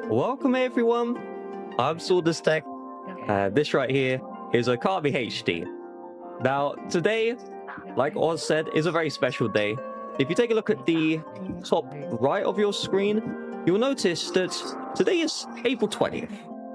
Welcome everyone, I'm Saunders Tech. This right here is Okami HD. Now today, like Oz said, is a very special day. If you take a look at the top right of your screen, you'll notice that today is April 20th.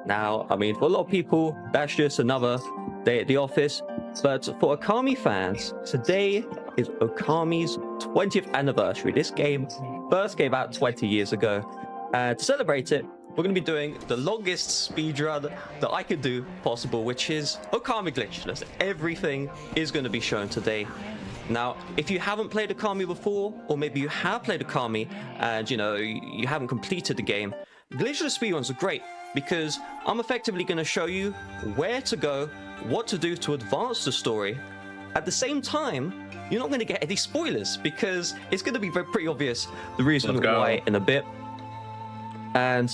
Now, I mean, for a lot of people, that's just another day at the office. But for Okami fans, today is Okami's 20th anniversary. This game first came out 20 years ago. And to celebrate it, we're going to be doing the longest speedrun that I could do possible, which is Okami Glitchless. Everything is going to be shown today. Now, if you haven't played Okami before, or maybe you have played Okami and, you haven't completed the game, Glitchless speedruns are great because I'm effectively going to show you where to go, what to do to advance the story. At the same time, you're not going to get any spoilers because it's going to be pretty obvious the reason why in a bit. And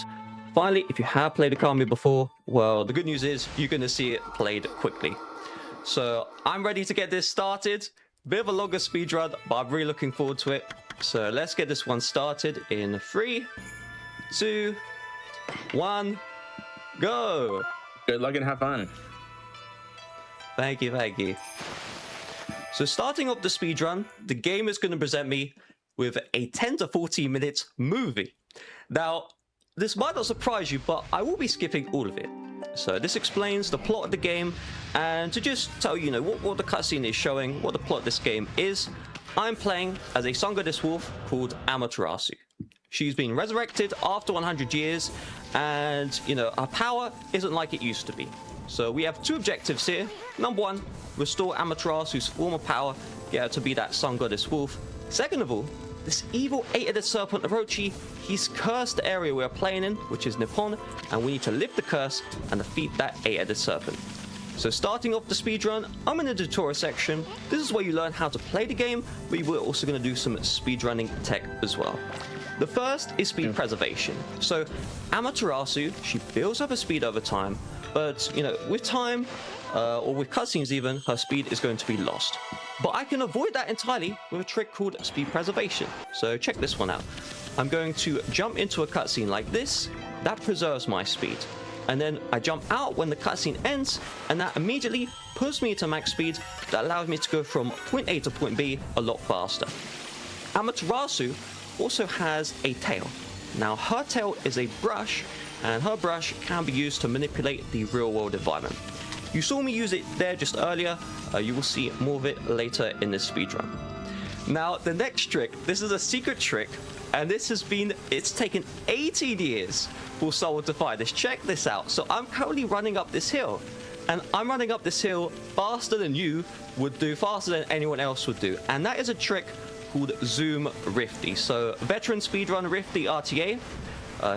finally, if you have played Okami before, well, the good news is you're going to see it played quickly. So I'm ready to get this started. Bit of a longer speedrun, but I'm really looking forward to it. So let's get this one started in 3, 2, 1, go. Good luck and have fun. Thank you, thank you. So starting off the speedrun, the game is going to present me with a 10 to 14 minute movie. Now, this might not surprise you, but I will be skipping all of it. So this explains the plot of the game, and to just tell you, what the cutscene is showing, what the plot of this game is, I'm playing as a Saunder wolf called Amaterasu. She's been resurrected after 100 years, and, her power isn't like it used to be. So we have 2 objectives here. Number 1, restore Amaterasu's former power, get her to be that sun goddess wolf. Second of all, this evil 8-headed serpent Orochi, he's cursed the area we're playing in, which is Nippon, and we need to lift the curse and defeat that 8-headed serpent. So starting off the speedrun, I'm in the tutorial section. This is where you learn how to play the game, but we're also going to do some speedrunning tech as well. The first is speed preservation. So Amaterasu, she builds up her speed over time, but with time, or with cutscenes even, her speed is going to be lost. But I can avoid that entirely with a trick called speed preservation. So check this one out. I'm going to jump into a cutscene like this. That preserves my speed. And then I jump out when the cutscene ends, and that immediately puts me to max speed. That allows me to go from point A to point B a lot faster. Amaterasu also has a tail. Now her tail is a brush, and her brush can be used to manipulate the real world environment. You saw me use it there just earlier. You will see more of it later in this speedrun. Now, the next trick, this is a secret trick, and it's taken 18 years for someone to find this. Check this out. So I'm currently running up this hill, and I'm running up this hill faster than you would do, faster than anyone else would do. And that is a trick called Zoom Rifty. So veteran speedrunner Rifty RTA,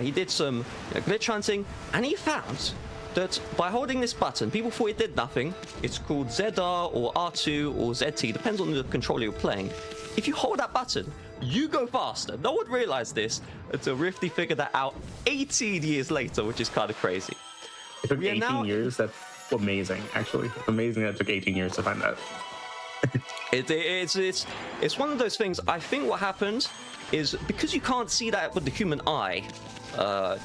he did some glitch hunting, and he found that by holding this button, people thought it did nothing. It's called ZR or R2 or ZT, depends on the controller you're playing. If you hold that button, you go faster. No one realized this until Rifty figured that out 18 years later, which is kind of crazy. It took 18 years? That's amazing, actually. Amazing that it took 18 years to find that. It's one of those things. I think what happened is because you can't see that with the human eye,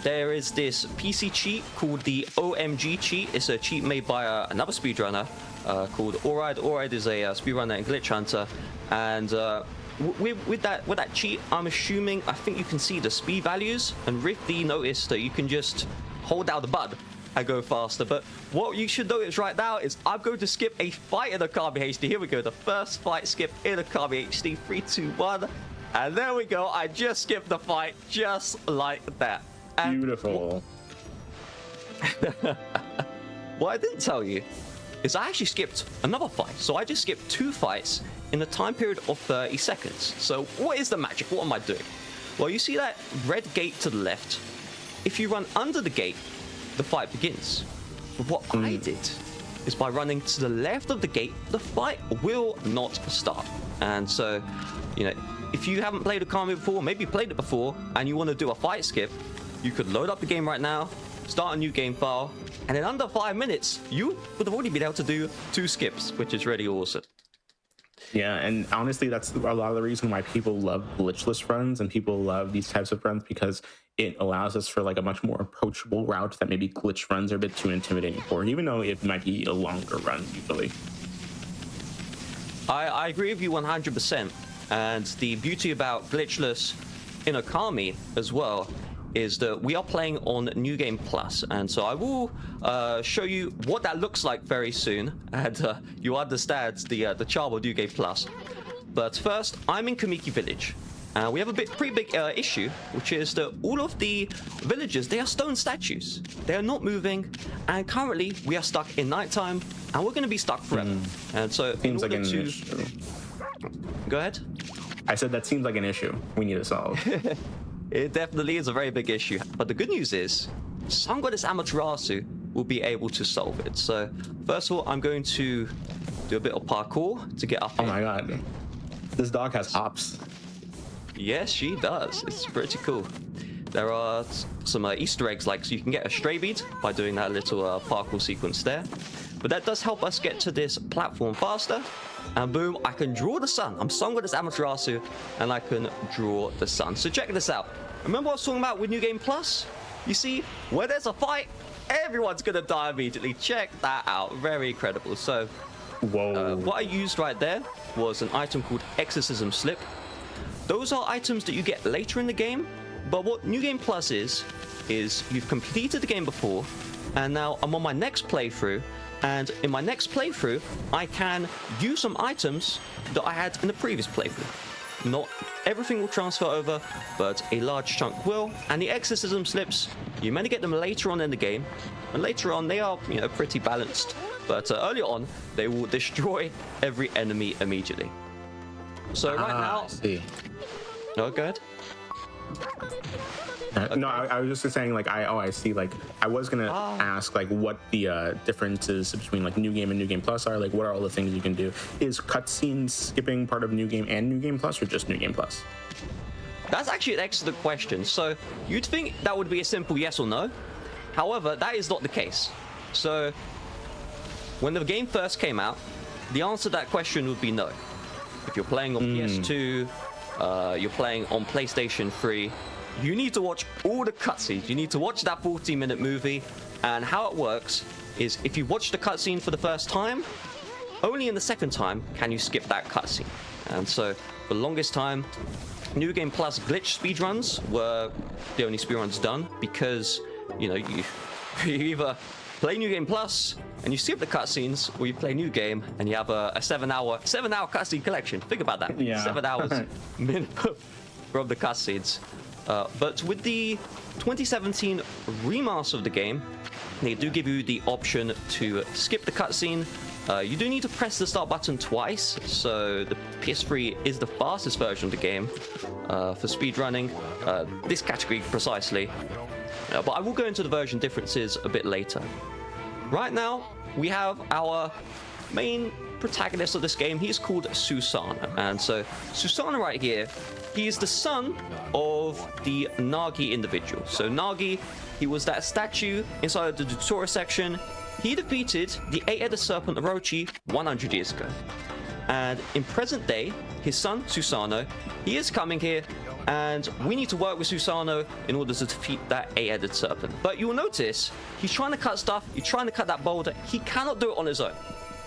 there is this PC cheat called the OMG cheat. It's a cheat made by another speedrunner called Oride. Oride is a speedrunner and glitch hunter, and with that cheat, I think you can see the speed values, and Rifty noticed that you can just hold down the button and go faster. But what you should notice right now is I'm going to skip a fight in Okami HD. Here we go, the first fight skip in Okami HD. 3, 2, 1. And there we go. I just skipped the fight just like that. And beautiful. what I didn't tell you is I actually skipped another fight. So I just skipped 2 fights in a time period of 30 seconds. So what is the magic? What am I doing? Well, you see that red gate to the left? If you run under the gate, the fight begins. But what I did is by running to the left of the gate, the fight will not start. And so, if you haven't played Okami before, maybe you played it before, and you want to do a fight skip, you could load up the game right now, start a new game file, and in under 5 minutes, you would have already been able to do 2 skips, which is really awesome. Yeah, and honestly, that's a lot of the reason why people love glitchless runs and people love these types of runs, because it allows us for like a much more approachable route that maybe glitch runs are a bit too intimidating for, even though it might be a longer run usually. I agree with you 100%. And the beauty about Glitchless in Okami as well is that we are playing on New Game Plus, and so I will show you what that looks like very soon, and you understand the charm of New Game Plus. But first, I'm in Kamiki Village, and we have a pretty big issue, which is that all of the villagers, they are stone statues. They are not moving, and currently we are stuck in nighttime, and we're going to be stuck forever. And so, Seems like an issue. Go ahead. I said that seems like an issue we need to solve. It definitely is a very big issue. But the good news is, Saunders Amaterasu will be able to solve it. So, first of all, I'm going to do a bit of parkour to get up Oh here. my god. This dog has hops. Yes, she does. It's pretty cool. There are some Easter eggs, like, so you can get a stray bead by doing that little parkour sequence there. But that does help us get to this platform faster. And boom, I can draw the sun. I'm Saunders Amaterasu, and I can draw the sun. So check this out. Remember what I was talking about with New Game Plus? You see, where there's a fight, everyone's gonna die immediately. Check that out. Very incredible. So, Whoa. what I used right there was an item called Exorcism Slip. Those are items that you get later in the game, but what New Game Plus is you've completed the game before, and now I'm on my next playthrough, and in my next playthrough, I can use some items that I had in the previous playthrough. Not everything will transfer over, but a large chunk will, and the Exorcism Slips, you may get them later on in the game, and later on they are, pretty balanced, but early on, they will destroy every enemy immediately. So right now... I see. Oh, go ahead. No, I was just saying, like, I see. Like, I was gonna ask, like, what the differences between like New Game and New Game Plus are. Like, what are all the things you can do? Is cutscene skipping part of New Game and New Game Plus, or just New Game Plus? That's actually an excellent question. So you'd think that would be a simple yes or no. However, that is not the case. So when the game first came out, the answer to that question would be no. If you're playing on PS2, you're playing on PlayStation 3, you need to watch all the cutscenes. You need to watch that 40-minute movie. And how it works is if you watch the cutscene for the first time, only in the second time can you skip that cutscene. And so for the longest time, New Game Plus glitch speedruns were the only speedruns done, because you either play New Game Plus and you skip the cutscenes, or you play New Game and you have a 7-hour cutscene collection. Think about that. Yeah. 7 hours minimum from the cutscenes. But with the 2017 remaster of the game, they do give you the option to skip the cutscene. You do need to press the start button twice, so the PS3 is the fastest version of the game for speedrunning, this category precisely. But I will go into the version differences a bit later. Right now, we have our main protagonist of this game. He's called Susanna, and so Susanna right here, he is the son of the Nagi individual. So Nagi, he was that statue inside the tutorial section. He defeated the 8-headed serpent Orochi 100 years ago. And in present day, his son Susanoo, he is coming here, and we need to work with Susanoo in order to defeat that 8-headed serpent. But you'll notice, he's trying to cut stuff, he's trying to cut that boulder, he cannot do it on his own.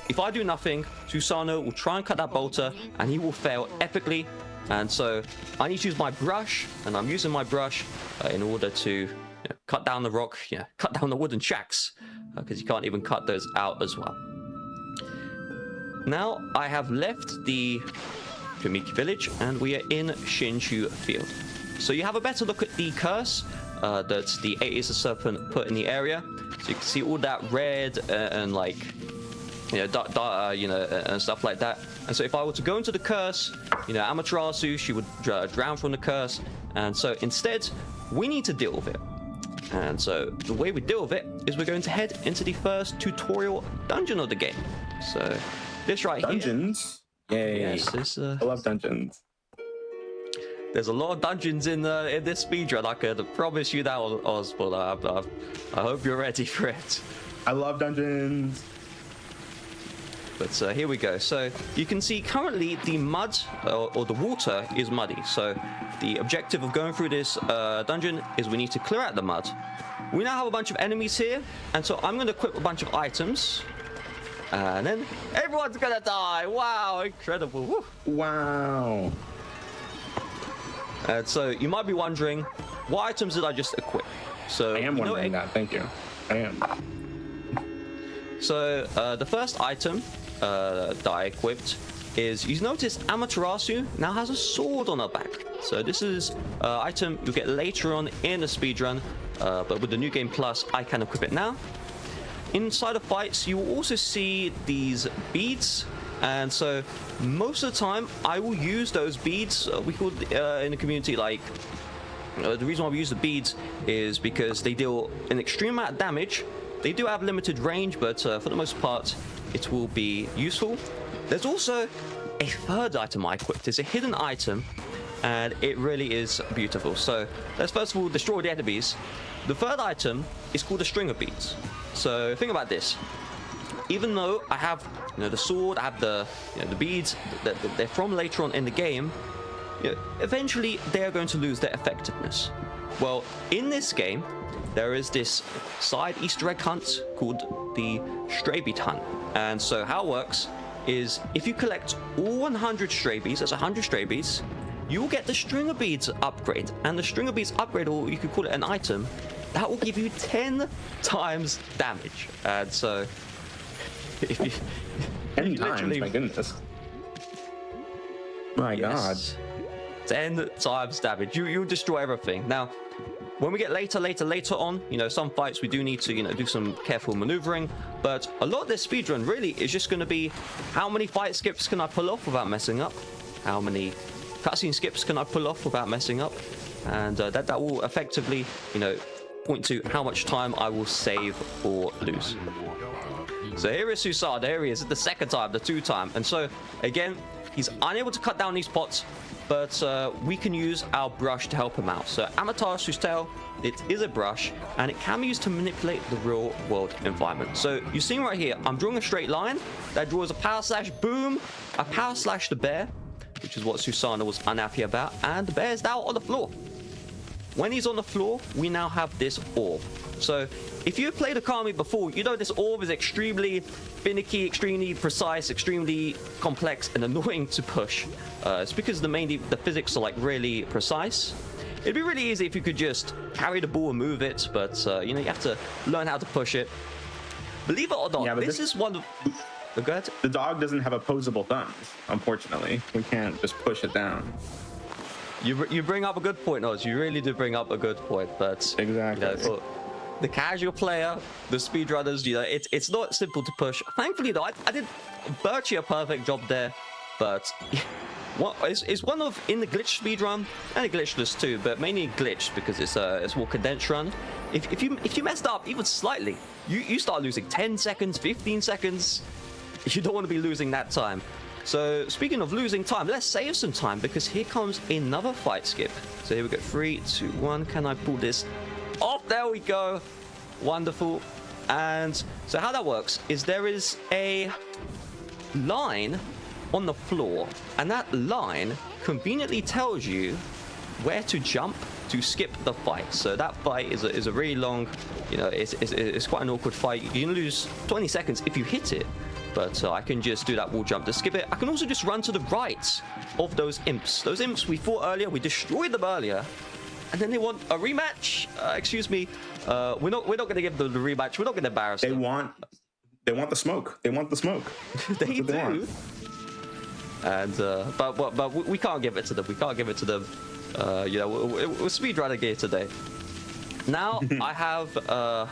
If I do nothing, Susanoo will try and cut that boulder, and he will fail epically. And so I need to use my brush, and I'm using my brush in order to cut down the rock, cut down the wooden shacks, because you can't even cut those out as well. Now I have left the Kamiki village, and we are in Shinju Field. So you have a better look at the curse that the 8-headed serpent put in the area. So you can see all that red and like, and stuff like that. And so if I were to go into the curse, Amaterasu, she would drown from the curse. And so instead, we need to deal with it. And so the way we deal with it is we're going to head into the first tutorial dungeon of the game. So this right Dungeons? Yay. Yes, I love dungeons. There's a lot of dungeons in this speedrun. I could promise you that, Ozmourn. I hope you're ready for it. I love dungeons. But here we go. So you can see currently the mud or the water is muddy. So the objective of going through this dungeon is we need to clear out the mud. We now have a bunch of enemies here, and so I'm going to equip a bunch of items. And then everyone's going to die. Wow, incredible. Woo. Wow. And so you might be wondering, what items did I just equip? So I am wondering that. Thank you. I am. So the first item that I equipped is, you notice Amaterasu now has a sword on her back. So this is an item you'll get later on in the speedrun, but with the New Game Plus, I can equip it now. Inside of fights, you will also see these beads. And so most of the time, I will use those beads. We call in the community like, the reason why we use the beads is because they deal an extreme amount of damage. They do have limited range, but for the most part, it will be useful. There's also a third item I equipped. It's a hidden item, and it really is beautiful. So let's first of all destroy the enemies. The third item is called a string of beads. So think about this. Even though I have, the sword, I have the beads that they're from later on in the game, eventually they are going to lose their effectiveness. Well, in this game, there is this side Easter egg hunt called the stray bead hunt. And so how it works is if you collect all 100 stray beads, that's 100 stray beads, you will get the string of beads upgrade. And the string of beads upgrade, or you could call it an item, that will give you 10 times damage. And so if you 10 times, my goodness. My God. 10 times damage. You'll destroy everything. Now, when we get later on, some fights we do need to, do some careful maneuvering, but a lot of this speedrun really is just going to be how many fight skips can I pull off without messing up? How many cutscene skips can I pull off without messing up? And that will effectively, point to how much time I will save or lose. So here is Saunder. There he is, the second time, the 2 time. And so, again, he's unable to cut down these pots, but we can use our brush to help him out. So Amaterasu's tail, it is a brush, and it can be used to manipulate the real world environment. So you're seeing right here, I'm drawing a straight line that draws a power slash boom, a power slash the bear, which is what Saunder was unhappy about, and the bear is now on the floor. When he's on the floor, we now have this orb. So if you've played Okami before, you know this orb is extremely finicky, extremely precise, extremely complex and annoying to push. It's because the physics are like really precise. It'd be really easy if you could just carry the ball and move it, but you have to learn how to push it. Believe it or not, this is one of... Go ahead. The dog doesn't have opposable thumbs, unfortunately. We can't just push it down. You bring up a good point, Oz. You really do bring up a good point, but exactly. For the casual player, the speedrunners, it's not simple to push. Thankfully, though, I did virtually a perfect job there, but it's one of in the glitch speedrun and the glitchless too, but mainly glitched because it's a more condensed run. If you messed up even slightly, you start losing 10 seconds, 15 seconds. You don't want to be losing that time. So speaking of losing time, let's save some time because here comes another fight skip. So here we go, 3, 2, 1. Can I pull this off? There we go. Wonderful. And so how that works is there is a line on the floor, and that line conveniently tells you where to jump to skip the fight. So that fight is a really long, it's quite an awkward fight. You can lose 20 seconds if you hit it. But I can just do that wall jump to skip it. I can also just run to the right of those imps. Those imps we fought earlier, we destroyed them earlier. And then they want a rematch. Excuse me. We're not going to give them the rematch. We're not going to embarrass them. They want the smoke. They want the smoke. They do. And but we can't give it to them. We can't give it to them. We're speedrunning here today. Now I have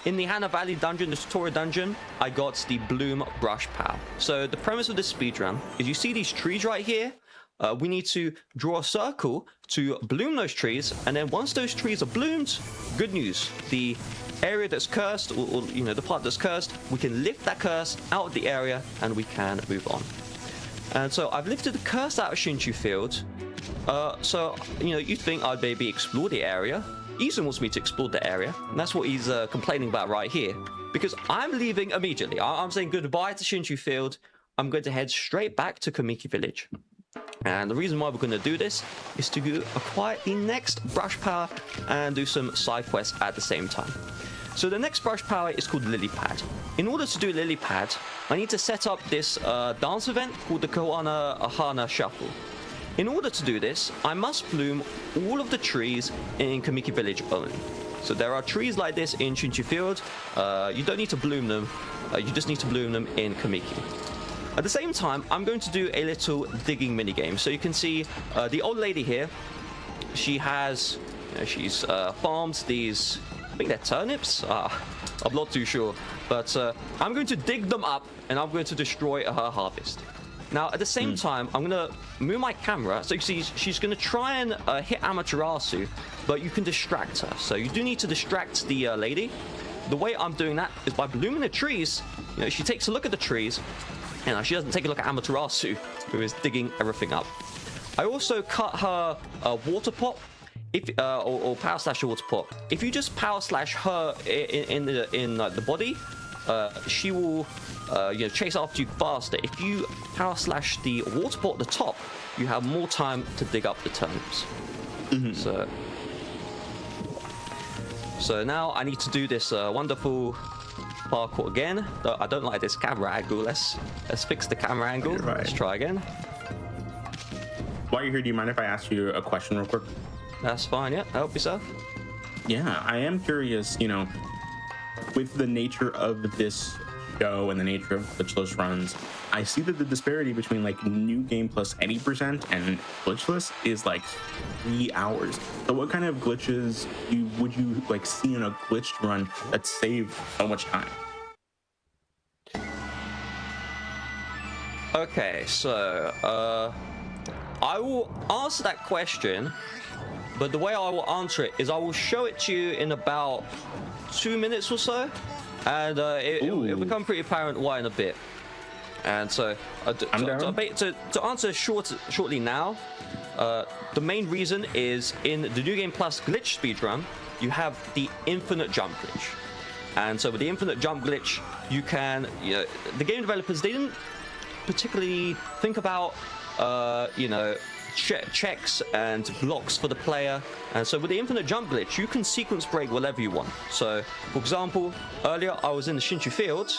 in the Hana Valley dungeon, the tutorial dungeon, I got the bloom brush power. So the premise of this speedrun is you see these trees right here. We need to draw a circle to bloom those trees, and then once those trees are bloomed, good news, the area that's cursed, or the part that's cursed, we can lift that curse out of the area and we can move on. And so I've lifted the curse out of Shinshu Field. So you'd think I'd maybe explore the area. Izun wants me to explore the area, and that's what he's complaining about right here. because I'm leaving immediately. I'm saying goodbye to Shinshu Field. I'm going to head straight back to Kamiki Village. And the reason why we're going to do this is to go acquire the next brush power and do some side quests at the same time. So the next brush power is called Lily Pad. In order to do Lily Pad, I need to set up this dance event called the Koana Ahana Shuffle. In order to do this, I must bloom all of the trees in Kamiki Village only. So there are trees like this in Shinshu Field. You don't need to bloom them. You just need to bloom them in Kamiki. At the same time, I'm going to do a little digging minigame. So you can see the old lady here. She has, she's farmed these, I think they're turnips. I'm not too sure. But I'm going to dig them up and I'm going to destroy her harvest. Now, at the same time, I'm going to move my camera. So you see, she's going to try and hit Amaterasu, but you can distract her. So you do need to distract the lady. The way I'm doing that is by blooming the trees. You know, she takes a look at the trees, and she doesn't take a look at Amaterasu, who is digging everything up. I also cut her water pot, or power slash water pot. If you just power slash her in the body, she will chase after you faster. If you power slash the water pot at the top, you have more time to dig up the turnips. So now I need to do this wonderful parkour again. I don't like this camera angle. Let's fix the camera angle. Right. Let's try again. While you're here, do you mind if I ask you a question real quick? That's fine. Yeah, help yourself. Yeah, I am curious. With the nature of this show and the nature of glitchless runs, I see that the disparity between like new game plus any percent and glitchless is like 3 hours. So what kind of glitches would you like see in a glitched run that save so much time? Okay, so I will answer that question, but the way I will answer it is I will show it to you in about 2 minutes or so, and it'll become pretty apparent why in a bit. And so to answer shortly now, the main reason is in the New Game Plus glitch speedrun, you have the infinite jump glitch. And so with the infinite jump glitch, you can, the game developers, they didn't particularly think about, checks and blocks for the player. And so with the infinite jump glitch, you can sequence break whatever you want. So for example, earlier I was in the Shinshu Field,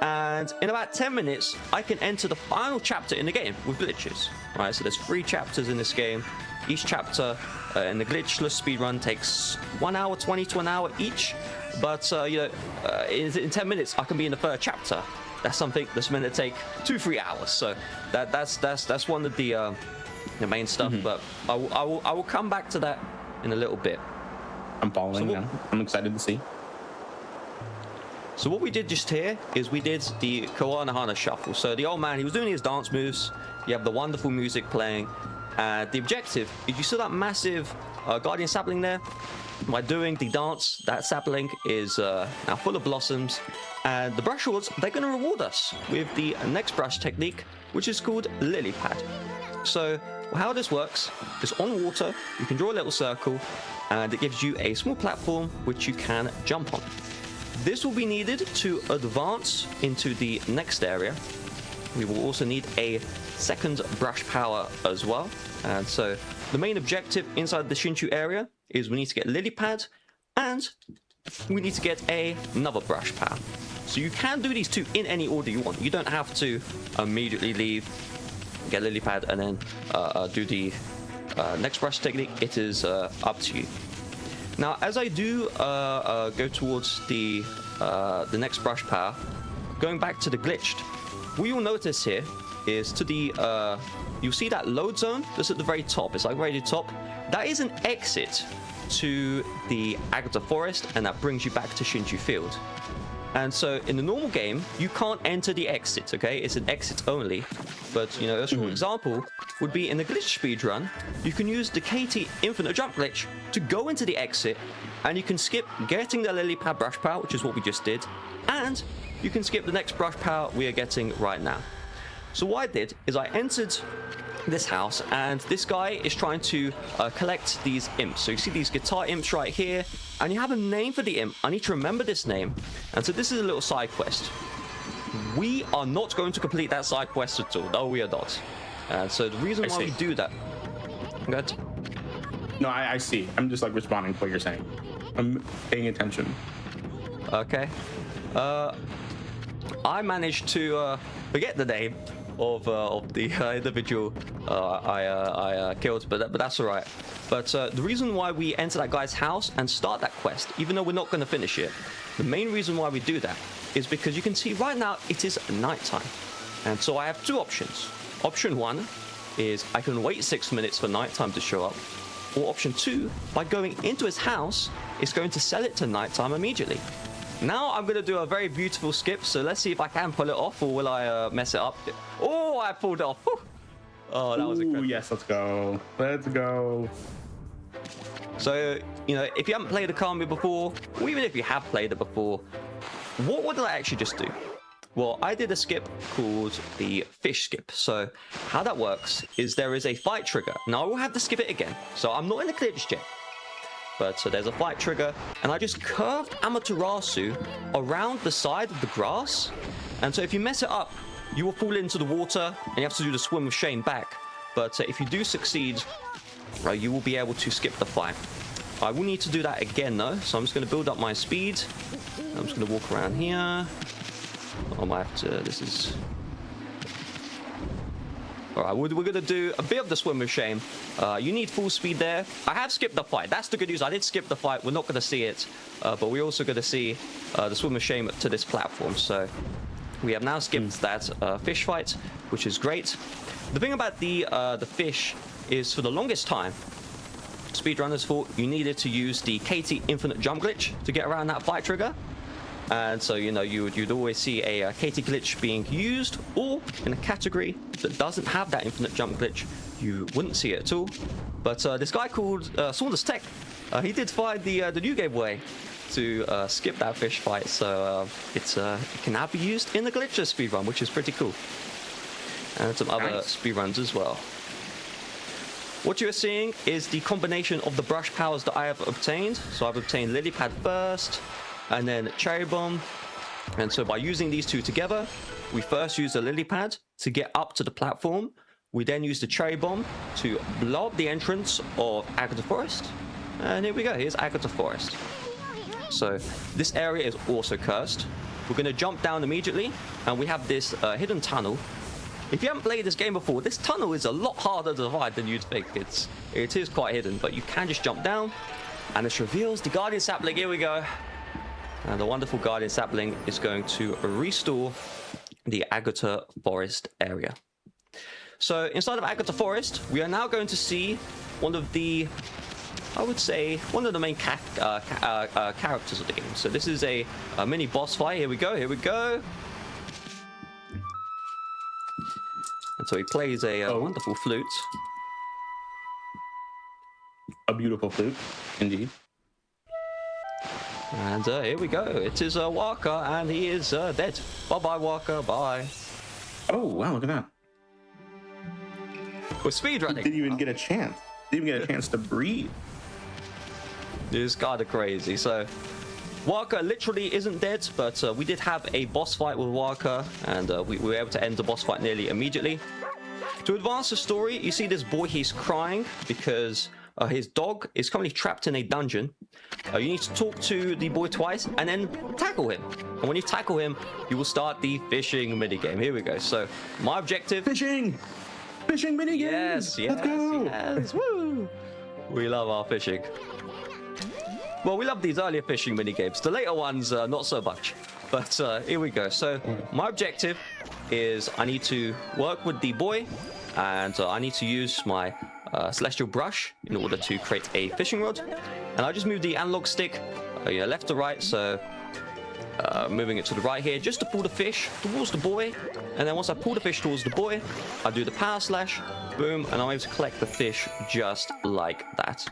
and in about 10 minutes I can enter the final chapter in the game with glitches. Right, so there's 3 chapters in this game. Each chapter in the glitchless speedrun takes 1 hour 20 to an hour each, but in 10 minutes I can be in the 3rd chapter. That's something that's meant to take 2-3 hours. So that's one of the main stuff, but I will come back to that in a little bit. I'm following now. I'm excited to see. So what we did just here is we did the Koana Shuffle. So the old man, he was doing his dance moves. You have the wonderful music playing. The objective is, you see that massive guardian sapling there? By doing the dance, that sapling is now full of blossoms. And the brush lords, they're going to reward us with the next brush technique, which is called Lily Pad. So how this works is on water, you can draw a little circle, and it gives you a small platform which you can jump on. This will be needed to advance into the next area. We will also need a second brush power as well. And so the main objective inside the Shinshu area is we need to get Lily Pad, and we need to get another brush power. So you can do these 2 in any order you want. You don't have to immediately leave, get Lily Pad, and then do the next brush technique. It is up to you. Now, as I do go towards the next brush power, going back to the glitched, what you'll notice here is to the you'll see that load zone that's at the very top. It's like right at the top. That is an exit to the Agata Forest, and that brings you back to Shinshu Field. And so in the normal game, you can't enter the exit, okay? It's an exit only. But, a short example would be in the glitch speedrun, you can use the KT infinite jump glitch to go into the exit, and you can skip getting the Lily Pad brush power, which is what we just did, and you can skip the next brush power we are getting right now. So what I did is I entered this house, and this guy is trying to collect these imps. So you see these guitar imps right here, and you have a name for the imp. I need to remember this name, and so this is a little side quest. We are not going to complete that side quest at all. No, we are not. And so the reason why we do that... Good. No, I see. I'm just like responding to what you're saying. I'm paying attention. Okay. I managed to forget the name of the individual I killed, but that's all right. But the reason why we enter that guy's house and start that quest, even though we're not going to finish it, the main reason why we do that is because you can see right now it is nighttime, and so I have two options. Option one is I can wait 6 minutes for nighttime to show up, or option two, by going into his house, it's going to sell it to nighttime immediately. Now I'm going to do a very beautiful skip, so let's see if I can pull it off, or will I mess it up? Oh, I pulled it off. Whew. Oh, that was incredible. Yes, let's go. Let's go. So, you know, if you haven't played Okami before, or even if you have played it before, what did I actually just do? Well, I did a skip called the fish skip. So how that works is there is a fight trigger. Now I will have to skip it again. So I'm not in the glitch yet. But so there's a fight trigger, and I just curved Amaterasu around the side of the grass. And so if you mess it up, you will fall into the water, and you have to do the swim of shame back. But if you do succeed, you will be able to skip the fight. I will need to do that again though, so I'm just going to build up my speed. I'm just going to walk around here. I might have to, this is... Alright, we're going to do a bit of the swim of shame. You need full speed there. I have skipped the fight. That's the good news. I did skip the fight. We're not going to see it. But we're also going to see the swim of shame to this platform. So we have now skipped that fish fight, which is great. The thing about the fish is, for the longest time, speedrunners thought you needed to use the KT infinite jump glitch to get around that fight trigger. And so, you know, you'd always see a KT glitch being used, or in a category that doesn't have that infinite jump glitch, you wouldn't see it at all. But this guy called Saunders Tech, he did find the new game way to skip that fish fight. So it can now be used in the Glitchless speedrun, which is pretty cool. And some other speedruns as well. What you're seeing is the combination of the brush powers that I have obtained. So I've obtained Lily Pad first, and then Cherry Bomb. And so by using these two together, we first use the Lily Pad to get up to the platform. We then use the Cherry Bomb to blow up the entrance of Agata Forest. And here we go, here's Agata Forest. So this area is also cursed. We're going to jump down immediately, and we have this hidden tunnel. If you haven't played this game before, this tunnel is a lot harder to find than you'd think. It is quite hidden, but you can just jump down, and this reveals the Guardian Sapling. Here we go. And the wonderful Guardian Sapling is going to restore the Agata Forest area. So inside of Agata Forest, we are now going to see one of the, I would say, one of the main characters of the game. So this is a mini boss fight. Here we go, here we go. And so he plays a wonderful flute. A beautiful flute, indeed. And here we go. It is Walker, and he is dead. Bye-bye, Walker. Bye. Oh, wow, look at that. We're speedrunning. Didn't even get a chance. Didn't even get a chance to breathe. It's kind of crazy. So Walker literally isn't dead, but we did have a boss fight with Walker, and we were able to end the boss fight nearly immediately. To advance the story, you see this boy, he's crying because his dog is currently trapped in a dungeon. You need to talk to the boy twice and then tackle him. And when you tackle him, you will start the fishing minigame. Here we go. So my objective... Fishing! Fishing minigame! Yes, yes, let's go! Yes, woo! We love our fishing. Well, we love these earlier fishing minigames. The later ones, not so much. But here we go. So my objective is I need to work with the boy, and I need to use my celestial brush in order to create a fishing rod. And I just move the analog stick left to right, so moving it to the right here just to pull the fish towards the boy. And then once I pull the fish towards the boy, I do the power slash, boom, and I'm able to collect the fish just like that.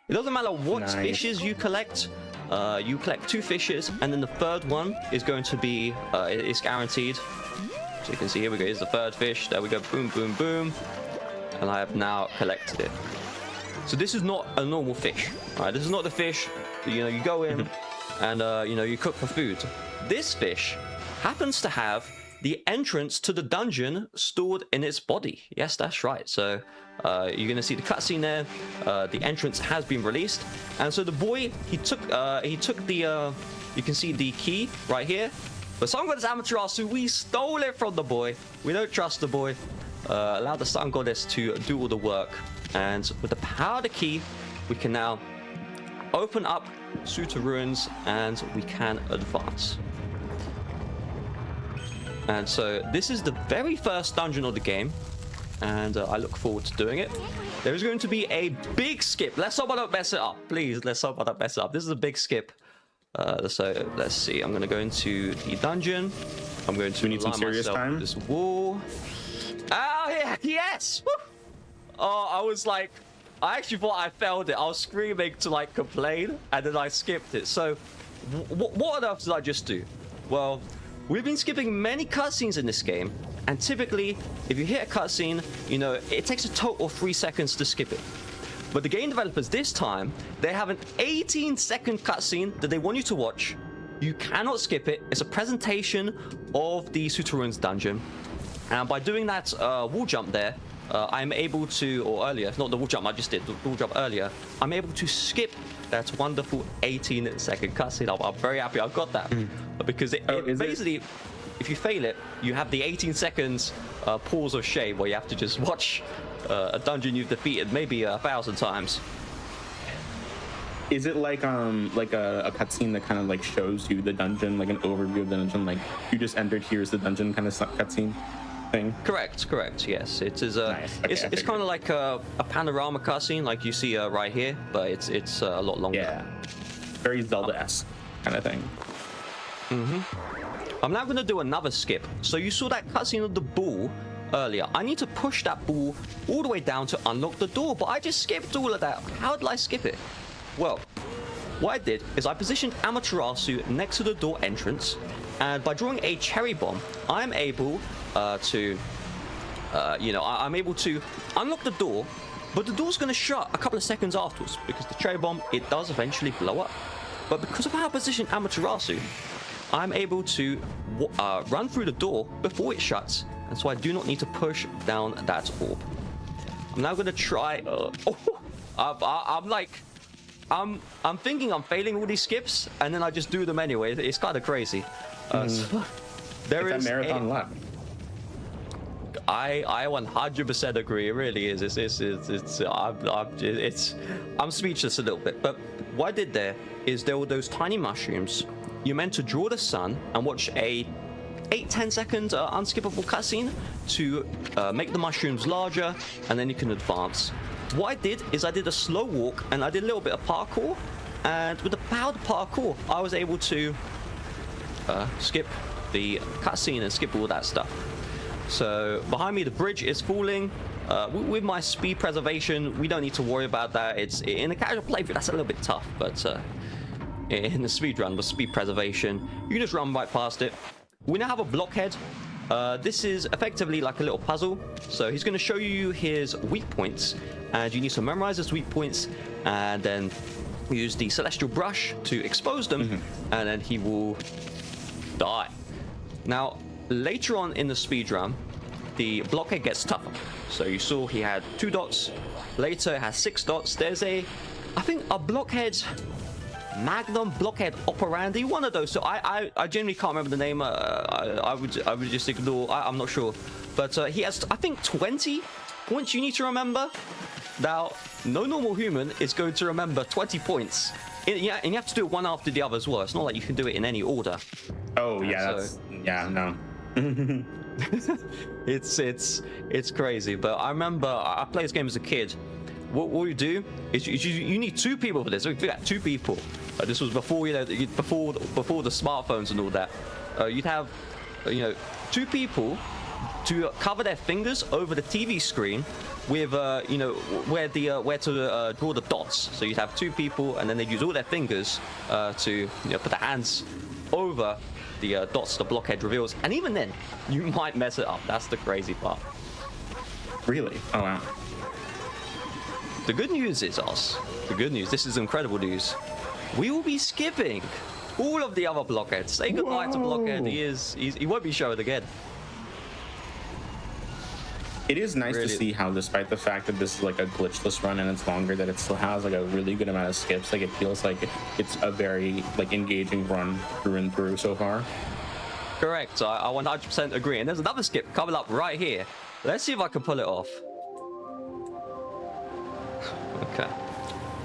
It doesn't matter what fishes you collect 2 fishes, and then the third one is going to be it's guaranteed. So you can see, here we go, here's the third fish, there we go, boom, boom, boom. and I have now collected it. So this is not a normal fish, right? This is not the fish, you know, you go in and, you know, you cook for food. This fish happens to have the entrance to the dungeon stored in its body. Yes, that's right. So you're gonna see the cutscene there. The entrance has been released, and so the boy he took the you can see the key right here. But Sun Goddess Amaterasu, we stole it from the boy. We don't trust the boy. Allow the Sun Goddess to do all the work, and with the power of the key, we can now open up Suta Ruins and we can advance. And so this is the very first dungeon of the game, and I look forward to doing it. There is going to be a big skip. Let's hope I don't mess it up, please. Let's hope I don't mess it up. This is a big skip. So let's see. I'm going to go into the dungeon. I'm going to need some serious time. This wall. Oh yeah, yes. Woo! Oh, I was like, I actually thought I failed it. I was screaming to like complain, and then I skipped it. So what on earth did I just do? Well, we've been skipping many cutscenes in this game, and typically, if you hit a cutscene, you know, it takes a total of 3 seconds to skip it. But the game developers this time, they have an 18-second cutscene that they want you to watch. You cannot skip it. It's a presentation of the Suta Ruins dungeon. And by doing that wall jump there, I'm able to, or earlier, not the wall jump I just did, the wall jump earlier, I'm able to skip that wonderful 18-second cutscene. I'm very happy I got that. Because it basically, if you fail it, you have the 18 seconds pause of shame where you have to just watch a dungeon you've defeated maybe 1,000 times. Is it like a cutscene that kind of like shows you the dungeon, like an overview of the dungeon, like you just entered, here's the dungeon kind of cutscene thing? Correct, yes. It is nice. Okay, it's kind of like a panorama cutscene like you see right here, but it's a lot longer. Yeah, very Zelda-esque kind of thing. I'm now going to do another skip. So you saw that cutscene of the ball earlier. I need to push that ball all the way down to unlock the door, but I just skipped all of that. How did I skip it? Well, what I did is I positioned Amaterasu next to the door entrance, and by drawing a cherry bomb, I'm able to, I'm able to unlock the door, but the door's going to shut a couple of seconds afterwards because the cherry bomb, it does eventually blow up. But because of how I positioned Amaterasu, I'm able to run through the door before it shuts, and so I do not need to push down that orb. I'm now going to try. I'm thinking I'm failing all these skips, and then I just do them anyway. It's kind of crazy. So there is marathon luck. I 100% agree. It really is. I'm speechless a little bit. But what I did there is there were those tiny mushrooms. You're meant to draw the sun and watch a 8-10 second unskippable cutscene to make the mushrooms larger, and then you can advance. What I did is I did a slow walk and I did a little bit of parkour, and with the power of parkour, I was able to skip the cutscene and skip all that stuff. So behind me, the bridge is falling. With my speed preservation, we don't need to worry about that. It's in a casual playthrough, that's a little bit tough, but in the speedrun with speed preservation, you can just run right past it. We now have a blockhead. This is effectively like a little puzzle. So he's going to show you his weak points, and you need to memorize his weak points and then use the celestial brush to expose them, and then he will die. Now, later on in the speedrun, the blockhead gets tougher. So you saw he had 2 dots. Later, it has 6 dots. There's I think a blockhead, Magnum blockhead operandi, one of those. So I genuinely can't remember the name. I would just ignore. I'm not sure, but he has, I think, 20 points you need to remember. Now, no normal human is going to remember 20 points. And you have to do it one after the other as well. It's not like you can do it in any order. Oh yeah, no. It's crazy. But I remember I played this game as a kid. What you do is you need 2 people for this. So we got 2 people. This was before before the smartphones and all that. You'd have 2 people to cover their fingers over the TV screen with where to draw the dots. So you'd have 2 people, and then they'd use all their fingers to put their hands over the dots the blockhead reveals. And even then, you might mess it up. That's the crazy part. Really? Oh wow. the good news is, the good news, this is incredible news. We will be skipping all of the other blockheads. Say goodnight to Blockhead. He won't be showing again. It is nice to see how, despite the fact that this is like a glitchless run and it's longer, that it still has like a really good amount of skips. Like it feels like it's a very like engaging run through and through so far. Correct. I 100% agree. And there's another skip coming up right here. Let's see if I can pull it off. Okay.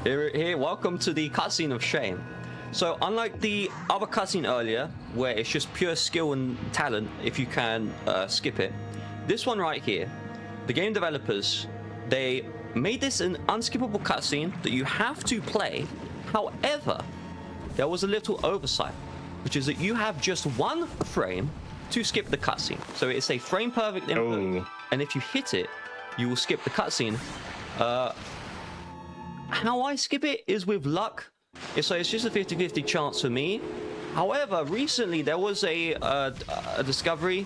Here. Welcome to the cutscene of shame. So unlike the other cutscene earlier, where it's just pure skill and talent if you can skip it, this one right here, the game developers, they made this an unskippable cutscene that you have to play. However, there was a little oversight, which is that you have just one frame to skip the cutscene. So it's a frame perfect input, and if you hit it, you will skip the cutscene. How I skip it is with luck. So it's just a 50-50 chance for me. However, recently there was a discovery.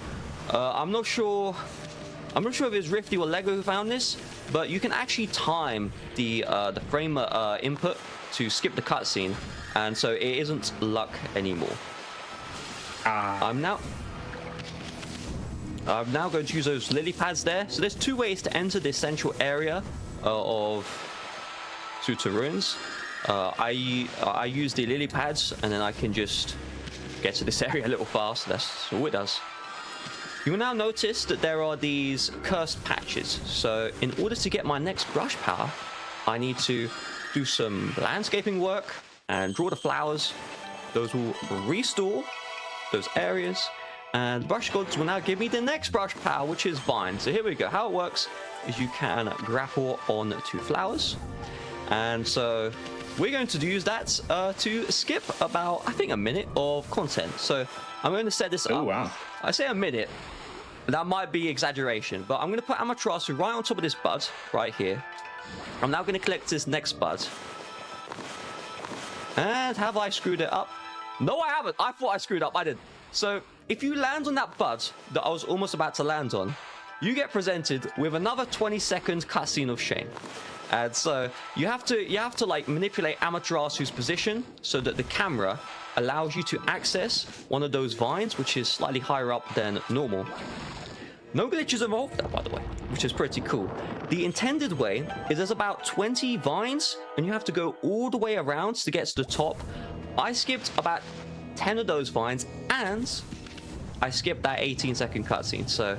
I'm not sure if it's Rifty or Lego who found this, but you can actually time the frame input to skip the cutscene, and so it isn't luck anymore. I'm now going to use those lily pads there. So there's two ways to enter this central area of Suta Ruins. I use the lily pads, and then I can just get to this area a little faster. That's all it does. You will now notice that there are these cursed patches. So in order to get my next brush power, I need to do some landscaping work and draw the flowers. Those will restore those areas, and brush gods will now give me the next brush power, which is vine. So here we go. How it works is you can grapple on two flowers, and so we're going to use that to skip about, I think, a minute of content. So I'm going to set this up. Oh, wow. I say a minute. That might be exaggeration, but I'm going to put Amaterasu right on top of this bud right here. I'm now going to collect this next bud. And have I screwed it up? No, I haven't. I thought I screwed up. I didn't. So if you land on that bud that I was almost about to land on, you get presented with another 20-second cutscene of shame. And so you have to like manipulate Amaterasu's position so that the camera allows you to access one of those vines, which is slightly higher up than normal. No glitches involved there, by the way, which is pretty cool. The intended way is there's about 20 vines, and you have to go all the way around to get to the top. I skipped about 10 of those vines, and I skipped that 18-second cutscene. So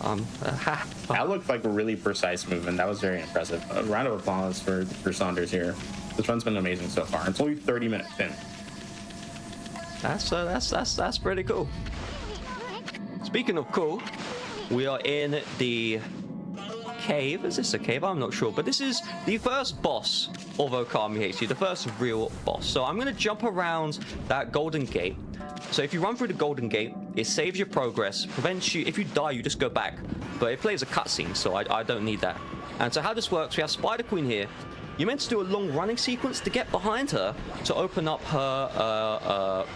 that looked like a really precise movement. That was very impressive. A round of applause for Saunders here. This run's been amazing so far. It's only 30 minutes in. That's pretty cool. Speaking of cool, we are in the cave. Is this a cave? I'm not sure, but this is the first boss of Okami HD, the first real boss. So I'm going to jump around that golden gate. So if you run through the golden gate, it saves your progress, prevents you. If you die, you just go back, but it plays a cutscene, so I don't need that. And so how this works, we have Spider Queen here. You're meant to do a long running sequence to get behind her to open up her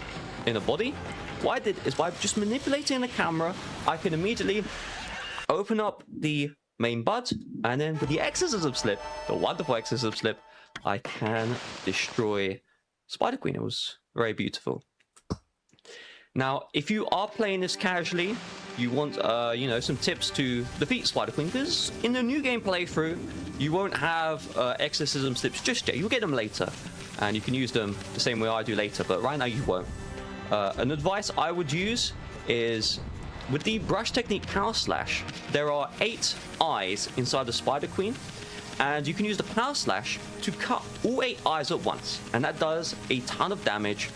inner body. What I did is by just manipulating the camera, I can immediately open up the main bud, and then with the exorcism slip, the wonderful exorcism slip, I can destroy Spider Queen. It was very beautiful. Now, if you are playing this casually, you want some tips to defeat Spider Queen, because in the new game playthrough, you won't have exorcism slips just yet. You'll get them later, and you can use them the same way I do later, but right now you won't. An advice I would use is, with the brush technique Power Slash, there are 8 eyes inside the Spider Queen, and you can use the Power Slash to cut all 8 eyes at once, and that does a ton of damage,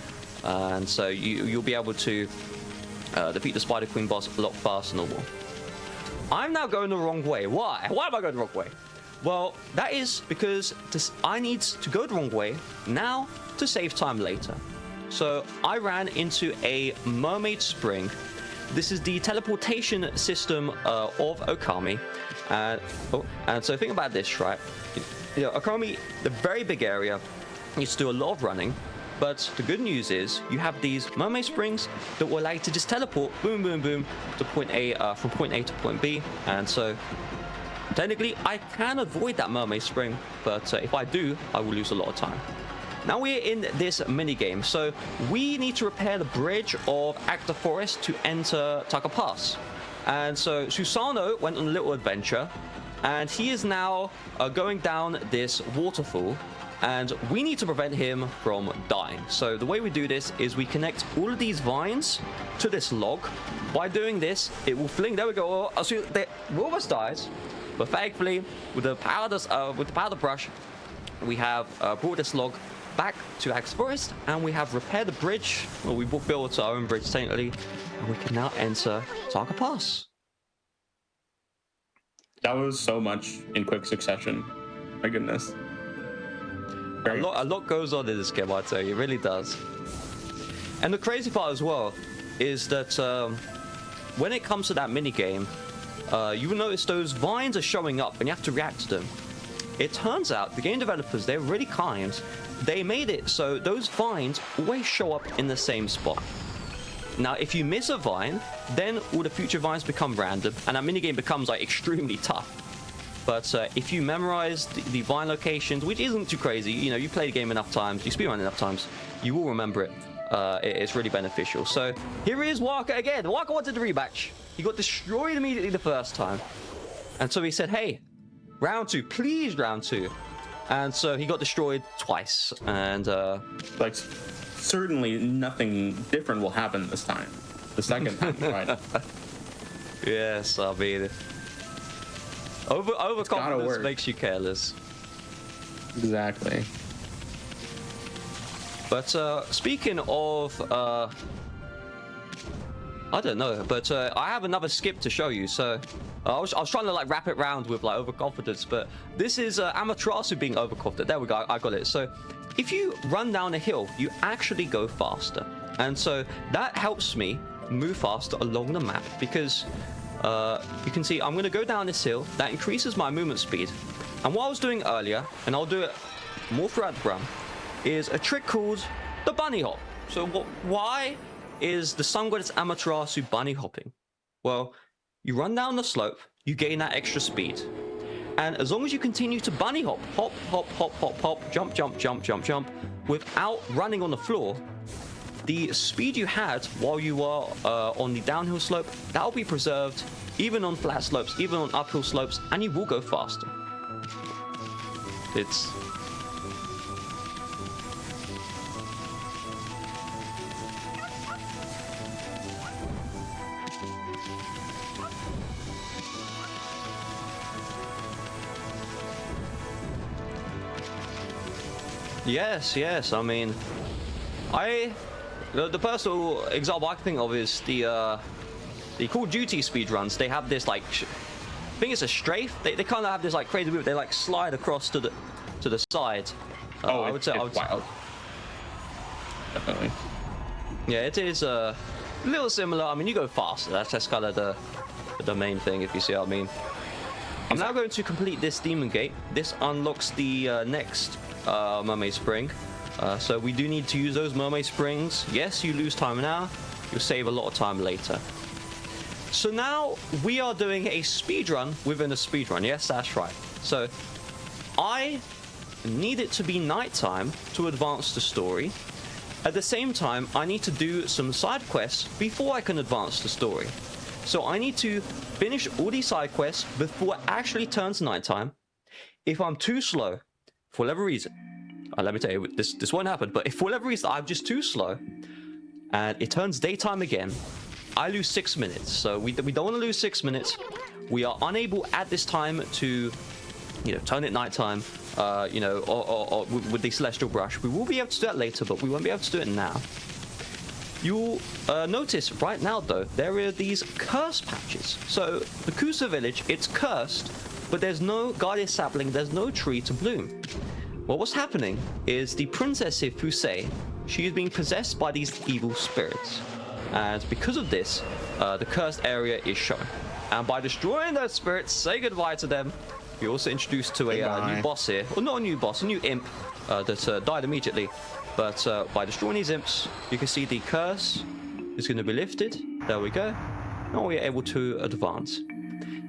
and so you'll be able to defeat the Spider Queen boss a lot faster than normal. I'm now going the wrong way. Why? Why am I going the wrong way? Well, that is because I need to go the wrong way now to save time later. So I ran into a mermaid spring. This is the teleportation system of Okami. And so think about this, right? You know, Okami, the very big area, needs to do a lot of running. But the good news is you have these mermaid springs that will allow you to just teleport, boom, boom, boom, to point A, from point A to point B. And so technically, I can avoid that mermaid spring, but if I do, I will lose a lot of time. Now we're in this mini game, so we need to repair the bridge of Active Forest to enter Taka Pass. And so Susano went on a little adventure, and he is now going down this waterfall, and we need to prevent him from dying. So the way we do this is we connect all of these vines to this log. By doing this, it will fling. There we go. Oh, so we almost died, but thankfully, with the power of the brush, we have brought this log back to Axe Forest, and we have repaired the bridge. Well, we built our own bridge technically, and we can now enter Taka Pass. That was so much in quick succession. My goodness. A lot goes on in this game, I tell you, it really does. And the crazy part as well is that when it comes to that mini game, you will notice those vines are showing up and you have to react to them. It turns out the game developers, they're really kind. They made it so those vines always show up in the same spot. Now, if you miss a vine, then all the future vines become random, and that minigame becomes like extremely tough. But if you memorize the vine locations, which isn't too crazy, you know, you play the game enough times, you speedrun enough times, you will remember it. It's really beneficial. So here is Waka again. Waka wanted the rematch. He got destroyed immediately the first time. And so he said, hey, round two, please round two. And so he got destroyed twice. And like, certainly nothing different will happen this time. The second time, right? Yes, I mean, overconfidence makes you careless. Exactly. But speaking of, I don't know, but I have another skip to show you. So I was trying to like wrap it round with like overconfidence, but this is Amaterasu being overconfident. There we go, I got it. So if you run down a hill, you actually go faster, and so that helps me move faster along the map because you can see I'm going to go down this hill. That increases my movement speed. And what I was doing earlier, and I'll do it more throughout the run, is a trick called the bunny hop. So why is the Sun Goddess Amaterasu bunny hopping? Well, you run down the slope, you gain that extra speed. And as long as you continue to bunny hop, hop, hop, hop, hop, hop, jump, jump, jump, jump, jump, without running on the floor, the speed you had while you were on the downhill slope, that will be preserved even on flat slopes, even on uphill slopes, and you will go faster. It's... Yes, I mean, the personal example I can think of is the Call of Duty speedruns. They have this like, I think it's a strafe. They kind of have this like crazy move. They like slide across to the side. I would say wild. Definitely. Yeah, it is a little similar. I mean, you go faster. That's kind of the main thing, if you see what I mean. I'm now going to complete this demon gate. This unlocks the next mermaid spring. So we do need to use those mermaid springs. Yes, you lose time now. You'll save a lot of time later. So now we are doing a speedrun within a speedrun. Yes, that's right. So I need it to be nighttime to advance the story. At the same time, I need to do some side quests before I can advance the story. So I need to finish all these side quests before it actually turns nighttime. If I'm too slow, for whatever reason, let me tell you, this won't happen, but if for whatever reason I'm just too slow, and it turns daytime again, I lose 6 minutes. So we don't want to lose 6 minutes. We are unable at this time to, turn it nighttime, or with the celestial brush. We will be able to do that later, but we won't be able to do it now. You'll notice right now, though, there are these curse patches. So the Kusa village, it's cursed, but there's no guardian sapling, there's no tree to bloom. Well, what's happening is the Princess Fusei, she is being possessed by these evil spirits. And because of this, the cursed area is shown. And by destroying those spirits, say goodbye to them. You're also introduced to a new boss here. Well, not a new boss, a new imp that died immediately. But by destroying these imps, you can see the curse is going to be lifted. There we go. Now we are able to advance.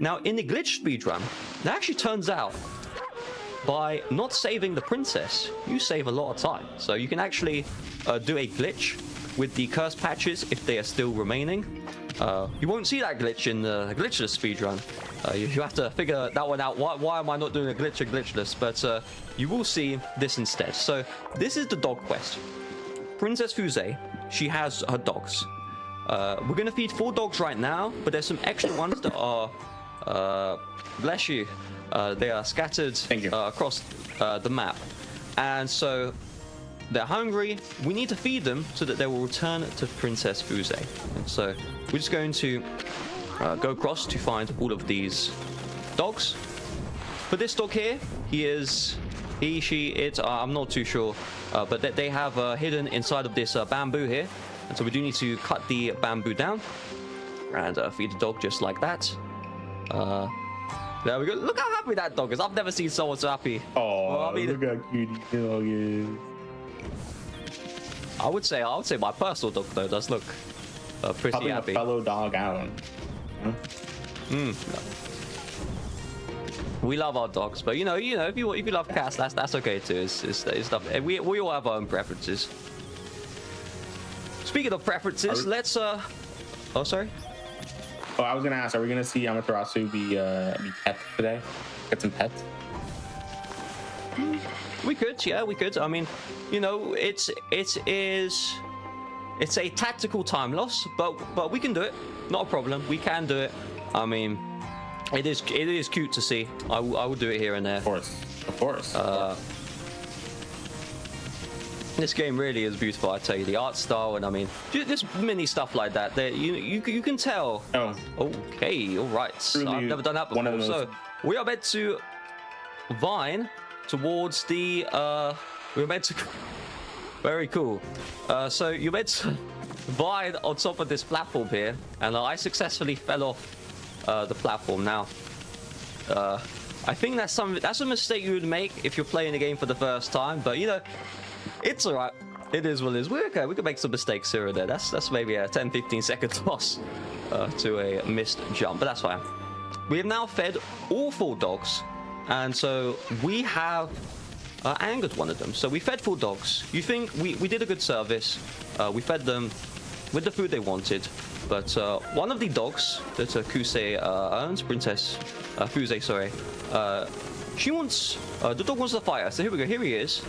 Now, in the glitch speedrun, it actually turns out by not saving the princess, you save a lot of time. So you can actually do a glitch with the curse patches if they are still remaining. You won't see that glitch in the glitchless speedrun. You have to figure that one out. Why am I not doing a glitchless? But you will see this instead. So this is the dog quest. Princess Fusée, she has her dogs. We're going to feed 4 dogs right now, but there's some extra ones that are, bless you, they are scattered across the map. And so they're hungry. We need to feed them so that they will return to Princess Fusée. And so we're just going to go across to find all of these dogs. For this dog here, he, she, it, I'm not too sure, but they have hidden inside of this bamboo here. And so we do need to cut the bamboo down and feed the dog just like that. There we go. Look how happy that dog is. I've never seen someone so happy. Oh, well, I mean, look how cute the dog is. I would say my personal dog though does look pretty Probably happy. A fellow dog out. Huh? We love our dogs, but you know, if you love cats, that's okay too. It's stuff. We all have our own preferences. Speaking of preferences, let's oh, sorry. Oh, I was gonna ask, are we gonna see Amaterasu be pet today? Get some pets? We could, yeah, we could. I mean, you know, it's a tactical time loss, but we can do it. Not a problem. We can do it. I mean, it is cute to see. I will do it here and there. Of course. This game really is beautiful, I tell you. The art style, and I mean, just mini stuff like that. That you can tell. Oh. Okay, all right. I've never done that before. So we are meant to vine towards the. We're meant to. Very cool. So you're meant to vine on top of this platform here, and I successfully fell off the platform. Now, I think that's a mistake you would make if you're playing the game for the first time. But you know. It's alright. It is what it is. We're okay. We can make some mistakes here or there. That's maybe a 10-15 second loss to a missed jump, but that's fine. We have now fed all 4 dogs, and so we have angered one of them. So we fed 4 dogs. You think we did a good service. We fed them with the food they wanted, but one of the dogs that Kusei earns, Princess Fusée, sorry, she wants, the dog wants to fight us. So here we go. Here he is.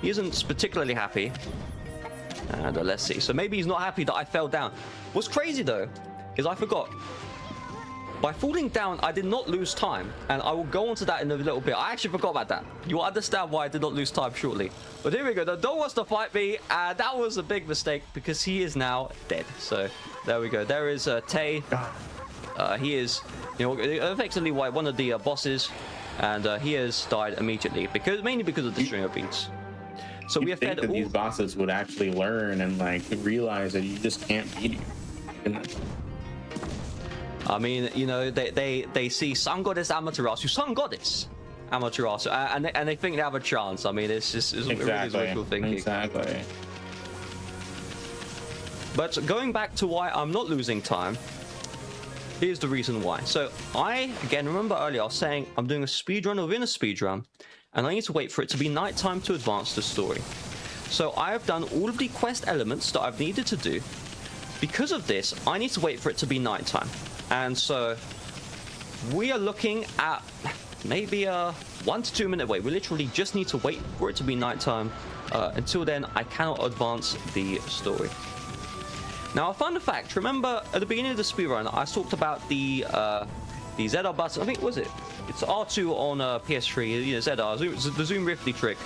He isn't particularly happy. And let's see. So maybe he's not happy that I fell down. What's crazy though is I forgot. By falling down, I did not lose time. And I will go on to that in a little bit. I actually forgot about that. You will understand why I did not lose time shortly. But here we go. The dog wants to fight me. And that was a big mistake because he is now dead. So there we go. There is Tay. He is, you know, effectively one of the bosses. And he has died immediately mainly because of the string of beats. So we have fed all... these bosses would actually learn and like realize that you just can't beat you. I mean, you know, they see Sun Goddess Amaterasu, Sun Goddess Amaterasu, and they think they have a chance. I mean, it's really wishful thinking. Exactly. But going back to why I'm not losing time, here's the reason why. So again, remember earlier I was saying I'm doing a speedrun within a speedrun, and I need to wait for it to be nighttime to advance the story. So I have done all of the quest elements that I've needed to do. Because of this, I need to wait for it to be nighttime. And so we are looking at maybe a 1 to 2 minute wait. We literally just need to wait for it to be nighttime. Until then, I cannot advance the story. Now, a fun fact, remember at the beginning of the speedrun, I talked about the ZR button. I think, was it? It's R2 on PS3, you know, ZR, the zoom riftly trick.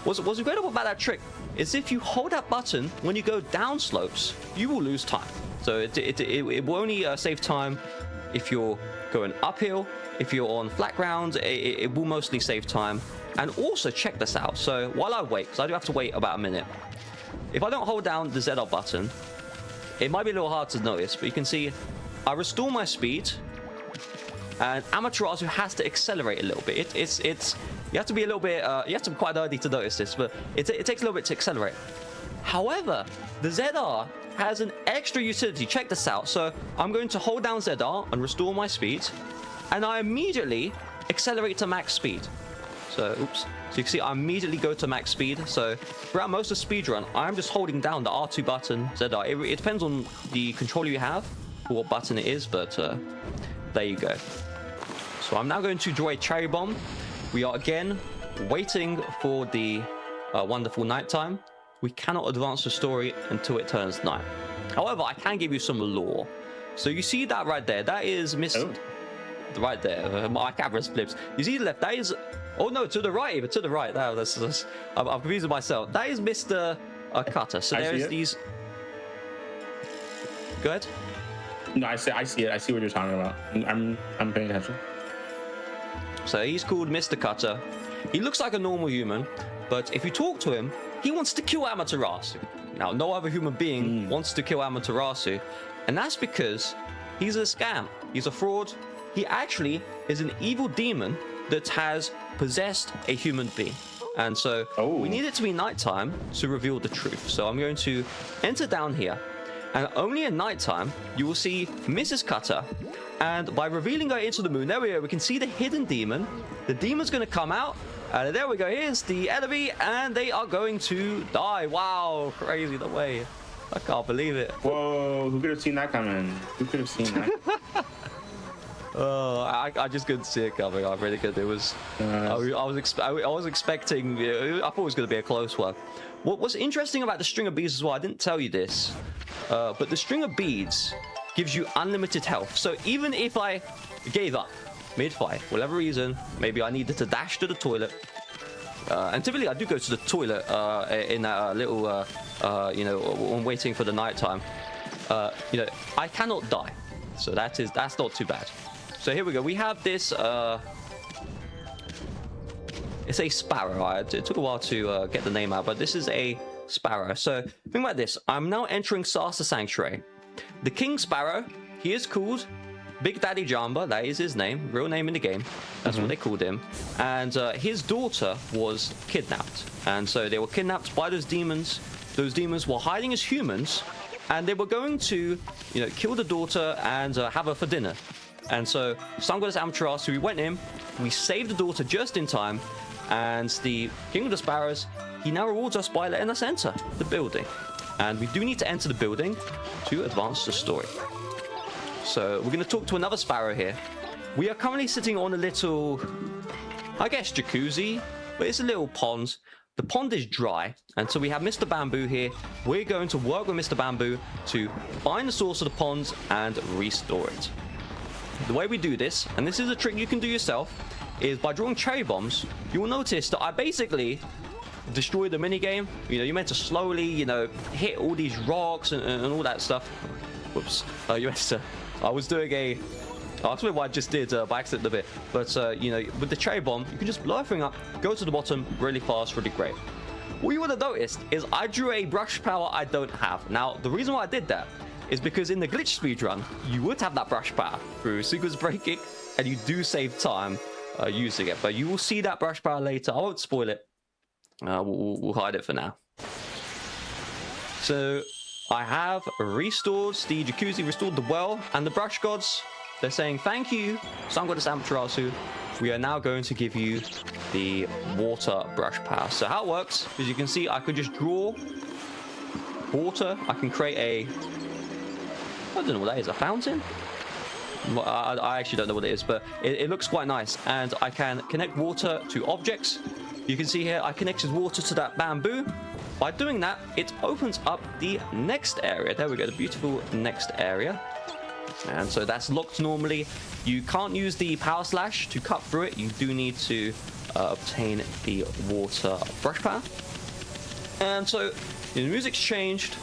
What's incredible about that trick is if you hold that button when you go down slopes, you will lose time. So it will only save time if you're going uphill. If you're on flat ground, it will mostly save time. And also check this out. So while I wait, because I do have to wait about a minute, if I don't hold down the ZR button, it might be a little hard to notice, but you can see I restore my speed, and Amaterasu has to accelerate a little bit. You have to be a little bit, you have to be quite early to notice this, but it takes a little bit to accelerate. However, the ZR has an extra utility. Check this out. So I'm going to hold down ZR and restore my speed. and I immediately accelerate to max speed. So, oops. So you can see I immediately go to max speed. So throughout most of speedrun, I'm just holding down the R2 button, ZR. It depends on the controller you have, or what button it is, but there you go. So I'm now going to draw a cherry bomb. We are again waiting for the wonderful nighttime. We cannot advance the story until it turns night. However, I can give you some lore. So you see that right there? That is Mr. Oh. Right there. My camera flips. You see the left? That is... Oh no, to the right, even to the right. Now I'm confusing myself. That is Mr. Cutter. So there's these. Go ahead. No, I see it. I see what you're talking about. I'm paying attention. So he's called Mr. Cutter. He looks like a normal human, but if you talk to him, he wants to kill Amaterasu. Now, no other human being wants to kill Amaterasu, and that's because he's a scam. He's a fraud. He actually is an evil demon that has possessed a human being. And so we need it to be nighttime to reveal the truth. So I'm going to enter down here, and only at nighttime you will see Mrs. Cutter. And by revealing her into the moon, there we go, we can see the hidden demon. The demon's going to come out, and there we go, here's the enemy, and they are going to die. Wow, crazy the way. I can't believe it. Whoa, who could have seen that coming? Who could have seen that? Oh, I just couldn't see it coming. I really could. It was. I was expecting. I thought it was going to be a close one. What's interesting about the string of beads as well? I didn't tell you this, but the string of beads gives you unlimited health. So even if I gave up mid-fight, for whatever reason, maybe I needed to dash to the toilet, and typically I do go to the toilet in that little, you know, when waiting for the nighttime. You know, I cannot die. So that's not too bad. So here we go. We have this. It's a sparrow. Right? It took a while to get the name out, but this is a sparrow. So think about this. I'm now entering Saunder Sanctuary. The King Sparrow. He is called Big Daddy Jamba. That is his name, real name in the game. That's what they called him. And his daughter was kidnapped. And so they were kidnapped by those demons. Those demons were hiding as humans. And they were going to, you know, kill the daughter and have her for dinner. And so Saunders Amaterasu, we went in, we saved the daughter just in time, and the King of the Sparrows, he now rewards us by letting us enter the building. And we do need to enter the building to advance the story. So we're going to talk to another sparrow here. We are currently sitting on a little, I guess, jacuzzi, but it's a little pond. The pond is dry, and so we have Mr. Bamboo here. We're going to work with Mr. Bamboo to find the source of the pond and restore it. The way we do this, and this is a trick you can do yourself, is by drawing cherry bombs. You will notice that I basically destroy the minigame. You know, you're meant to slowly, you know, hit all these rocks and all that stuff. Whoops. You meant to... I was doing a... That's what I just did by accident a bit. But, you know, with the cherry bomb, you can just blow everything up, go to the bottom really fast, really great. What you would have noticed is I drew a brush power I don't have. Now, the reason why I did that is because in the glitch speedrun, you would have that brush power through sequence breaking, and you do save time using it. But you will see that brush power later. I won't spoil it. We'll hide it for now. So I have restored the jacuzzi, restored the well, and the brush gods. They're saying, thank you, Saunders Amaterasu. We are now going to give you the water brush power. So how it works, as you can see, I could just draw water. I can create a, I don't know what that is, a fountain? I actually don't know what it is, but it looks quite nice. And I can connect water to objects. You can see here, I connected water to that bamboo. By doing that, it opens up the next area. There we go, the beautiful next area. And so that's locked normally. You can't use the power slash to cut through it. You do need to obtain the water brush power. And so the music's changed.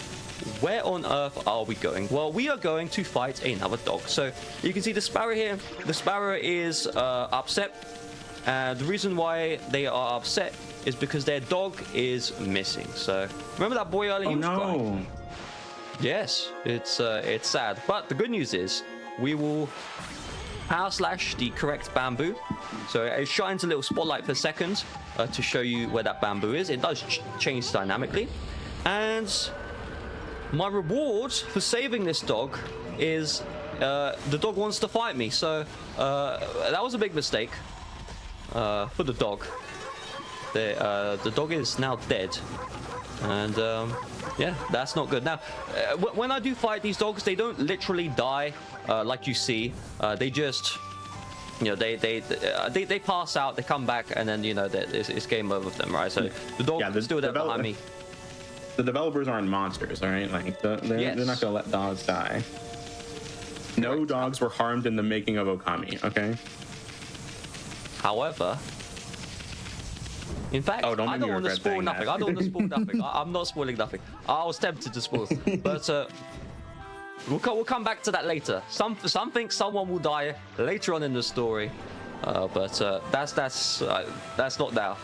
Where on earth are we going? Well, we are going to fight another dog. So you can see the sparrow here. The sparrow is upset. And the reason why they are upset is because their dog is missing. So remember that boy earlier? Oh no. Yes, it's sad. But the good news is we will power slash the correct bamboo. So it shines a little spotlight for a second to show you where that bamboo is. It does change dynamically. And my reward for saving this dog is the dog wants to fight me. So that was a big mistake for the dog. The dog is now dead, and yeah, that's not good. Now, when I do fight these dogs, they don't literally die like you see. They just, you know, they pass out, they come back, and then, you know, it's game over with them, right? So the dog is still there behind me. The developers aren't monsters, all right? Like they're not gonna let dogs die. No dogs were harmed in the making of Okami, okay? However, in fact, I don't want to spoil nothing. I don't want to spoil nothing. I'm not spoiling nothing. I was tempted to spoil, but we'll come back to that later. Someone will die later on in the story, but that's not now.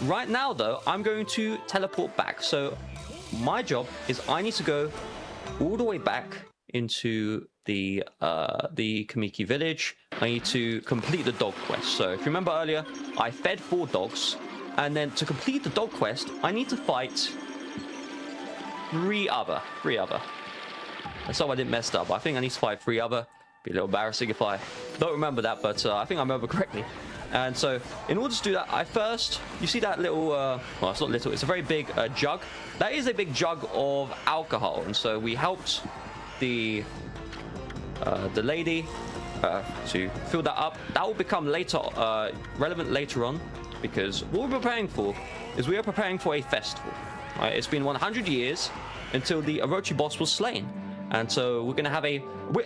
Right now, though, I'm going to teleport back. So my job is I need to go all the way back into the Kamiki village. I need to complete the dog quest. So if you remember earlier, I fed 4 dogs. And then to complete the dog quest, I need to fight 3 other. That's how I didn't mess up. I think I need to fight 3 other. Be a little embarrassing if I don't remember that, but I think I remember correctly. And so in order to do that, you see that little, well, it's not little, it's a very big jug. That is a big jug of alcohol. And so we helped the lady to fill that up. That will become later relevant later on. Because what we're preparing for is we are preparing for a festival. Right? It's been 100 years until the Orochi boss was slain. And so we're going to have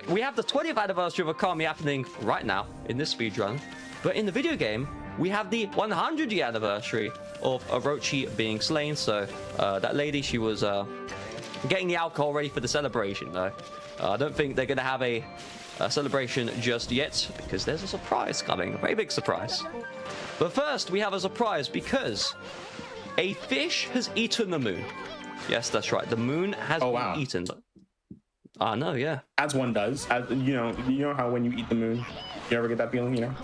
we have the 20th anniversary of Okami happening right now in this speedrun. But in the video game, we have the 100-year anniversary of Orochi being slain. So that lady, she was getting the alcohol ready for the celebration, though. I don't think they're going to have a celebration just yet, because there's a surprise coming. A very big surprise. But first, we have a surprise because a fish has eaten the moon. Yes, that's right. The moon has been eaten. I know, yeah. As one does. You know how when you eat the moon, you ever get that feeling, you know?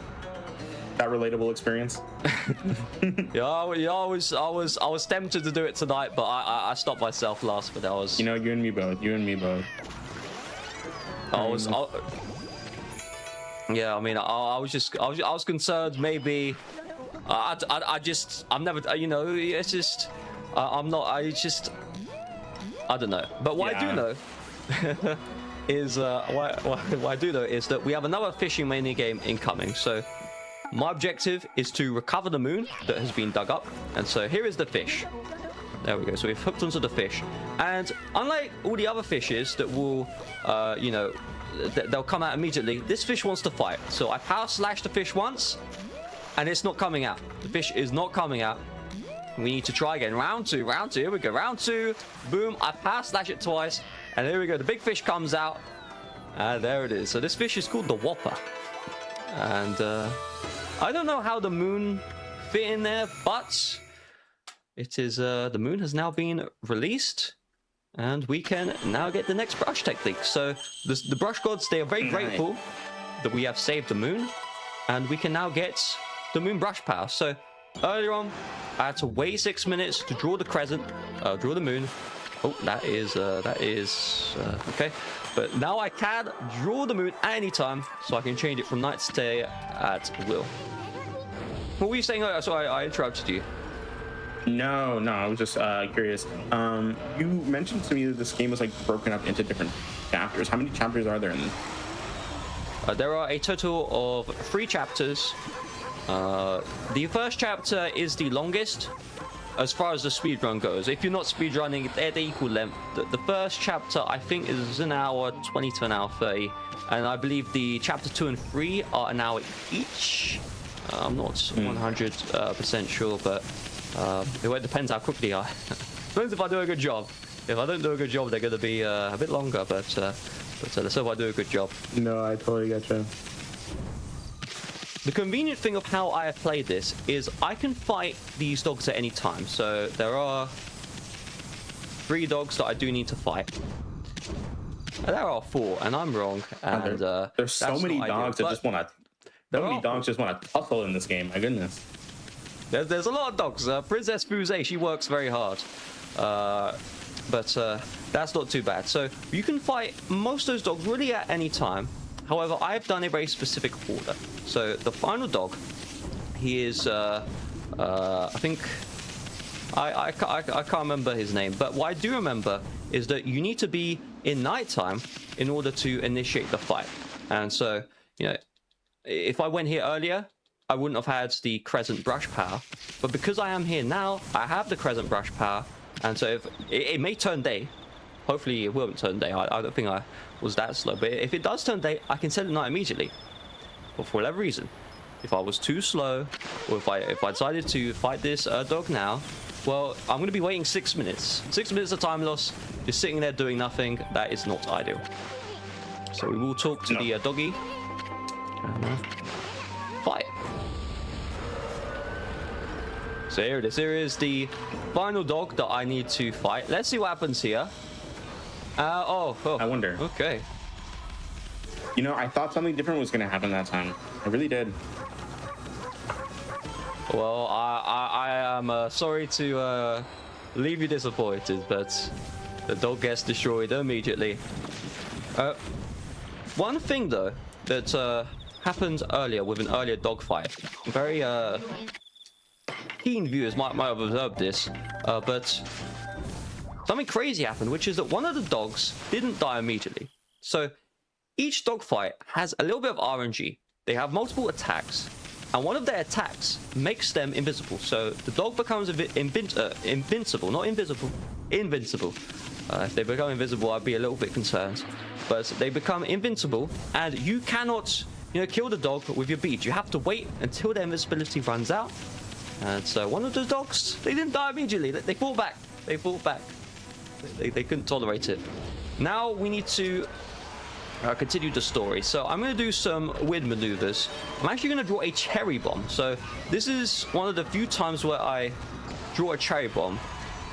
That relatable experience. Yeah, I was tempted to do it tonight, but I stopped myself last. But I was. You know, you and me both. Yeah, I mean, I was concerned maybe. I'm never, you know, it's just, I don't know. But what I do know is, what I do know is that we have another fishing mini game incoming. So my objective is to recover the moon that has been dug up. And so here is the fish. There we go. So we've hooked onto the fish. And unlike all the other fishes that will, you know, they'll come out immediately, this fish wants to fight. So I power slash the fish once, and it's not coming out. The fish is not coming out. We need to try again. Round two. Here we go. Round 2. Boom. I power slash it twice, and here we go. The big fish comes out, and there it is. So this fish is called the Whopper, and I don't know how the moon fit in there, but it is. The moon has now been released. And we can now get the next brush technique. So the brush gods, they are very grateful that we have saved the moon. And we can now get the moon brush power. So earlier on, I had to wait 6 minutes to draw the crescent, draw the moon. Oh, that is okay. But now I can draw the moon anytime, so I can change it from night to day at will. What were you saying? Sorry, I interrupted you. No, I was just curious. You mentioned to me that this game was like broken up into different chapters. How many chapters are there in this? There are a total of 3 chapters. The first chapter is the longest as far as the speedrun goes. If you're not speedrunning, they're the equal length. The first chapter, I think, is an hour 20 to an hour 30. And I believe the chapter 2 and 3 are an hour each. I'm not 100% sure, but it depends how quickly I... Depends if I do a good job. If I don't do a good job, they're going to be a bit longer, but let's hope I do a good job. No, I totally get you. The convenient thing of how I have played this is I can fight these dogs at any time. So there are 3 dogs that I do need to fight. There are 4, and I'm wrong. And there's so many dogs that just want to... So many dogs just want to tussle in this game. My goodness. There's a lot of dogs. Princess Fuse, she works very hard. but that's not too bad. So you can fight most of those dogs really at any time. However, I've done a very specific order. So the final dog, he is, I think, I can't remember his name, but what I do remember is that you need to be in nighttime in order to initiate the fight. And so, you know, if I went here earlier, I wouldn't have had the crescent brush power, but because I am here now, I have the crescent brush power, and so if it may turn day, hopefully it won't turn day. I don't think I was that slow, but if it does turn day, I can set it night immediately. But for whatever reason, if I was too slow, or if I decided to fight this dog now, well, I'm going to be waiting 6 minutes. 6 minutes of time loss, just sitting there doing nothing. That is not ideal. So we will talk to the doggy. Fight. So here it is. Here is the final dog that I need to fight. Let's see what happens here. Oh. I wonder. Okay. You know, I thought something different was going to happen that time. I really did. Well, I am sorry to leave you disappointed, but the dog gets destroyed immediately. One thing though that happened earlier with an earlier dogfight, very keen viewers might have observed this, but something crazy happened, which is that one of the dogs didn't die immediately. So each dogfight has a little bit of RNG. They have multiple attacks, and one of their attacks makes them invisible. So the dog becomes invincible, not invisible, invincible. If they become invisible, I'd be a little bit concerned. But they become invincible, and you cannot, you know, kill the dog with your bead. You have to wait until their invisibility runs out. And so one of those dogs, they didn't die immediately. They fought back. They fought back. They couldn't tolerate it. Now we need to continue the story. So I'm going to do some weird maneuvers. I'm actually going to draw a cherry bomb. So this is one of the few times where I draw a cherry bomb.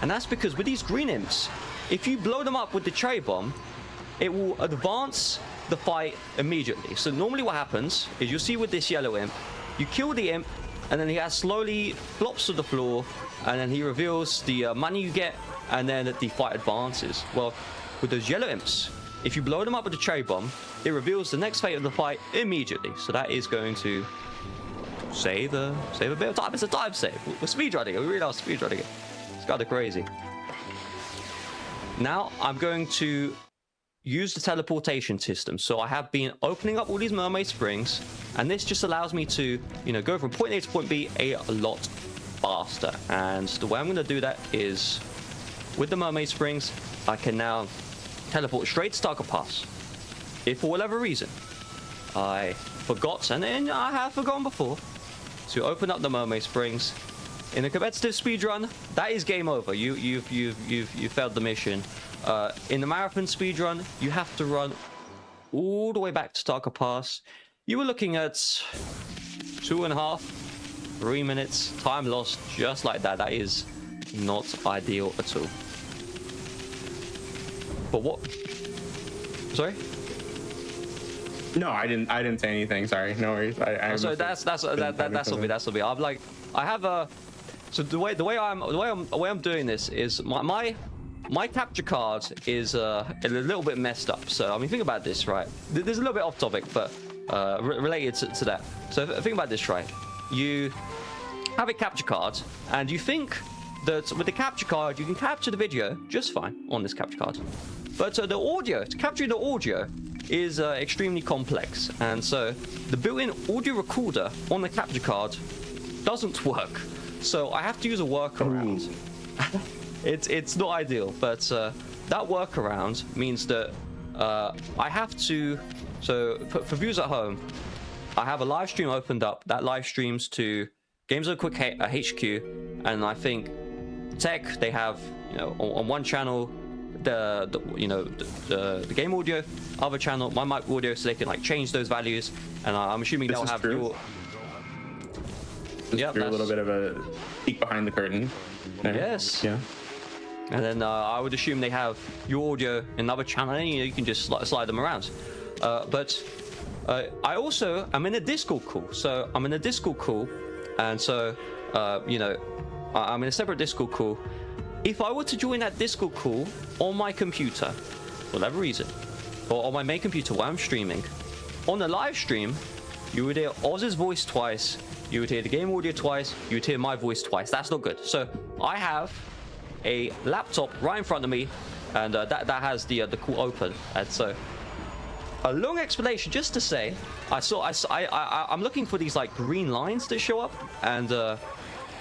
And that's because with these green imps, if you blow them up with the cherry bomb, it will advance the fight immediately. So normally what happens is you'll see with this yellow imp, you kill the imp, and then he slowly flops to the floor, and then he reveals the money you get, and then the fight advances. Well, with those yellow imps, if you blow them up with a cherry bomb, it reveals the next phase of the fight immediately. So that is going to save a bit of time. It's a time save. We're speedrunning it. We really are speedrunning it. It's kind of crazy. Now I'm going to use the teleportation system. So I have been opening up all these mermaid springs, and this just allows me to, you know, go from point A to point B a lot faster. And the way I'm going to do that is with the mermaid springs, I can now teleport straight to Tarka Pass. If for whatever reason I forgot, and then I have forgotten before, to open up the mermaid springs in a competitive speedrun, that is game over. You failed the mission. In the marathon speedrun, you have to run all the way back to Tarka Pass. You were looking at 2.5, 3 minutes time lost just like that. That is not ideal at all. But what? Sorry? No, I didn't say anything. Sorry, no worries. So that's on me. That's on me. I'm like, I have a. So the way I'm doing this is my capture card is a little bit messed up. So I mean, think about this, right? There's a little bit off topic, but related to that. So think about this, right? You have a capture card, and you think that with the capture card you can capture the video just fine on this capture card, but the audio, capturing the audio is extremely complex, and so the built-in audio recorder on the capture card doesn't work. So I have to use a workaround. It's not ideal, but that workaround means that I have to. So for viewers at home, I have a live stream opened up. That live streams to Games of Quick HQ, and I think Tech, they have, you know, on one channel the game audio, other channel my mic audio, so they can like change those values, and I'm assuming they'll have your. Yeah, a little bit of a peek behind the curtain. There. Yes. Yeah. And then I would assume they have your audio in another channel, and you can just slide them around. But I also am in a Discord call. So I'm in a Discord call, and so you know, I'm in a separate Discord call. if I were to join that Discord call on my computer, for whatever reason, or on my main computer while I'm streaming, on the live stream, you would hear Oz's voice twice, you would hear the game audio twice, you would hear my voice twice. That's not good. So I have a laptop right in front of me, and that has the call open. And so a long explanation just to say, I'm looking for these like green lines that show up, and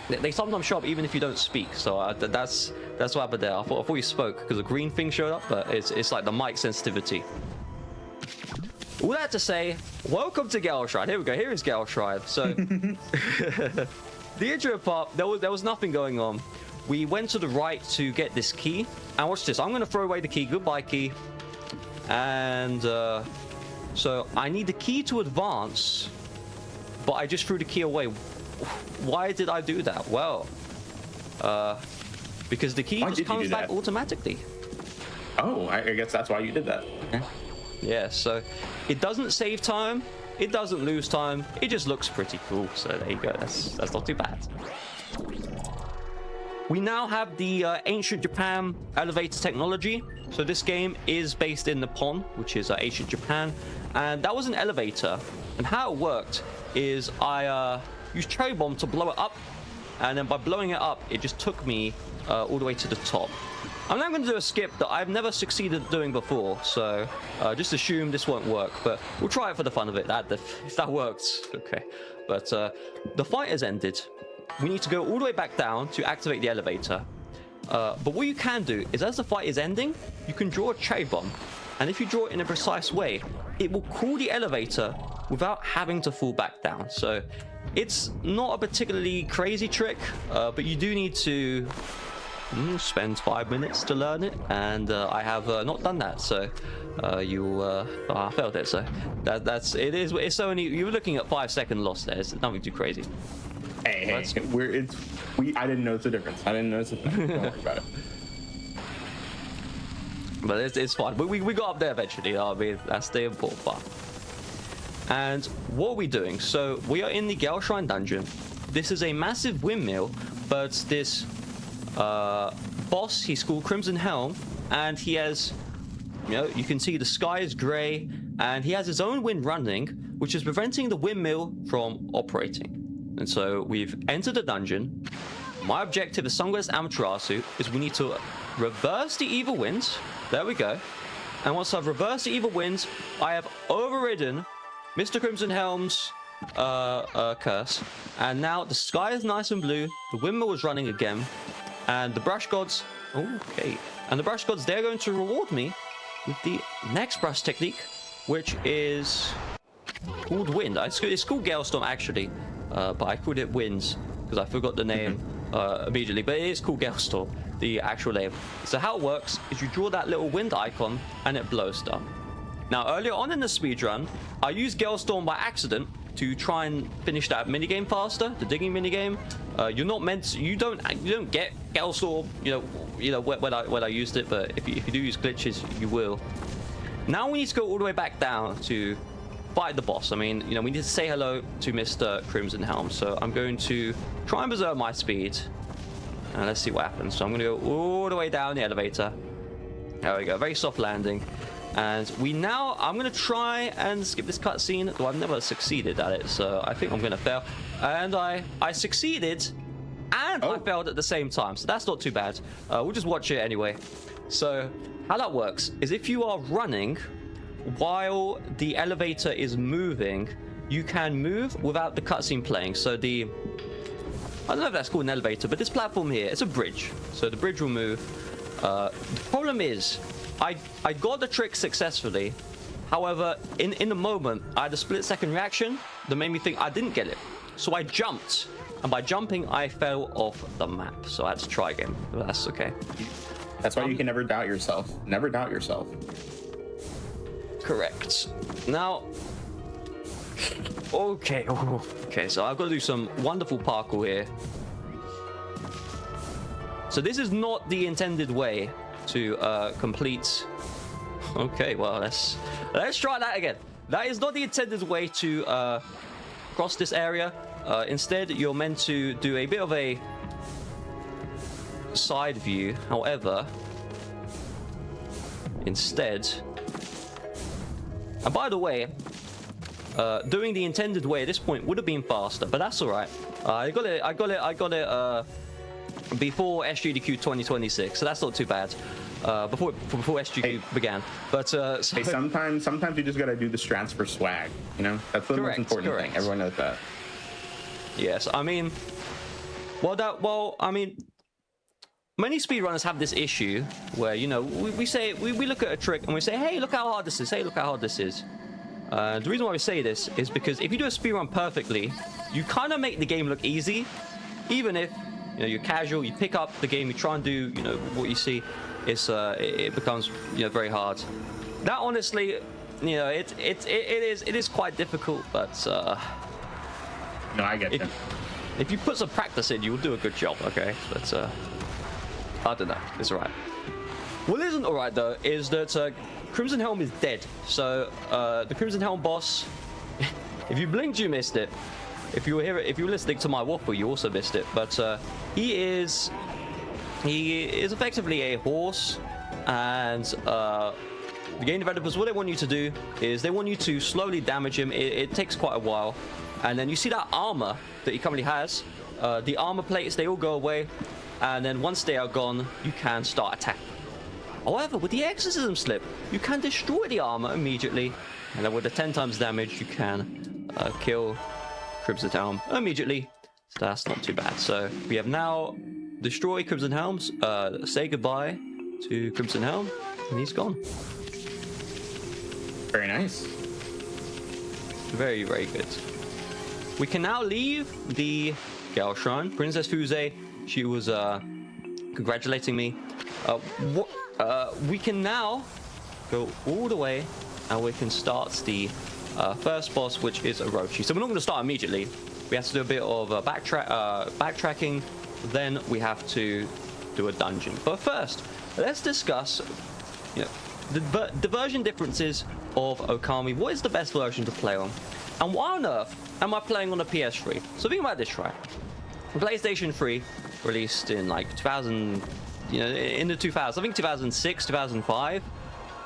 they sometimes show up even if you don't speak. So that's what happened there. I thought you spoke because a green thing showed up, but it's like the mic sensitivity. All that to say, welcome to Gelstride. Here we go. Here is Gelstride. So the intro part, there was nothing going on. We went to the right to get this key, and watch this. I'm going to throw away the key. Goodbye, key. And so I need the key to advance, but I just threw the key away. Why did I do that? Well, because the key just comes back automatically. Oh, I guess that's why you did that. Okay. Yeah, so it doesn't save time, it doesn't lose time, it just looks pretty cool. So there you go. That's not too bad. We now have the ancient Japan elevator technology. So this game is based in Nippon, which is ancient Japan, and that was an elevator. And how it worked is I used cherry bomb to blow it up, and then by blowing it up, it just took me all the way to the top. I'm now going to do a skip that I've never succeeded doing before, so just assume this won't work, but we'll try it for the fun of it. If that works, okay. But the fight has ended. We need to go all the way back down to activate the elevator. But what you can do is, as the fight is ending, you can draw a cherry bomb, and if you draw it in a precise way, it will cool the elevator without having to fall back down. So it's not a particularly crazy trick, but you do need to spend 5 minutes to learn it, and I have not done that. So I failed it. So it's only, you're looking at 5 second loss there. It's nothing too crazy. Hey, I didn't notice the difference. I didn't notice the thing. Don't worry about it. But it's fine. We got up there eventually. I mean, that's the important part. And what are we doing? So we are in the Gelstride dungeon. This is a massive windmill, but this boss, he's called Crimson Helm, and he has, you can see the sky is grey, and he has his own wind running, which is preventing the windmill from operating. And so we've entered the dungeon. My objective as Sunglass Amaterasu is we need to reverse the evil winds. There we go. And once I've reversed the evil winds, I have overridden Mr. Crimson Helm's curse. And now the sky is nice and blue. The windmill is running again. And the brush gods, okay. And the brush gods, they're going to reward me with the next brush technique, which is called Wind. It's called Galestorm actually, but I called it Winds because I forgot the name immediately. But it is called Galestorm, the actual name. So how it works is you draw that little wind icon and it blows stuff. Now earlier on in the speedrun, I used Galestorm by accident to try and finish that minigame faster, the digging minigame. You're not meant to, you don't get Galestorm, when I used it, but if you do use glitches, you will. Now we need to go all the way back down to fight the boss. I mean, we need to say hello to Mr. Crimson Helm. So I'm going to try and preserve my speed. And let's see what happens. So I'm going to go all the way down the elevator. There we go, very soft landing. And I'm going to try and skip this cutscene, though I've never succeeded at it, so I think I'm going to fail. And I succeeded, and I failed at the same time, so that's not too bad. We'll just watch it anyway. So how that works is if you are running while the elevator is moving, you can move without the cutscene playing. So I don't know if that's called an elevator, but this platform here, it's a bridge. So the bridge will move. The problem is, I got the trick successfully. However, in the moment, I had a split-second reaction that made me think I didn't get it. So I jumped, and by jumping, I fell off the map. So I had to try again, but that's okay. That's why you can never doubt yourself. Never doubt yourself. Correct. Now, okay, so I've got to do some wonderful parkour here. So this is not the intended way to complete. Okay, well, let's try that again. That is not the intended way to cross this area. Instead, you're meant to do a bit of a side view. However, instead, and by the way, doing the intended way at this point would have been faster, but that's all right. I got it before SGDQ 2026, so that's not too bad. Before SGDQ began, but so hey, sometimes you just gotta do the strats for swag. You know, that's the most important thing. Everyone knows that. Yes, I mean, I mean, many speedrunners have this issue where, you know, we look at a trick and we say, hey, look how hard this is. Hey, look how hard this is. The reason why we say this is because if you do a speedrun perfectly, you kind of make the game look easy, even if, you know, you're casual, you pick up the game, you try and do, you know, what you see, it becomes, you know, very hard. That honestly, you know, it is quite difficult, but no, I get you. If you put some practice in, you'll do a good job, okay? But I don't know, it's alright. What isn't alright though is that Crimson Helm is dead. So the Crimson Helm boss, if you blinked, you missed it. If you were listening to my waffle, you also missed it. But he is effectively a horse, and the game developers, what they want you to do is they want you to slowly damage him. It takes quite a while, and then you see that armor that he currently has. The armor plates, they all go away, and then once they are gone, you can start attacking. However, with the exorcism slip, you can destroy the armor immediately, and then with the 10 times damage, you can kill Crimson Helm immediately. So that's not too bad. So we have now destroyed Crimson Helms. Say goodbye to Crimson Helm, and he's gone. Very nice. Very, very good. We can now leave the Gale Shrine. Princess Fuse, she was congratulating me. We can now go all the way, and we can start the first boss, which is Orochi. So we're not going to start immediately. We have to do a bit of backtracking. Then we have to do a dungeon. But first, let's discuss, you know, the version differences of Okami. What is the best version to play on? And why on earth am I playing on a PS3? So think about this, right? PlayStation 3 released in like 2000, you know, in the 2000s. I think 2006, 2005.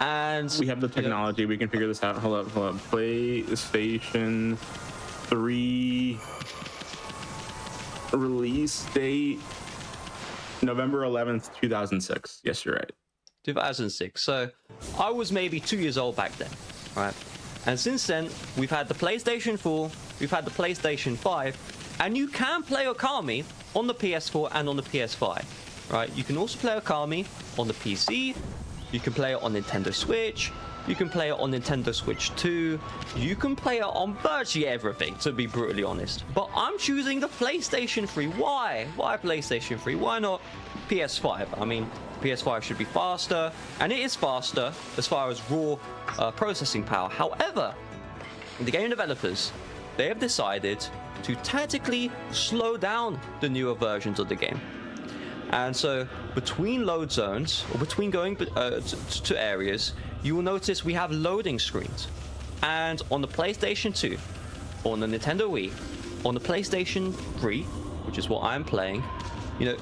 And we have the technology. We can figure this out. Hold up. PlayStation 3 release date November 11th, 2006. Yes, you're right. 2006. So I was maybe 2 years old back then, right? And since then, we've had the PlayStation 4, we've had the PlayStation 5, and you can play Okami on the PS4 and on the PS5, right? You can also play Okami on the PC, you can play it on Nintendo Switch, you can play it on Nintendo Switch 2, you can play it on virtually everything, to be brutally honest. But I'm choosing the PlayStation 3. Why? Why PlayStation 3? Why not PS5? I mean, PS5 should be faster, and it is faster as far as raw processing power. However, the game developers, they have decided to tactically slow down the newer versions of the game. And so between load zones, or between going to areas, you will notice we have loading screens. And on the PlayStation 2, on the Nintendo Wii, on the PlayStation 3, which is what I'm playing, you know,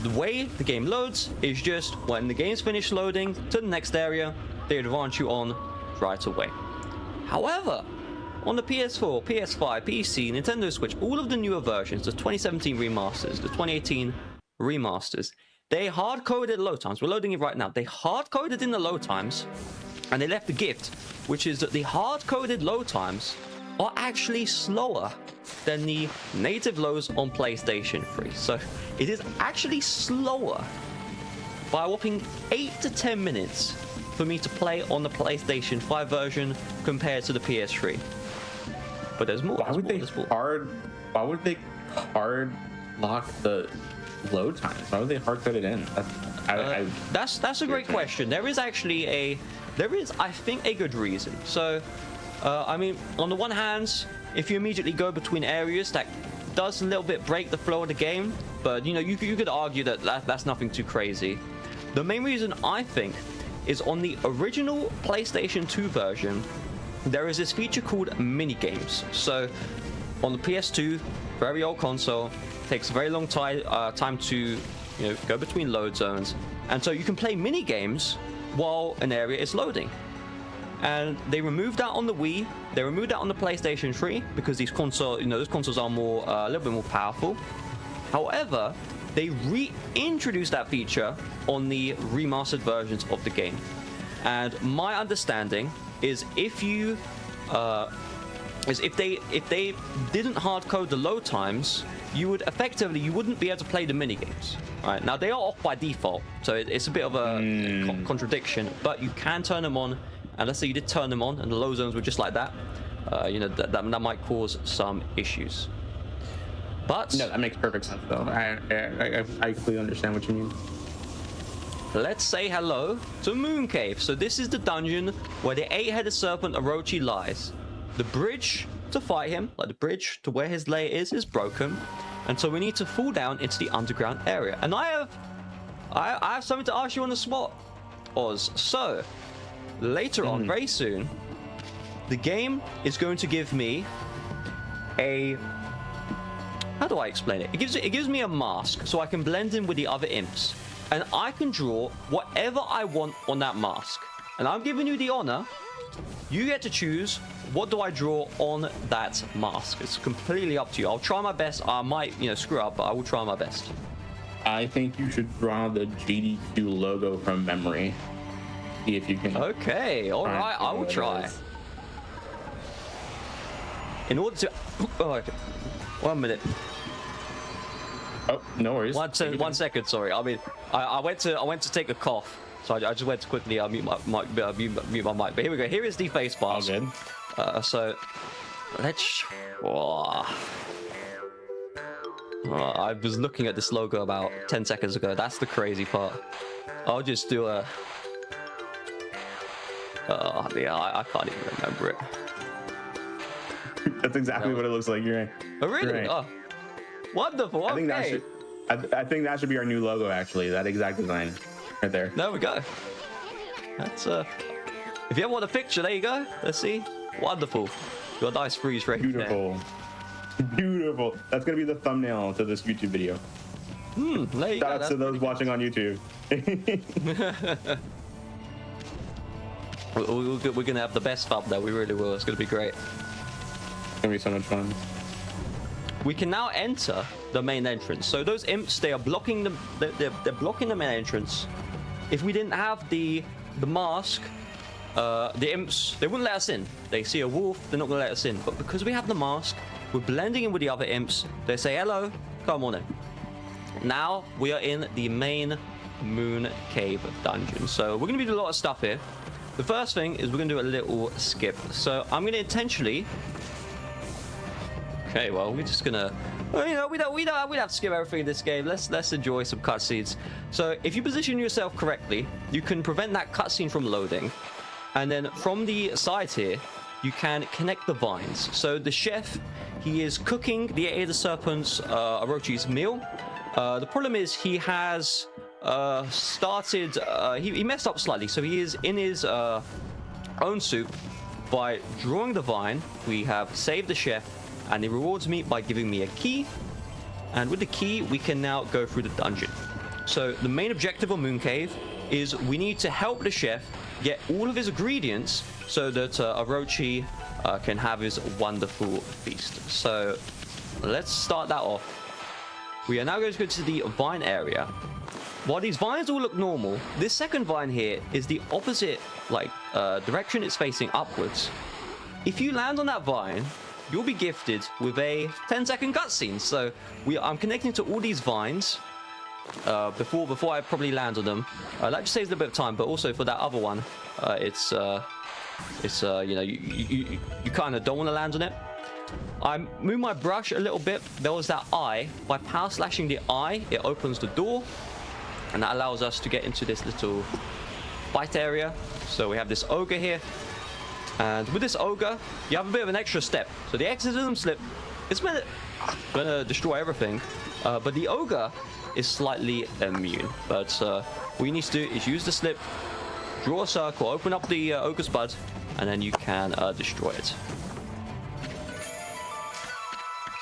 the way the game loads is just when the game's finished loading to the next area, they advance you on right away. However, on the PS4, PS5, PC, Nintendo Switch, all of the newer versions, the 2017 remasters, the 2018 remasters, they hard-coded load times. We're loading it right now. They hard-coded in the load times, and they left a gift, which is that the hard-coded load times are actually slower than the native loads on PlayStation 3. So it is actually slower by a whopping 8 to 10 minutes for me to play on the PlayStation 5 version compared to the PS3. But there's more. Why would they hard lock the load times? Why would they hard code it in? That's a great question. There is actually I think a good reason. So I mean, on the one hand, if you immediately go between areas, that does a little bit break the flow of the game, but you know, you could argue that that's nothing too crazy. The main reason I think is on the original PlayStation 2 version, there is this feature called mini games. So on the PS2, very old console, takes a very long time to you know, go between load zones, and so you can play mini games while an area is loading. And they removed that on the Wii. They removed that on the PlayStation 3 because these consoles, you know, those consoles are more a little bit more powerful. However, they reintroduced that feature on the remastered versions of the game. And my understanding is if they didn't hard code the load times, you wouldn't be able to play the mini games. Right now they are off by default, so it's a bit of a contradiction. But you can turn them on, and let's say you did turn them on, and the low zones were just like that. You know that might cause some issues. But no, that makes perfect sense though. I completely understand what you mean. Let's say hello to Moon Cave. So this is the dungeon where the 8-headed serpent Orochi lies. The bridge to fight him, like the bridge to where his lair is broken, and so we need to fall down into the underground area. And I have something to ask you on the spot, Oz. So later on, very soon, the game is going to give me a, how do I explain it? It gives me a mask so I can blend in with the other imps, and I can draw whatever I want on that mask. And I'm giving you the honor. You get to choose what do I draw on that mask. It's completely up to you. I'll try my best. I might, you know, screw up, but I will try my best. I think you should draw the GDQ logo from memory. See if you can. Okay, all right, I will try. In order to, oh, 1 minute. Oh, no worries. 1 second. Sorry. I mean, I went to take a cough, so I just went to quickly mute my mic. But here we go. Here is the face mask. All good. So let's. I was looking at this logo about 10 seconds ago. That's the crazy part. I'll just do a. Yeah, I can't even remember it. That's exactly what it looks like. You're right. Oh, really? Right. Oh, wonderful. I think that should be our new logo. Actually, that exact design, right there. There we go. That's if you ever want a picture, there you go. Let's see. Wonderful. Got a nice freeze frame. Beautiful. Beautiful. That's gonna be the thumbnail to this YouTube video. There you Shout out to those watching on YouTube. We're gonna have the best thumbnail. We really will. It's gonna be great. It's gonna be so much fun. We can now enter the main entrance. So those imps, they are blocking they're blocking the main entrance. If we didn't have the mask, the imps, they wouldn't let us in. They see a wolf, they're not gonna let us in. But because we have the mask, we're blending in with the other imps. They say hello, come on in. Now we are in the main Moon Cave dungeon. So we're gonna be doing a lot of stuff here. The first thing is we're gonna do a little skip. So I'm gonna intentionally. Okay, well, we're just gonna, well, you know, we don't have to skip everything in this game. Let's enjoy some cutscenes. So if you position yourself correctly, you can prevent that cutscene from loading, and then from the side here, you can connect the vines. So the chef, he is cooking the 8-headed serpent's Orochi's meal. The problem is he has started. He messed up slightly, so he is in his own soup. By drawing the vine, we have saved the chef. And he rewards me by giving me a key, and with the key we can now go through the dungeon. So the main objective of Moon Cave is we need to help the chef get all of his ingredients so that Orochi can have his wonderful feast. So let's start that off. We are now going to go to the vine area. While these vines all look normal, this second vine here is the opposite direction. It's facing upwards. If you land on that vine, you'll be gifted with a 10-second cutscene. So I'm connecting to all these vines before I probably land on them. That just saves a bit of time, but also for that other one, it's you know, you kind of don't want to land on it. I move my brush a little bit. There was that eye. By power slashing the eye, it opens the door, and that allows us to get into this little fight area. So we have this ogre here. And with this ogre, you have a bit of an extra step. So the exorcism slip, it's gonna destroy everything. But the ogre is slightly immune. But what you need to do is use the slip, draw a circle, open up the ogre's bud, and then you can destroy it.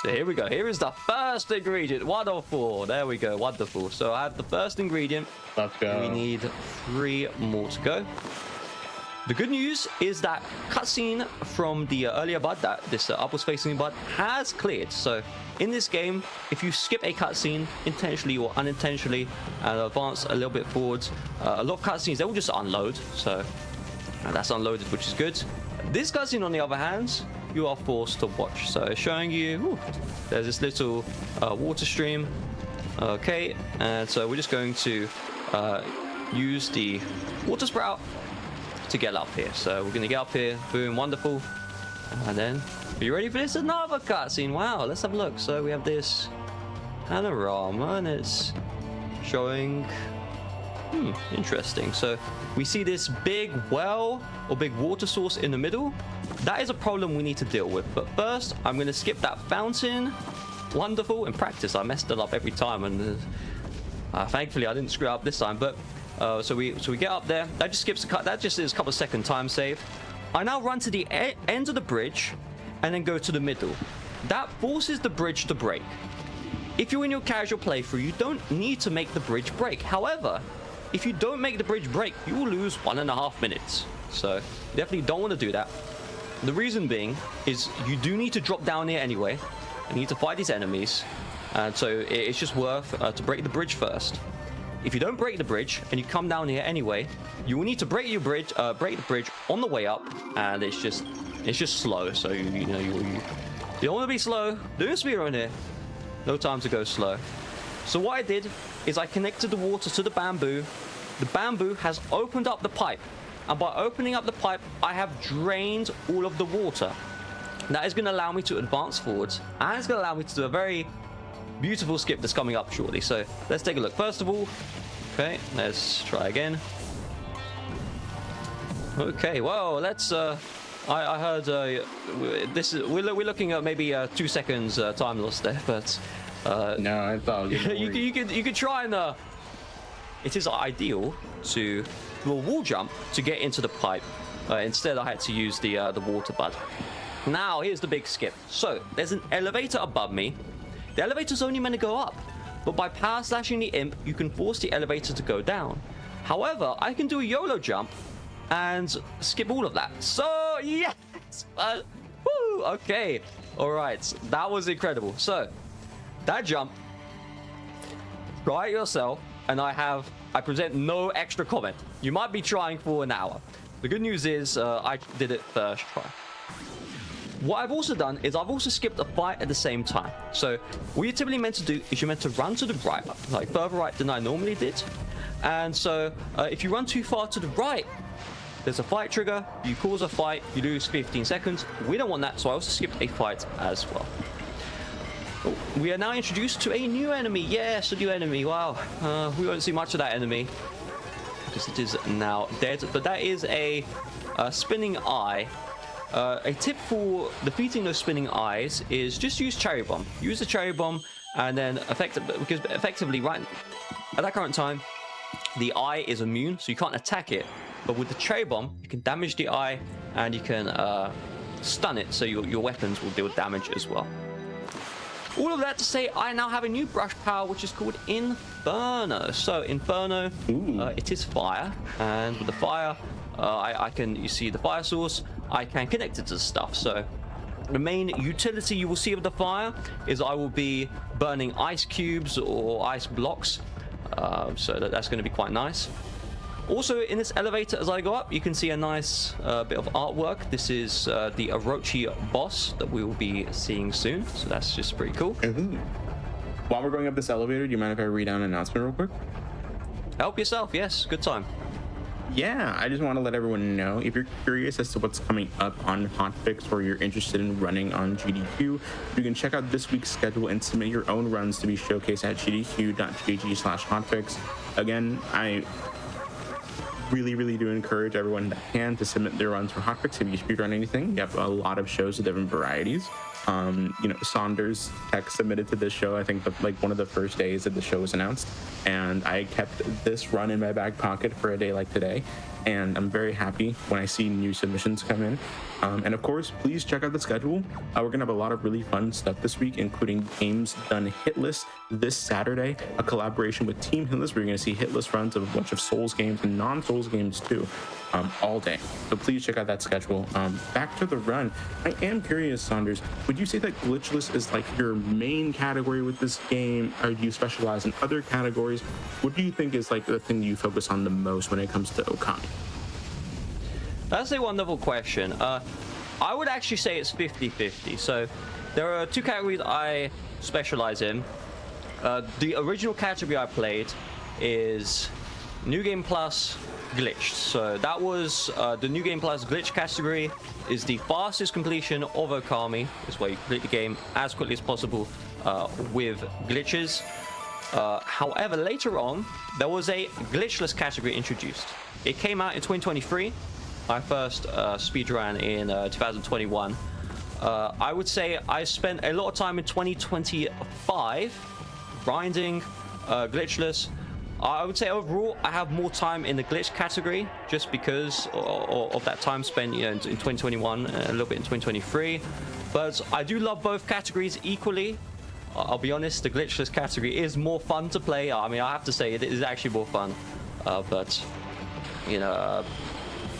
So here we go. Here is the first ingredient. Wonderful. There we go. Wonderful. So I have the first ingredient. Let's go. We need 3 more to go. The good news is that cutscene from the earlier bud, that this upwards facing bud, has cleared. So in this game, if you skip a cutscene intentionally or unintentionally and advance a little bit forwards, a lot of cutscenes, they will just unload. So that's unloaded, which is good. This cutscene, on the other hand, you are forced to watch. So it's showing you, there's this little water stream. Okay, and so we're just going to use the water sprout to get up here. So we're gonna get up here, boom, wonderful. And then, are you ready for this? Another cutscene. Wow, let's have a look. So we have this panorama and it's showing, interesting. So we see this big well or big water source in the middle. That is a problem we need to deal with. But first, I'm gonna skip that fountain. Wonderful. In practice, I messed it up every time, and thankfully I didn't screw up this time. But so we get up there. That just skips that just is a couple of second time save. I now run to the end of the bridge and then go to the middle. That forces the bridge to break. If you're in your casual playthrough, you don't need to make the bridge break. However, if you don't make the bridge break, you will lose 1.5 minutes. So definitely don't want to do that. The reason being is you do need to drop down here anyway. You need to fight these enemies. And so it's just worth to break the bridge first. If you don't break the bridge and you come down here anyway, you will need to break the bridge on the way up, and it's just slow. So you don't want to be slow. Doing a speedrun here, no time to go slow. So what I did is I connected the water to the bamboo. The bamboo has opened up the pipe, and by opening up the pipe, I have drained all of the water. That is going to allow me to advance forwards, and it's going to allow me to do a very beautiful skip that's coming up shortly. So let's take a look. First of all, okay, let's try again. Okay, well, let's I heard this is we're looking at maybe 2 seconds time loss there, but no, I thought you could try and it is ideal to do a wall jump to get into the pipe. Instead I had to use the water bud. Now here's the big skip. So there's an elevator above me. The elevator's only meant to go up, but by power slashing the imp, you can force the elevator to go down. However, I can do a YOLO jump and skip all of that. So, yes! Woo! Okay. All right. That was incredible. So, that jump, try it yourself, and I present no extra comment. You might be trying for an hour. The good news is I did it first try. What I've also done is I've also skipped a fight at the same time. So what you're typically meant to do is you're meant to run to the right, like further right than I normally did. And so if you run too far to the right, there's a fight trigger, you cause a fight, you lose 15 seconds. We don't want that, so I also skipped a fight as well. We are now introduced to a new enemy. Yes, a new enemy. Wow. We won't see much of that enemy because it is now dead. But that is a spinning eye. A tip for defeating those spinning eyes is just use cherry bomb. Use the cherry bomb, and then effectively right at that current time, the eye is immune, so you can't attack it. But with the cherry bomb, you can damage the eye, and you can stun it, so your weapons will deal damage as well. All of that to say, I now have a new brush power, which is called Inferno. So Inferno, it is fire, and with the fire, you see the fire source, I can connect it to stuff. So the main utility you will see of the fire is I will be burning ice cubes or ice blocks. So that's going to be quite nice. Also in this elevator, as I go up, you can see a nice bit of artwork. This is the Orochi boss that we will be seeing soon. So that's just pretty cool. While we're going up this elevator, do you mind if I read down an announcement real quick? Help yourself. Yes, good time. Yeah, I just want to let everyone know, if you're curious as to what's coming up on Hotfix or you're interested in running on GDQ, you can check out this week's schedule and submit your own runs to be showcased at gdq.gg/hotfix. Again, I really do encourage everyone that can to submit their runs for Hotfix. If you speedrun anything, you have a lot of shows of different varieties. You know, Saunders Tech submitted to this show, I think, like one of the first days that the show was announced. And I kept this run in my back pocket for a day like today. And I'm very happy when I see new submissions come in. And of course, please check out the schedule. We're gonna have a lot of really fun stuff this week, including games done hitless this Saturday, a collaboration with Team Hitless, where you're gonna see hitless runs of a bunch of Souls games and non-Souls games too, all day. So please check out that schedule. Back to the run. I am curious, Saunders, would you say that Glitchless is like your main category with this game, or do you specialize in other categories? What do you think is like the thing you focus on the most when it comes to Okami? That's a wonderful question. I would actually say it's 50-50. So there are two categories I specialize in. The original category I played is New Game Plus Glitched. So that was the New Game Plus Glitch category is the fastest completion of Okami. It's where you complete the game as quickly as possible with glitches. However, later on, there was a glitchless category introduced. It came out in 2023. I first speedran in 2021. I would say I spent a lot of time in 2025 grinding glitchless. I would say overall I have more time in the glitch category just because of that time spent, you know, in 2021 and a little bit in 2023. But I do love both categories equally. I'll be honest, the glitchless category is more fun to play. I mean, I have to say it is actually more fun. But you know,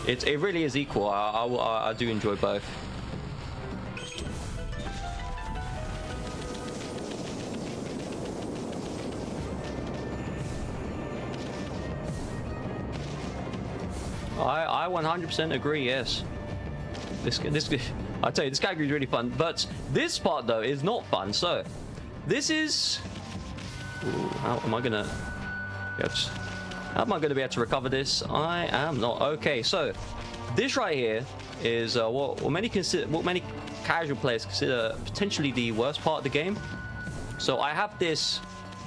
it really is equal. I do enjoy both. I 100% agree. Yes, this I tell you, this category is really fun. But this part though is not fun. So this is. Ooh, how am I gonna? Yes. How am I going to be able to recover this? I am not. Okay, so this right here is what many casual players consider potentially the worst part of the game. So I have this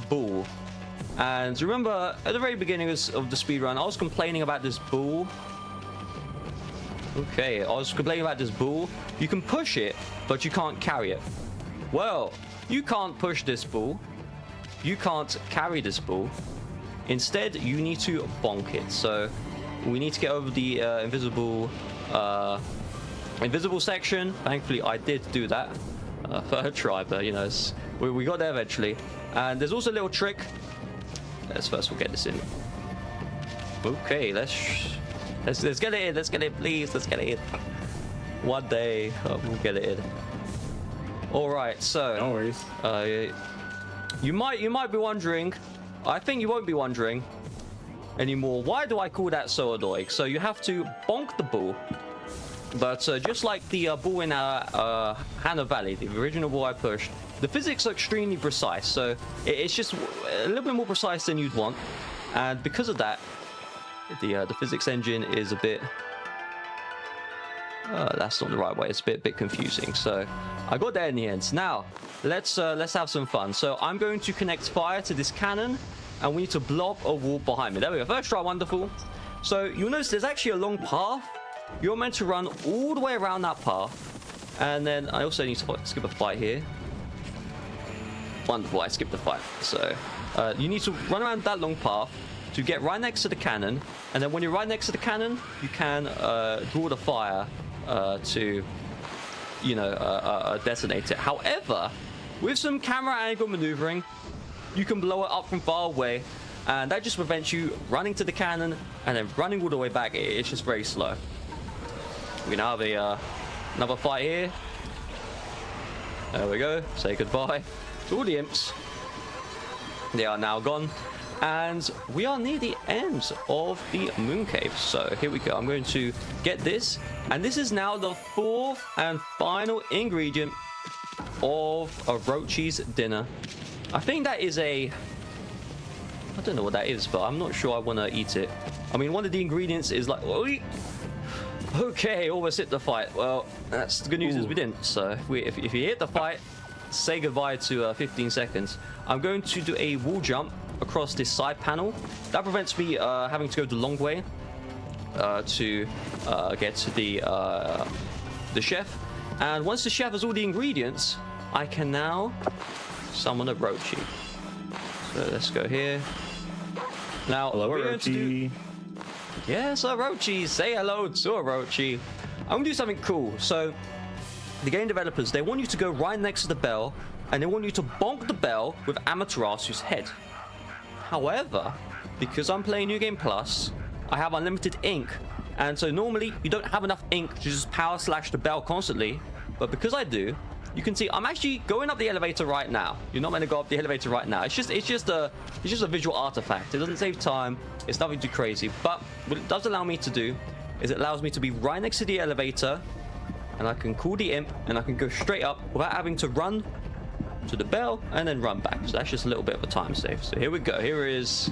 ball, and remember at the very beginning of the speedrun, I was complaining about this ball. Okay, I was complaining about this ball. You can push it, but you can't carry it. Well, you can't push this ball. You can't carry this ball. Instead, you need to bonk it. So we need to get over the invisible section. Thankfully, I did do that third try, but you know, we got there eventually. And there's also a little trick. Let's we'll get this in. Okay, let's get it in. Let's get it, please. Let's get it in. One day we'll get it in. All right, so No worries. you might be wondering. I think you won't be wondering anymore, why do I call that so annoying? So you have to bonk the ball, but just like the ball in Hannah Valley, the original ball I pushed, the physics are extremely precise, so it's just a little bit more precise than you'd want, and because of that, the physics engine is a bit... that's not the right way. It's a bit confusing. So I got there in the end. Now let's have some fun. So I'm going to connect fire to this cannon, and we need to blow up a wall behind me. There we go. First try, wonderful. So you'll notice there's actually a long path. You're meant to run all the way around that path, and then I also need to skip a fight here. Wonderful. I skipped the fight. So you need to run around that long path to get right next to the cannon, and then when you're right next to the cannon, you can draw the fire to, you know, detonate it. However, with some camera angle maneuvering, you can blow it up from far away, and that just prevents you running to the cannon and then running all the way back. It's just very slow. We now have another fight here. There we go. Say goodbye to all the imps. They are now gone. And we are near the end of the moon cave. So here we go. I'm going to get this. And this is now the fourth and final ingredient of Orochi's dinner. I think that is I don't know what that is, but I'm not sure I want to eat it. I mean, one of the ingredients is like... Okay, almost hit the fight. Well, that's the good news is we didn't. So if you hit the fight, say goodbye to 15 seconds. I'm going to do a wall jump across this side panel. That prevents me having to go the long way to get to the chef. And once the chef has all the ingredients, I can now summon Orochi. So let's go here. Now, Hello, Orochi. Yes, Orochi. Say hello to Orochi. I'm going to do something cool. So, the game developers, they want you to go right next to the bell, and they want you to bonk the bell with Amaterasu's head. However, because I'm playing New Game Plus, I have unlimited ink. And so normally, you don't have enough ink to just power slash the bell constantly. But because I do, you can see I'm actually going up the elevator right now. You're not meant to go up the elevator right now. It's just a visual artifact. It doesn't save time. It's nothing too crazy. But what it does allow me to do is it allows me to be right next to the elevator, and I can call the imp, and I can go straight up without having to run to the bell and then run back. So that's just a little bit of a time save. So here we go. Here is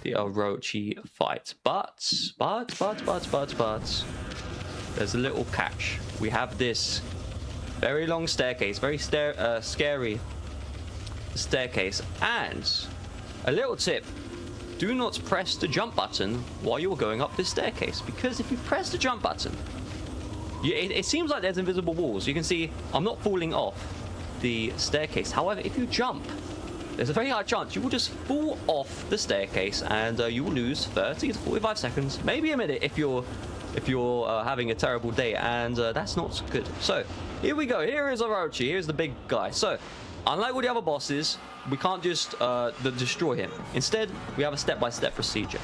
the Orochi fight. But there's a little catch. We have this very long staircase, very scary staircase, and a little tip: do not press the jump button while you're going up this staircase, because if you press the jump button, it seems like there's invisible walls. You can see I'm not falling off the staircase. However, if you jump, there's a very high chance you will just fall off the staircase, and you will lose 30 to 45 seconds, maybe a minute if you're having a terrible day, and that's not good. So here we go. Here is Orochi. Here's the big guy. So unlike all the other bosses, we can't just destroy him. Instead, we have a step-by-step procedure.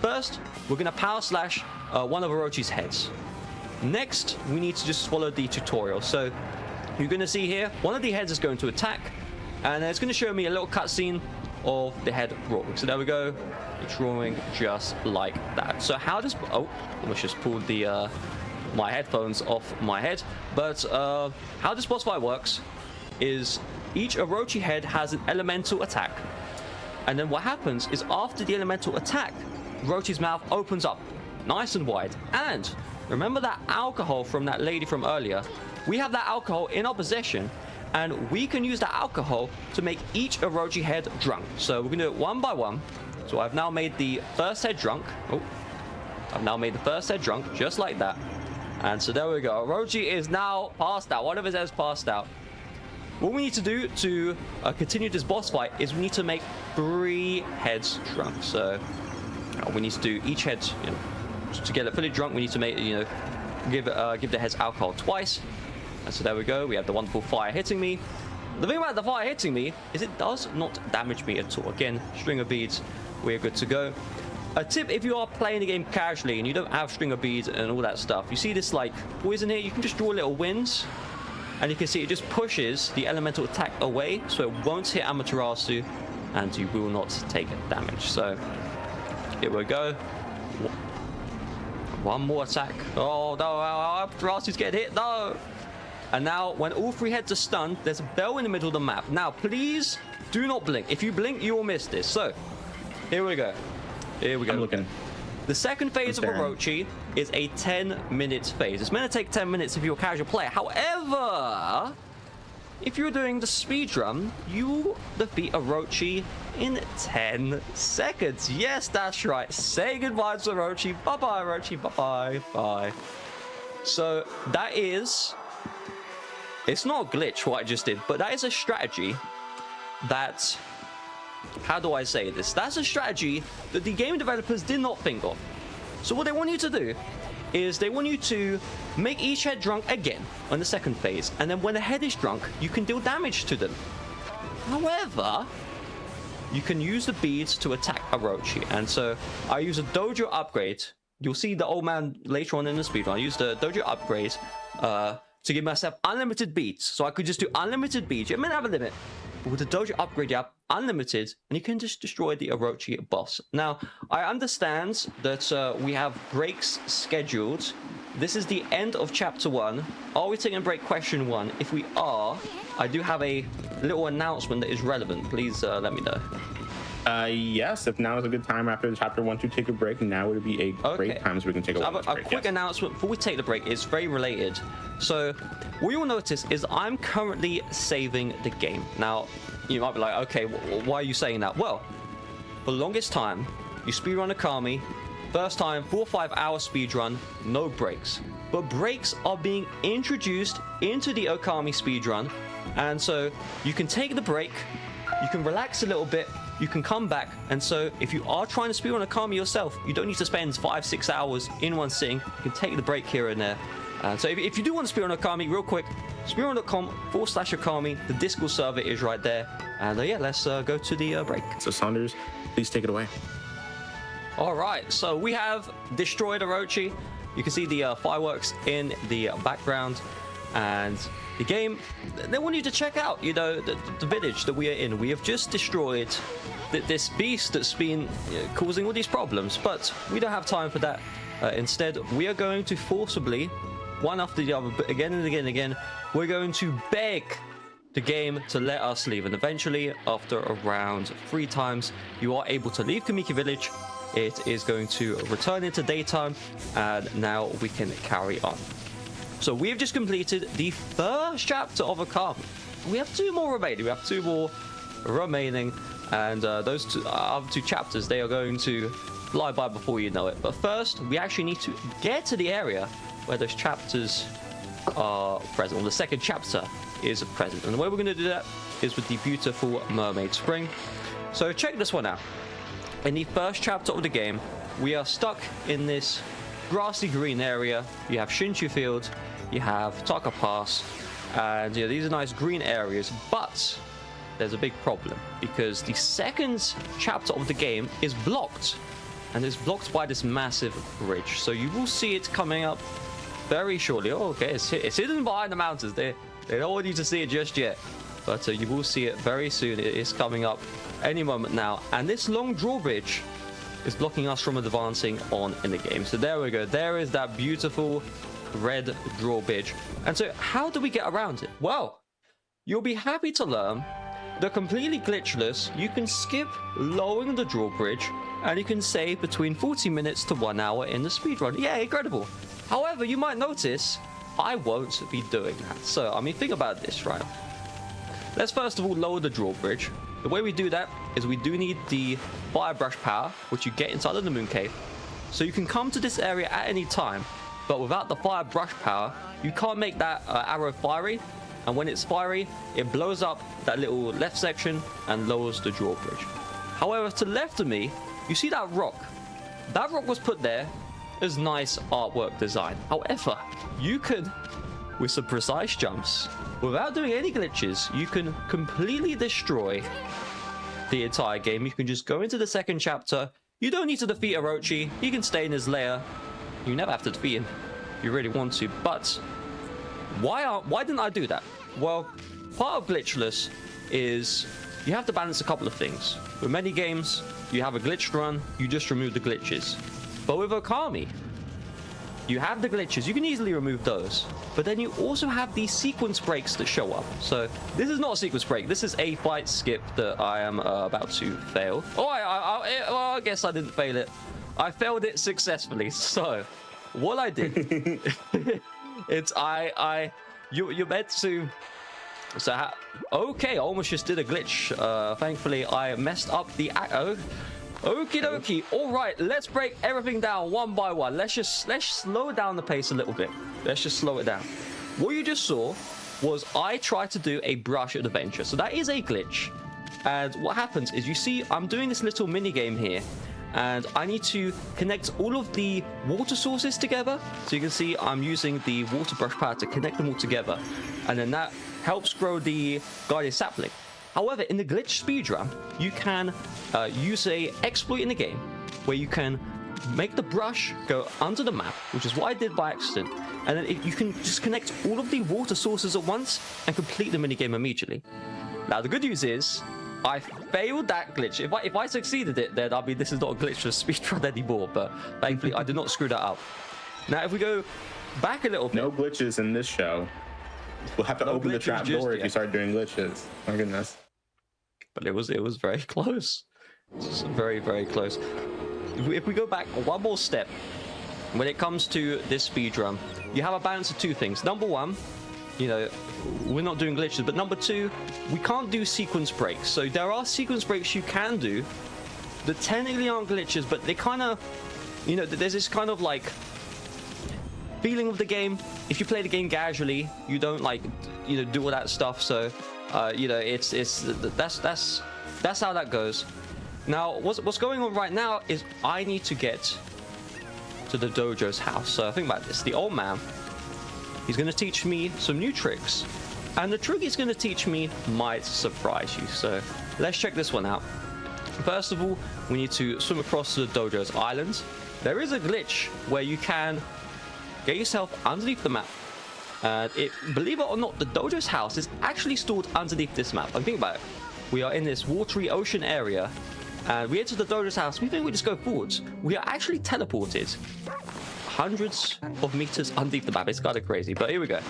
First, we're going to power slash one of Orochi's heads. Next, we need to just follow the tutorial. So you're going to see here, one of the heads is going to attack, and it's going to show me a little cutscene of the head drawing. So there we go. It's drawing just like that. So how does... Oh, almost just pulled the my headphones off my head. But how this boss fight works is each Orochi head has an elemental attack. And then what happens is after the elemental attack, Orochi's mouth opens up nice and wide. And remember that alcohol from that lady from earlier? We have that alcohol in our possession, and we can use that alcohol to make each Orochi head drunk. So we're going to do it one by one. So I've now made the first head drunk. Oh, I've now made the first head drunk, just like that. And so there we go. Orochi is now passed out. One of his heads passed out. What we need to do to continue this boss fight is we need to make 3 heads drunk. So we need to do each head, to get it fully drunk. We need to make, give the heads alcohol twice. And so there we go. We have the wonderful fire hitting me. The thing about the fire hitting me is it does not damage me at all. Again, string of beads, we're good to go. A tip if you are playing the game casually and you don't have string of beads and all that stuff, you see this like poison here, you can just draw little winds, and you can see it just pushes the elemental attack away, so it won't hit Amaterasu and you will not take damage. So here we go. One more attack. Oh no, Amaterasu's getting hit. No. And now, when all 3 heads are stunned, there's a bell in the middle of the map. Now, please do not blink. If you blink, you will miss this. So, here we go. Here we go. I'm looking. The second phase of Orochi is a 10-minute phase. It's meant to take 10 minutes if you're a casual player. However, if you're doing the speedrun, you defeat Orochi in 10 seconds. Yes, that's right. Say goodbye to Orochi. Bye-bye, Orochi. Bye-bye. Bye. So, that is... It's not a glitch what I just did, but that is a strategy that... How do I say this? That's a strategy that the game developers did not think of. So what they want you to do is they want you to make each head drunk again on the second phase, and then when the head is drunk, you can deal damage to them. However, you can use the beads to attack Orochi, and so I use a dojo upgrade. You'll see the old man later on in the speedrun. I used the dojo upgrade to give myself unlimited beads, so I could just do unlimited beads. You may have a limit, but with the dojo upgrade, you have unlimited, and you can just destroy the Orochi boss. Now, I understand that we have breaks scheduled. This is the end of chapter 1. Are we taking a break? Question 1. If we are, I do have a little announcement that is relevant. Please let me know. Yes, if now is a good time after the chapter 1 to take a break, now would be a great time so we can take a break. Quick announcement before we take the break is very related. So what you'll notice is I'm currently saving the game. Now, you might be like, okay, why are you saying that? Well, for the longest time, you speedrun Okami, First time, 4 or 5 hour speedrun, no breaks. But breaks are being introduced into the Okami speedrun, and so you can take the break, you can relax a little bit, you can come back, and so if you are trying to speedrun Okami yourself, you don't need to spend 5-6 hours in one sitting. You can take the break here and there. So if you do want to speedrun Okami, real quick, speedrun.com/Okami, the Discord server is right there. And yeah, let's go to the break. So Saunders, please take it away. All right, so we have destroyed Orochi. You can see the fireworks in the background, and the game, they want you to check out, you know, the village that we are in. We have just destroyed this beast that's been causing all these problems, but we don't have time for that. Instead, we are going to forcibly, one after the other, again and again and again, we're going to beg the game to let us leave. And eventually, after around 3 times, you are able to leave Kamiki Village. It is going to return into daytime, and now we can carry on. So we have just completed the first chapter of Okami. We have 2 more remaining. And those other 2 chapters, they are going to fly by before you know it. But first, we actually need to get to the area where those chapters are present, or the second chapter is present. And the way we're going to do that is with the beautiful Mermaid Spring. So check this one out. In the first chapter of the game, we are stuck in this grassy green area. You have Shinshu Field, you have Taka Pass, and these are nice green areas, but there's a big problem because the second chapter of the game is blocked, and it's blocked by this massive bridge. So you will see it coming up very shortly. Oh, okay, it's hidden behind the mountains. They don't want you to see it just yet, but you will see it very soon. It is coming up any moment now, and this long drawbridge is blocking us from advancing on in the game. So there we go. There is that beautiful red drawbridge. And so how do we get around it? Well, you'll be happy to learn that completely glitchless, you can skip lowering the drawbridge, and you can save between 40 minutes to 1 hour in the speedrun. Yeah, incredible. However, you might notice I won't be doing that. So, I mean, think about this, right? Let's first of all lower the drawbridge. The way we do that is we do need the fire brush power, which you get inside of the moon cave. So you can come to this area at any time, but without the fire brush power, you can't make that arrow fiery. And when it's fiery, it blows up that little left section and lowers the drawbridge. However, to the left of me, you see that rock. That rock was put there as nice artwork design. However, you could, with some precise jumps, without doing any glitches, you can completely destroy the entire game. You can just go into the second chapter. You don't need to defeat Orochi. He can stay in his lair. You never have to defeat him if you really want to. But why didn't I do that? Well, part of Glitchless is you have to balance a couple of things. With many games, you have a glitched run, you just remove the glitches. But with Okami, you have the glitches, you can easily remove those, but then you also have these sequence breaks that show up. So this is not a sequence break, this is a fight skip that I am about to fail. Oh, I guess I didn't fail it. I failed it successfully. So what I did, you're meant to, okay, I almost just did a glitch. Thankfully, I messed up the, okie dokie. All right, let's break everything down one by one. Let's slow down the pace a little bit. Let's just slow it down. What you just saw was I tried to do a brush adventure. So that is a glitch. And what happens is you see I'm doing this little mini game here, and I need to connect all of the water sources together. So you can see I'm using the water brush power to connect them all together, and then that helps grow the guardian sapling. However, in the glitch speedrun, you can use a exploit in the game where you can make the brush go under the map, which is what I did by accident, and then you can just connect all of the water sources at once and complete the minigame immediately. Now, the good news is I failed that glitch. If I succeeded it, then I mean, this is not a glitchless speedrun anymore, but thankfully I did not screw that up. Now, if we go back a little bit. No glitches in this show. We'll have to open the trap door if you start doing glitches. My goodness. But it was very close. It's very, very close. If we go back one more step, when it comes to this speedrun, you have a balance of 2 things. Number 1, you know, we're not doing glitches, but number 2, we can't do sequence breaks. So there are sequence breaks you can do that technically aren't glitches, but they kind of you know, there's this kind of like feeling of the game. If you play the game casually, you don't like, you know, do all that stuff. So, you know, that's how that goes. Now, what's going on right now is I need to get to the dojo's house. So think about this: the old man, he's going to teach me some new tricks, and the trick he's going to teach me might surprise you. So let's check this one out. First of all, we need to swim across the dojo's island. There is a glitch where you can get yourself underneath the map. Believe it or not, the dojo's house is actually stored underneath this map. And think about it. We are in this watery ocean area, and we enter the dojo's house. We think we just go forwards. We are actually teleported hundreds of meters underneath the map. It's kind of crazy, but here we go.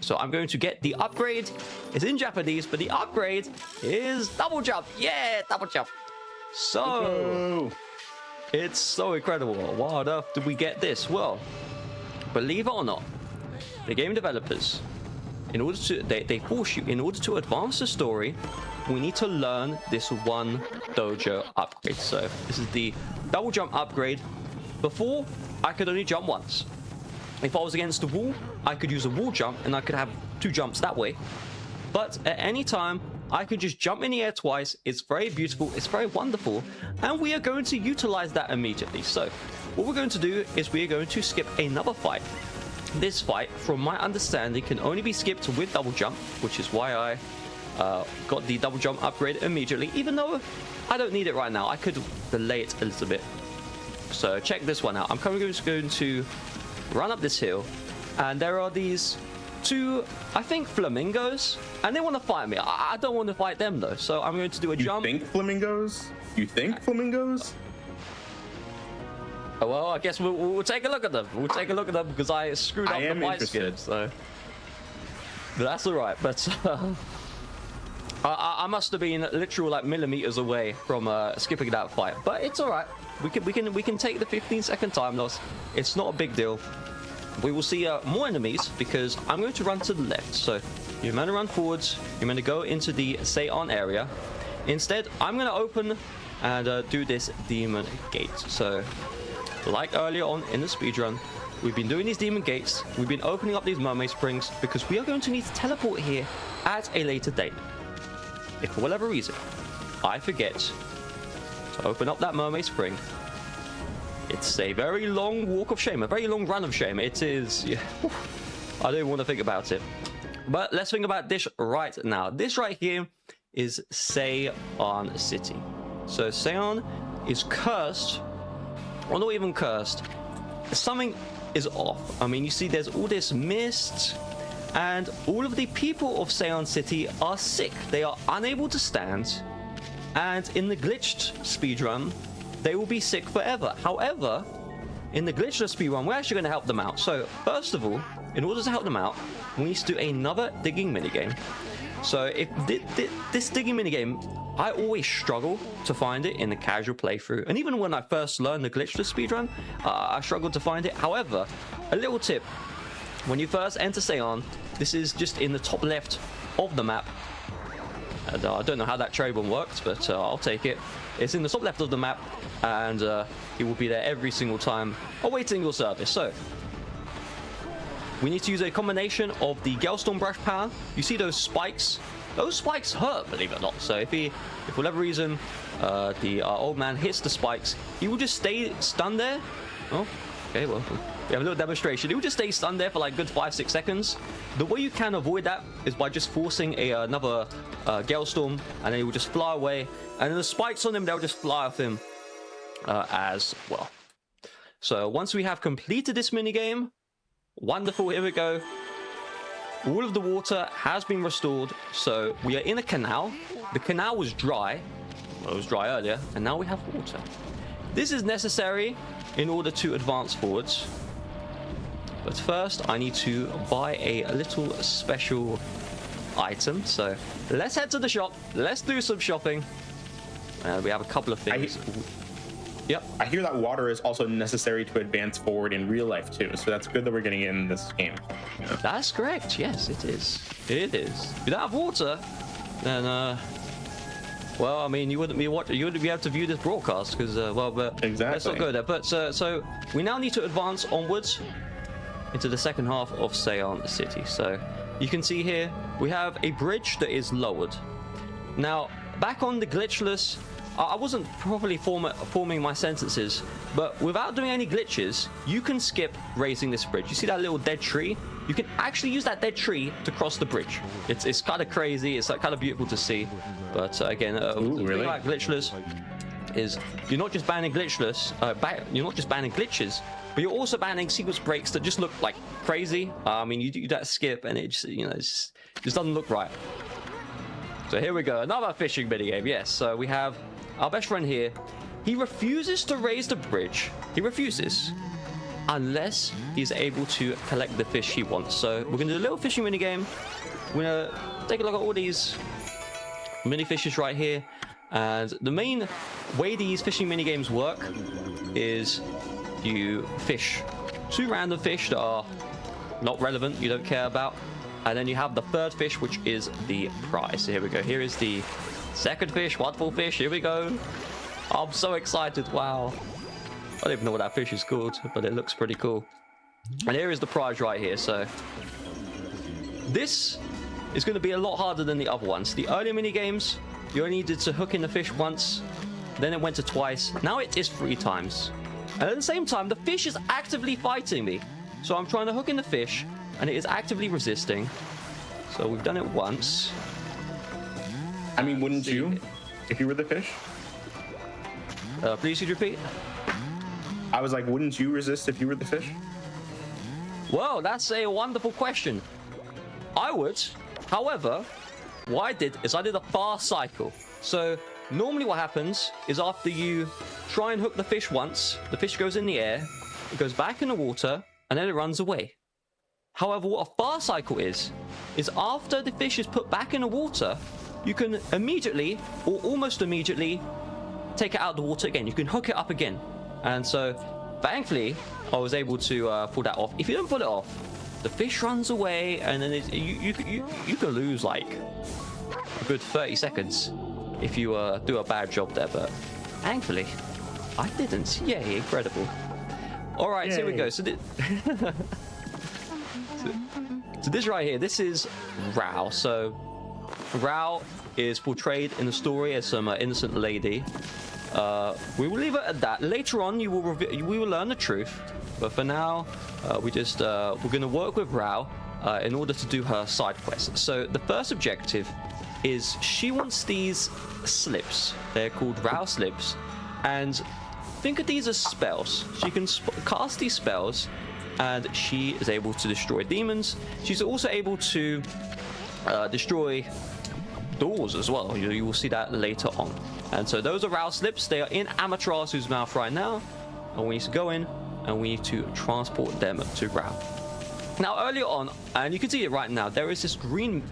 So I'm going to get the upgrade. It's in Japanese, but the upgrade is double jump. Yeah, double jump. So it's so incredible. Why on earth did we get this? Well, believe it or not, the game developers, in order to they force you, in order to advance the story, we need to learn this one dojo upgrade. So this is the double jump upgrade. Before, I could only jump once. If I was against the wall, I could use a wall jump and I could have 2 jumps that way. But at any time, I could just jump in the air twice. It's very beautiful, it's very wonderful, and we are going to utilize that immediately. So what we're going to do is we are going to skip another fight. This fight, from my understanding, can only be skipped with double jump, which is why I got the double jump upgrade immediately, even though I don't need it right now. I could delay it a little bit. So check this one out. I'm going to run up this hill, and there are these 2, I think, flamingos, and they want to fight me. I don't want to fight them though, so I'm going to do a jump. You think flamingos? You think flamingos? Oh, well, I guess we'll take a look at them. We'll take a look at them because I screwed up the fight skin, so but that's all right. But I must have been literal like millimeters away from skipping that fight, but it's all right. We can take the 15-second time loss. It's not a big deal. We will see more enemies because I'm going to run to the left. So you're going to run forwards. You're going to go into the Saunder area. Instead, I'm going to open and do this demon gate. So like earlier on in the speedrun, we've been doing these demon gates. We've been opening up these mermaid springs because we are going to need to teleport here at a later date. If for whatever reason I forget to open up that mermaid spring, it's a very long walk of shame, a very long run of shame. It is, yeah, I don't even want to think about it. But let's think about this right now. This right here is Saunder City. So Saunder is cursed, or not even cursed. Something is off. I mean, you see there's all this mist, and all of the people of Saunder City are sick. They are unable to stand, and in the glitched speedrun, they will be sick forever. However, in the glitchless speedrun, we're actually going to help them out. So first of all, in order to help them out, we need to do another digging minigame. So if this digging minigame, I always struggle to find it in the casual playthrough. And even when I first learned the glitchless speedrun, I struggled to find it. However, a little tip: when you first enter Saunder, this is just in the top left of the map. And I don't know how that trade one worked, but I'll take it. It's in the top left of the map, and it will be there every single time awaiting your service. So we need to use a combination of the Gelstorm brush power. You see those spikes? Those spikes hurt, believe it or not. So if for whatever reason the old man hits the spikes, he will just stay stunned there. Oh, okay, well, we have a little demonstration. He will just stay stunned there for like good 5-6 seconds. The way you can avoid that is by just forcing another Gelstorm, and then he will just fly away. And then the spikes on him, they'll just fly off him as well. So once we have completed this minigame, wonderful, here we go. All of the water has been restored. So we are in a canal. The canal was dry. Well, it was dry earlier, and now we have water. This is necessary in order to advance forwards. But first, I need to buy a little special item. So let's head to the shop. Let's do some shopping. We have a couple of things. Yep. I hear that water is also necessary to advance forward in real life too. So that's good that we're getting it in this game. Yeah. That's correct. Yes, it is. It is. If you don't have water, then Well, I mean, you wouldn't be able to view this broadcast because, well, but Exactly. let's not go there. But so we now need to advance onwards into the second half of Saunders City. So you can see here we have a bridge that is lowered. Now, back on the Glitchless, I wasn't properly forming my sentences, but without doing any glitches, you can skip raising this bridge. You see that little dead tree? You can actually use that dead tree to cross the bridge. It's kind of crazy. It's like kind of beautiful to see. But again, the thing about Glitchless is you're not just banning Glitchless, you're not just banning glitches, but you're also banning sequence breaks that just look like crazy. I mean, you do that skip and it just, you know, it just doesn't look right. So here we go, another fishing minigame. Yes, so we have our best friend here. He refuses to raise the bridge. He refuses unless he's able to collect the fish he wants. So we're gonna do a little fishing minigame. We're gonna take a look at all these mini fishes right here. And the main way these fishing minigames work is you fish 2 random fish that are not relevant, you don't care about. And then you have the third fish, which is the prize. So here we go. Here is the second fish, wonderful fish. Here we go. I'm so excited. Wow. I don't even know what that fish is called, but it looks pretty cool. And here is the prize right here. So this is going to be a lot harder than the other ones. The earlier mini games, you only needed to hook in the fish once, then it went to twice. Now it is 3 times. And at the same time, the fish is actively fighting me. So I'm trying to hook in the fish, and it is actively resisting. So we've done it once. I mean, wouldn't you, if you were the fish? Please, could you repeat? I was like, wouldn't you resist if you were the fish? Well, that's a wonderful question. I would. However, what I did is I did a fast cycle. So normally what happens is after you try and hook the fish once, the fish goes in the air, it goes back in the water, and then it runs away. However, what a fast cycle is after the fish is put back in the water, you can immediately, or almost immediately, take it out of the water again. You can hook it up again. And so, thankfully, I was able to pull that off. If you don't pull it off, the fish runs away, and then you can lose like a good 30 seconds if you do a bad job there. But thankfully, I didn't. Yay, incredible. All right, so here we go. So, so this right here, this is Rao. So Rao is portrayed in the story as some innocent lady. We will leave it at that. Later on, we will learn the truth. But for now, we're going to work with Rao in order to do her side quest. So the first objective is she wants these slips. They're called Rao slips, and think of these as spells. She can cast these spells, and she is able to destroy demons. She's also able to destroy doors as well. You will see that later on. And so those are Rao slips. They are in Amaterasu's mouth right now, and we need to go in and we need to transport them to Rao. Now earlier on, and you can see it right now, there was this green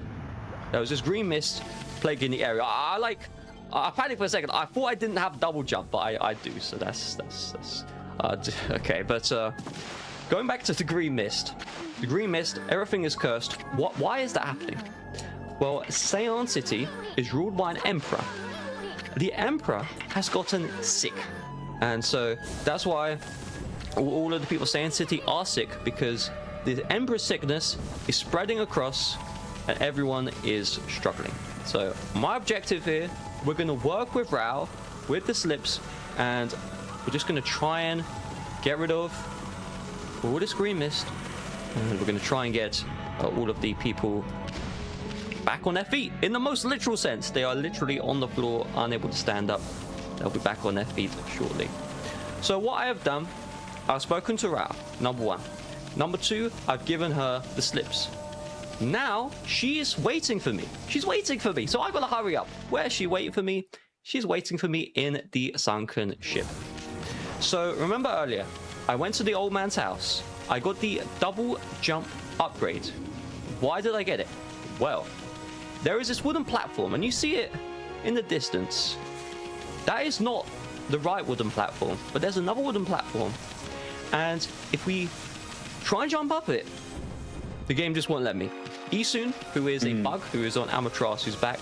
mist plaguing the area. I panicked for a second. I thought I didn't have double jump, but I do. So that's okay. But going back to the green mist. The green mist, everything is cursed. Why is that happening? Well, Saunders City is ruled by an emperor. The emperor has gotten sick, and so that's why all of the people staying in the city are sick, because the emperor's sickness is spreading across, and everyone is struggling. So my objective here, we're going to work with Rao, with the slips, and we're just going to try and get rid of all this green mist, and we're going to try and get all of the people back on their feet. In the most literal sense, they are literally on the floor, unable to stand up. They'll be back on their feet shortly. So what I have done, I've spoken to Rao, number 1. Number 2, I've given her the slips. Now she is waiting for me. She's waiting for me, so I've got to hurry up. Where is she waiting for me? She's waiting for me in the sunken ship. So remember earlier, I went to the old man's house. I got the double jump upgrade. Why did I get it? Well, there is this wooden platform, and you see it in the distance. That is not the right wooden platform, but there's another wooden platform. And if we try and jump up it, the game just won't let me. Isun, who is a bug, who is on Amaterasu's back,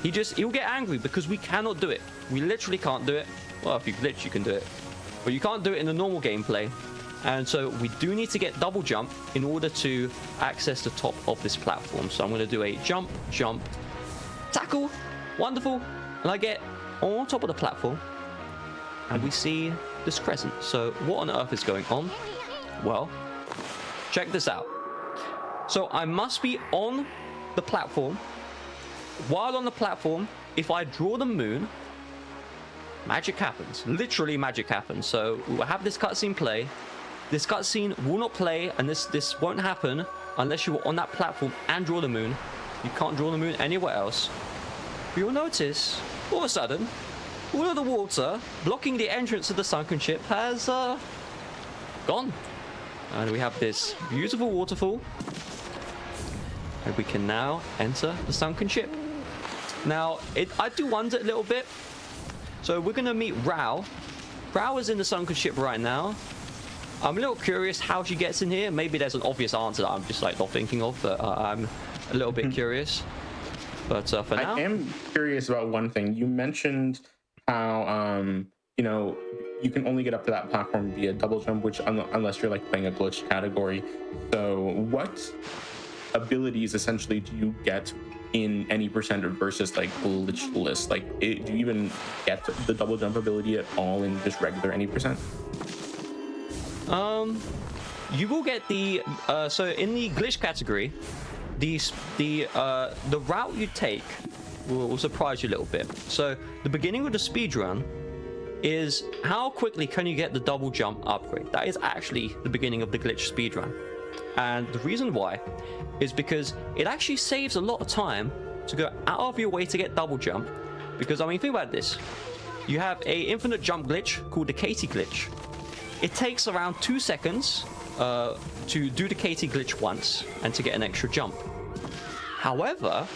he'll get angry because we cannot do it. We literally can't do it. Well, if you glitch, you can do it, but you can't do it in the normal gameplay. And so we do need to get double jump in order to access the top of this platform. So I'm going to do a jump, jump, tackle, wonderful, and I get on top of the platform, and we see this crescent. So what on earth is going on? Well, check this out. So I must be on the platform. While on the platform, if I draw the moon, magic happens. Literally magic happens. So we'll have this cutscene play. This cutscene will not play, and this won't happen unless you are on that platform and draw the moon. You can't draw the moon anywhere else. But you'll notice, all of a sudden, all of the water blocking the entrance of the sunken ship has gone. And we have this beautiful waterfall. And we can now enter the sunken ship. Now, I do wonder a little bit. So we're going to meet Rao. Rao is in the sunken ship right now. I'm a little curious how she gets in here. Maybe there's an obvious answer that I'm just like not thinking of, but I'm a little bit curious. But for now, I am curious about one thing. You mentioned how you know, you can only get up to that platform via double jump, which unless you're like playing a glitch category. So what abilities essentially do you get in any percent versus like glitchless? Like, do you even get the double jump ability at all in just regular any percent? You will get the so in the glitch category, the route you take will surprise you a little bit. So the beginning of the speedrun is how quickly can you get the double jump upgrade. That is actually the beginning of the glitch speedrun. And the reason why is because it actually saves a lot of time to go out of your way to get double jump. Because, I mean, think about this. You have a infinite jump glitch called the Katie glitch. It takes around 2 seconds to do the Katie glitch once and to get an extra jump. However,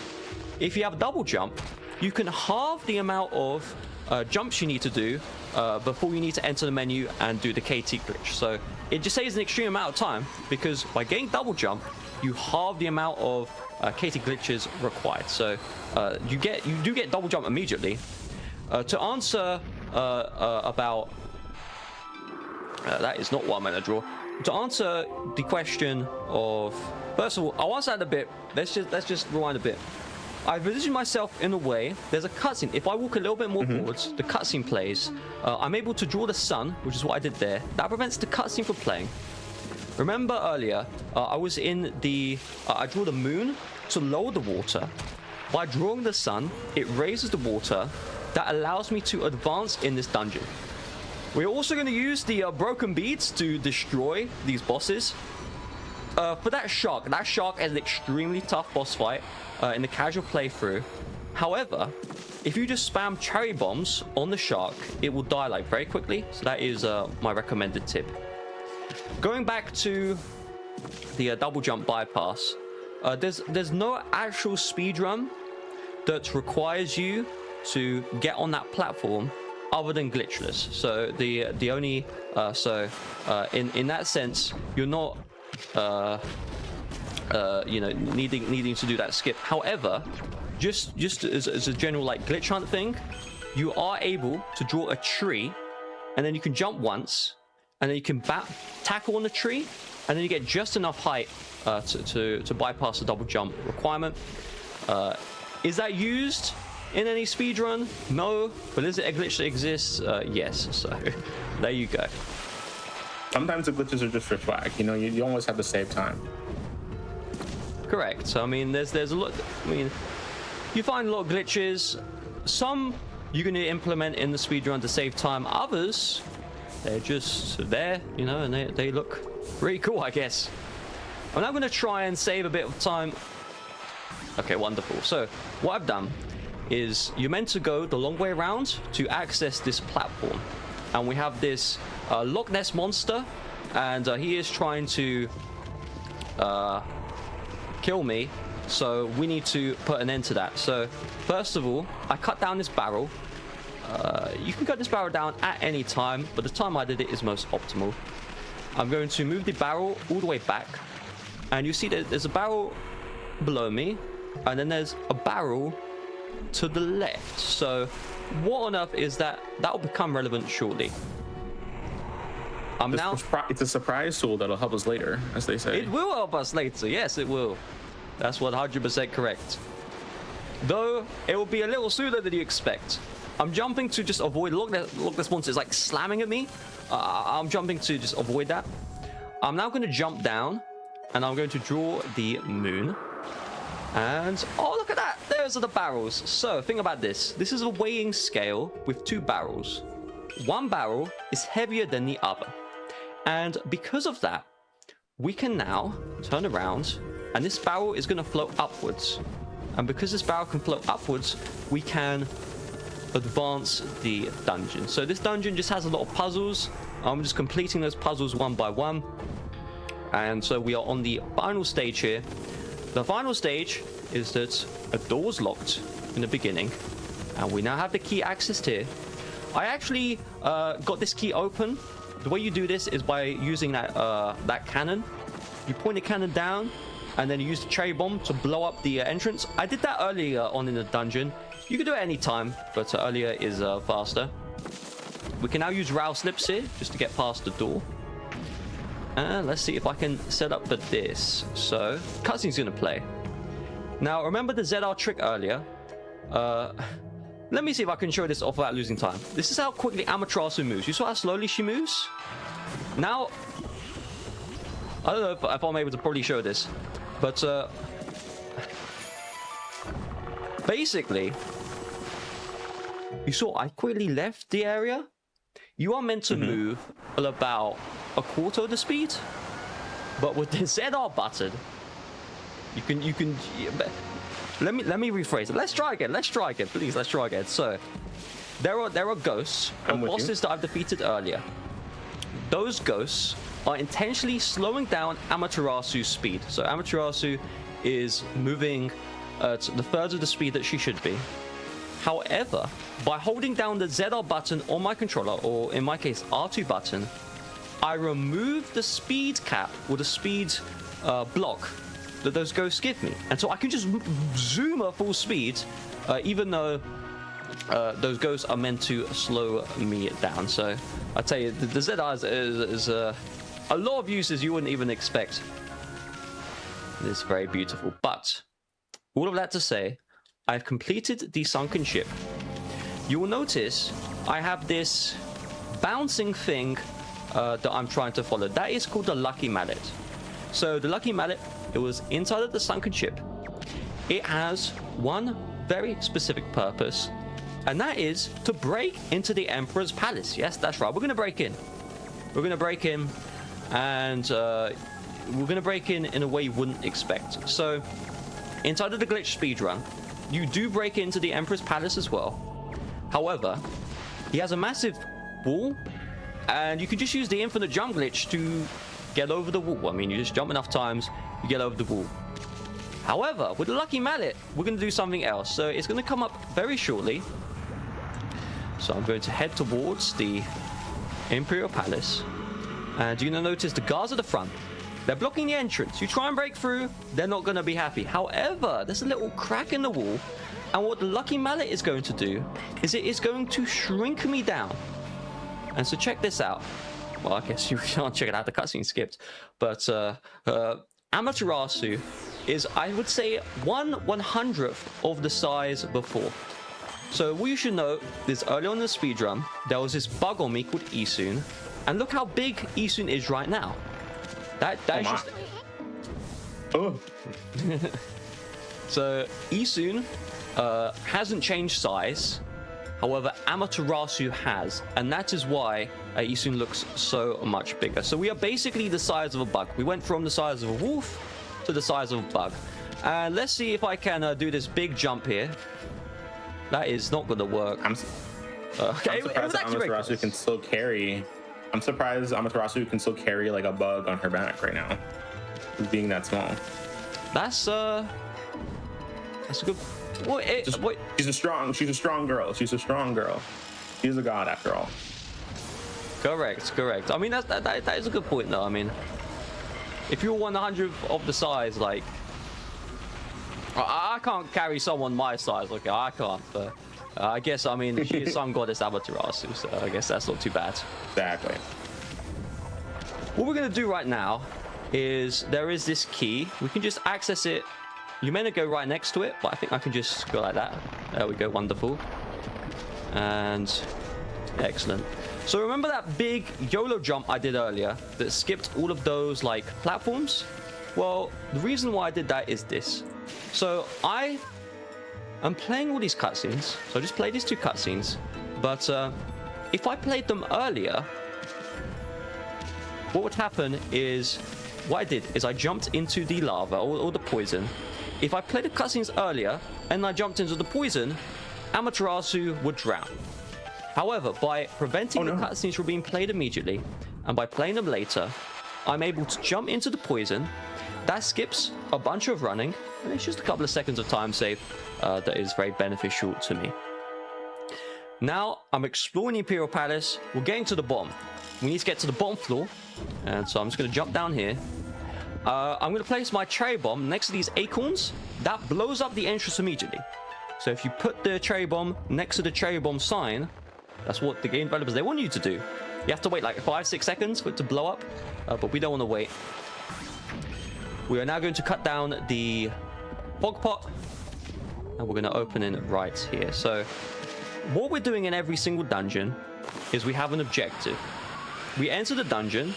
if you have double jump, you can halve the amount of jumps you need to do before you need to enter the menu and do the KT glitch. So it just saves an extreme amount of time, because by getting double jump, you halve the amount of KT glitches required. So you do get double jump immediately. To answer about that is not what I'm going to draw. To answer the question of, first of all, I'll answer that a bit. Let's just rewind a bit. I positioned myself in a way. There's a cutscene. If I walk a little bit more forwards, the cutscene plays. I'm able to draw the sun, which is what I did there. That prevents the cutscene from playing. Remember earlier, I was in the. I drew the moon to lower the water. By drawing the sun, it raises the water. That allows me to advance in this dungeon. We're also going to use the broken beads to destroy these bosses. For that shark is an extremely tough boss fight in the casual playthrough. However, if you just spam cherry bombs on the shark, it will die like very quickly. So that is my recommended tip. Going back to the double jump bypass, there's no actual speedrun that requires you to get on that platform other than glitchless. So the only in that sense, you're not you know, needing to do that skip. However, just as a general like glitch hunt thing, you are able to draw a tree, and then you can jump once, and then you can tackle on the tree, and then you get just enough height to bypass the double jump requirement. Is that used in any speedrun? No. But is it a glitch that exists? Yes. So there you go. Sometimes the glitches are just for swag. You know, you almost have to save time. Correct. So I mean, there's a lot. I mean, you find a lot of glitches. Some you're going to implement in the speedrun to save time. Others, they're just there, you know, and they look really cool, I guess. I'm now going to try and save a bit of time. Okay, wonderful. So what I've done is you're meant to go the long way around to access this platform, and we have this Loch Ness monster, and he is trying to kill me, so we need to put an end to that. So first of all, I cut down this barrel. You can cut this barrel down at any time, but the time I did it is most optimal. I'm going to move the barrel all the way back, and you see that there's a barrel below me, and then there's a barrel to the left. So what on earth is that? That will become relevant shortly. It's a surprise tool that'll help us later, as they say. It will help us later. Yes, it will. That's 100% correct. Though it will be a little sooner than you expect. I'm jumping to just avoid. Look, this monster is like slamming at me. I'm jumping to just avoid that. I'm now going to jump down, and I'm going to draw the moon. And oh, look at that! Those are the barrels. So think about this. This is a weighing scale with 2 barrels. One barrel is heavier than the other. And because of that, we can now turn around, and this barrel is going to float upwards. And because this barrel can float upwards, we can advance the dungeon. So this dungeon just has a lot of puzzles. I'm just completing those puzzles one by one. And so we are on the final stage here. The final stage is that a door was locked in the beginning, and we now have the key accessed here. I actually got this key open. The way you do this is by using that cannon. You point the cannon down, and then you use the cherry bomb to blow up the entrance. I did that earlier on in the dungeon. You can do it any time, but earlier is faster. We can now use rail slips here just to get past the door. And let's see if I can set up for this. So, cutscene's gonna play. Now, remember the ZR trick earlier? Let me see if I can show this off without losing time. This is how quickly Amaterasu moves. You saw how slowly she moves? Now, I don't know if I'm able to probably show this, but basically, you saw I quickly left the area. You are meant to move at about a quarter of the speed, but with the ZR button, you can. Let me rephrase it. Let's try again, please. Let's try again. So, there are ghosts or bosses that I've defeated earlier. Those ghosts are intentionally slowing down Amaterasu's speed. So Amaterasu is moving at the third of the speed that she should be. However, by holding down the ZR button on my controller, or in my case R2 button, I remove the speed cap or the speed block that those ghosts give me. And so I can just zoom at full speed, even though those ghosts are meant to slow me down. So I tell you, the ZR is a lot of uses you wouldn't even expect. It's very beautiful. But all of that to say, I've completed the sunken ship. You will notice I have this bouncing thing that I'm trying to follow. That is called the Lucky Mallet. So the Lucky Mallet, it was inside of the sunken ship. It has one very specific purpose, and that is to break into the Emperor's palace. Yes, that's right. We're going to break in. We're going to break in, and we're going to break in a way you wouldn't expect. So inside of the Glitch speedrun, you do break into the Emperor's palace as well. However, he has a massive wall, and you can just use the infinite jump glitch to get over the wall. I mean, you just jump enough times, you get over the wall. However, with the Lucky Mallet, we're going to do something else. So it's going to come up very shortly. So I'm going to head towards the Imperial Palace. And you're going to notice the guards at the front. They're blocking the entrance. You try and break through, they're not going to be happy. However, there's a little crack in the wall. And what the Lucky Mallet is going to do is it is going to shrink me down. And so check this out. Well, I guess you can't check it out. The cutscene skipped. But Amaterasu is, I would say, 1/100th of the size before. So what you should know is early on in the speedrun, there was this bug on me called Isun. And look how big Isun is right now. That is just... Oh. So Isun hasn't changed size. However, Amaterasu has, and that is why Isun looks so much bigger. So we are basically the size of a bug. We went from the size of a wolf to the size of a bug. And let's see if I can do this big jump here. That is not going to work. I'm surprised that Amaterasu can still carry. I'm surprised Amaterasu can still carry like a bug on her back right now, being that small. That's a good. She's a strong girl. She's a strong girl. She's a god after all. Correct. I mean, that is a good point, though. I mean, if you're 100th of the size, like, I can't carry someone my size. Okay, I can't. But I guess, I mean, she is some goddess Amaterasu, so I guess that's not too bad. Exactly. What we're going to do right now is there is this key. We can just access it. You may not go right next to it, but I think I can just go like that. There we go. Wonderful. And excellent. So remember that big YOLO jump I did earlier that skipped all of those like platforms? Well, the reason why I did that is this. So I'm playing all these cutscenes. So I just played these 2 cutscenes. But if I played them earlier, what would happen is, what I did is I jumped into the lava or the poison. If I played the cutscenes earlier and I jumped into the poison, Amaterasu would drown. However, by preventing the cutscenes from being played immediately and by playing them later, I'm able to jump into the poison. That skips a bunch of running, and it's just a couple of seconds of time save that is very beneficial to me. Now, I'm exploring the Imperial Palace. We're getting to the bottom. We need to get to the bottom floor, and so I'm just going to jump down here. I'm going to place my cherry bomb next to these acorns. That blows up the entrance immediately. So if you put the cherry bomb next to the cherry bomb sign, that's what the game developers, they want you to do. You have to wait like 5-6 seconds for it to blow up, but we don't want to wait. We are now going to cut down the fog pot, and we're going to open it right here. So what we're doing in every single dungeon is we have an objective. We enter the dungeon.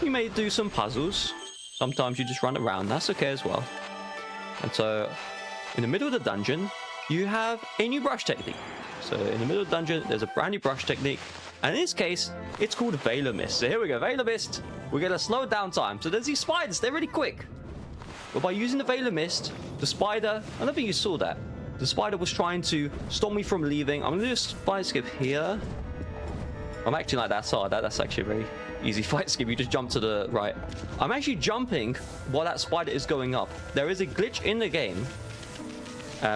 You may do some puzzles. Sometimes you just run around. That's okay as well. And so in the middle of the dungeon, you have a new brush technique. So in the middle of the dungeon, there's a brand new brush technique. And in this case, it's called Veil of Mist. So here we go, Veil of Mist. We're going to slow down time. So there's these spiders. They're really quick. But by using the Veil of Mist, the spider, I don't think you saw that. The spider was trying to stop me from leaving. I'm going to do a spider skip here. I'm acting like that's hard. That's actually a very easy fight skip. You just jump to the right. I'm actually jumping while that spider is going up. There is a glitch in the game.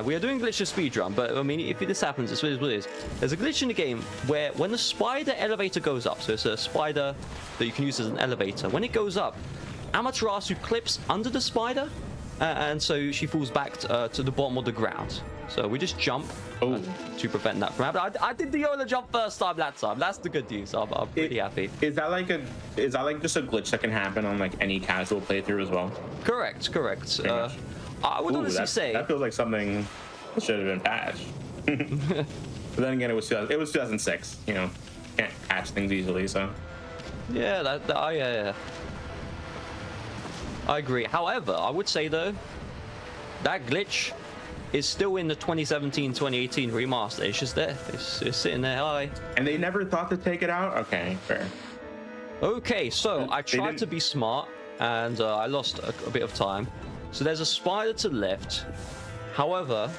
We are doing Glitchless Speedrun, but I mean, if this happens, it's what it is. There's a glitch in the game where when the spider elevator goes up, so it's a spider that you can use as an elevator. When it goes up, Amaterasu clips under the spider, and so she falls back to the bottom of the ground. So we just jump to prevent that from happening. I did the YOLO jump first time that time. That's the good news. I'm pretty happy. Is that like just a glitch that can happen on like any casual playthrough as well? Correct. I would honestly say that feels like something that should have been patched. But then again, it was 2006. You know, can't patch things easily. So yeah, yeah. I agree. However, I would say though, that glitch is still in the 2017-2018 remaster. It's just there. It's sitting there high. And they never thought to take it out? Okay, fair. Okay, so I tried to be smart, and I lost a bit of time. So there's a spider to the left. However,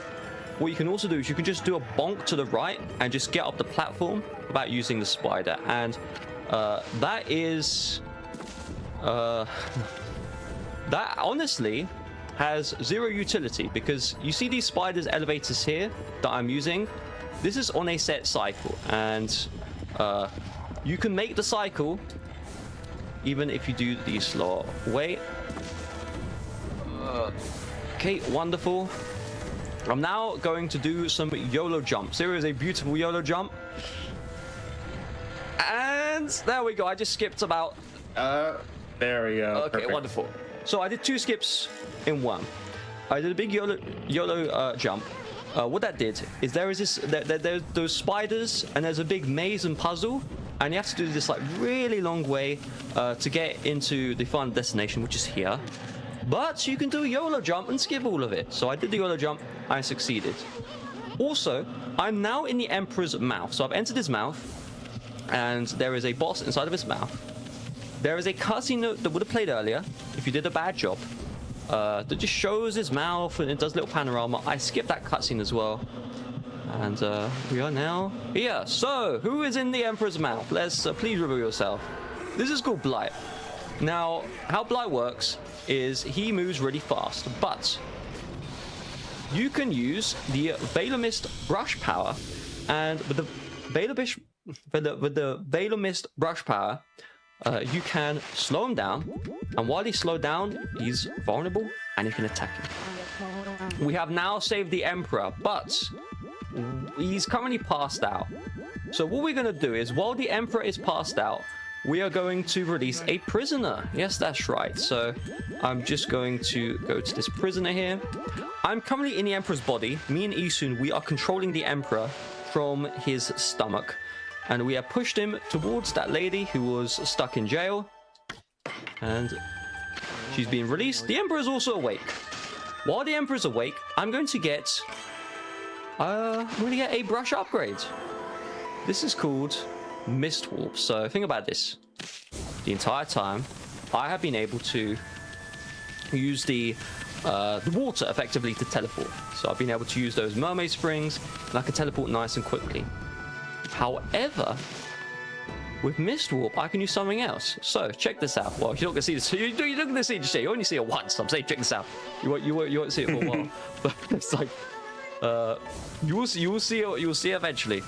what you can also do is you can just do a bonk to the right and just get up the platform without using the spider. And that is... that honestly has zero utility, because you see these spiders elevators here that I'm using. This is on a set cycle, and you can make the cycle even if you do the slow way. Okay, wonderful. I'm now going to do some YOLO jumps. Here is a beautiful YOLO jump, and there we go. I just skipped about there we go. Okay, perfect. Wonderful. So I did 2 skips in one. I did a big YOLO jump. What that did is there's those spiders, and there's a big maze and puzzle, and you have to do this like really long way to get into the final destination, which is here. But you can do a YOLO jump and skip all of it. So I did the YOLO jump. I succeeded. Also, I'm now in the Emperor's mouth. So I've entered his mouth, and there is a boss inside of his mouth. There is a cutscene that would have played earlier if you did a bad job, that just shows his mouth and it does a little panorama. I skipped that cutscene as well. And we are now here. So, who is in the Emperor's mouth? Let's please reveal yourself. This is called Blight. Now, how Blight works is he moves really fast, but you can use the Veil of Mist brush power, and with the Veil of Mist brush power, you can slow him down, and while he's slowed down, he's vulnerable and you can attack him. We have now saved the Emperor, but he's currently passed out. So what we're going to do is, while the Emperor is passed out, we are going to release a prisoner. Yes, that's right. So I'm just going to go to this prisoner here. I'm currently in the Emperor's body. Me and Isun, we are controlling the Emperor from his stomach. And we have pushed him towards that lady who was stuck in jail. And she's being released. The Emperor is also awake. While the Emperor is awake, I'm going to get a brush upgrade. This is called Mist Warp. So think about this. The entire time, I have been able to use the water effectively to teleport. So I've been able to use those mermaid springs, and I can teleport nice and quickly. However, with Mist Warp, I can use something else. So check this out. Well, you're not gonna see this. You're not gonna see it just yet. You only see it once. I'm saying, check this out. You won't see it for a while. But it's like, you will see it eventually.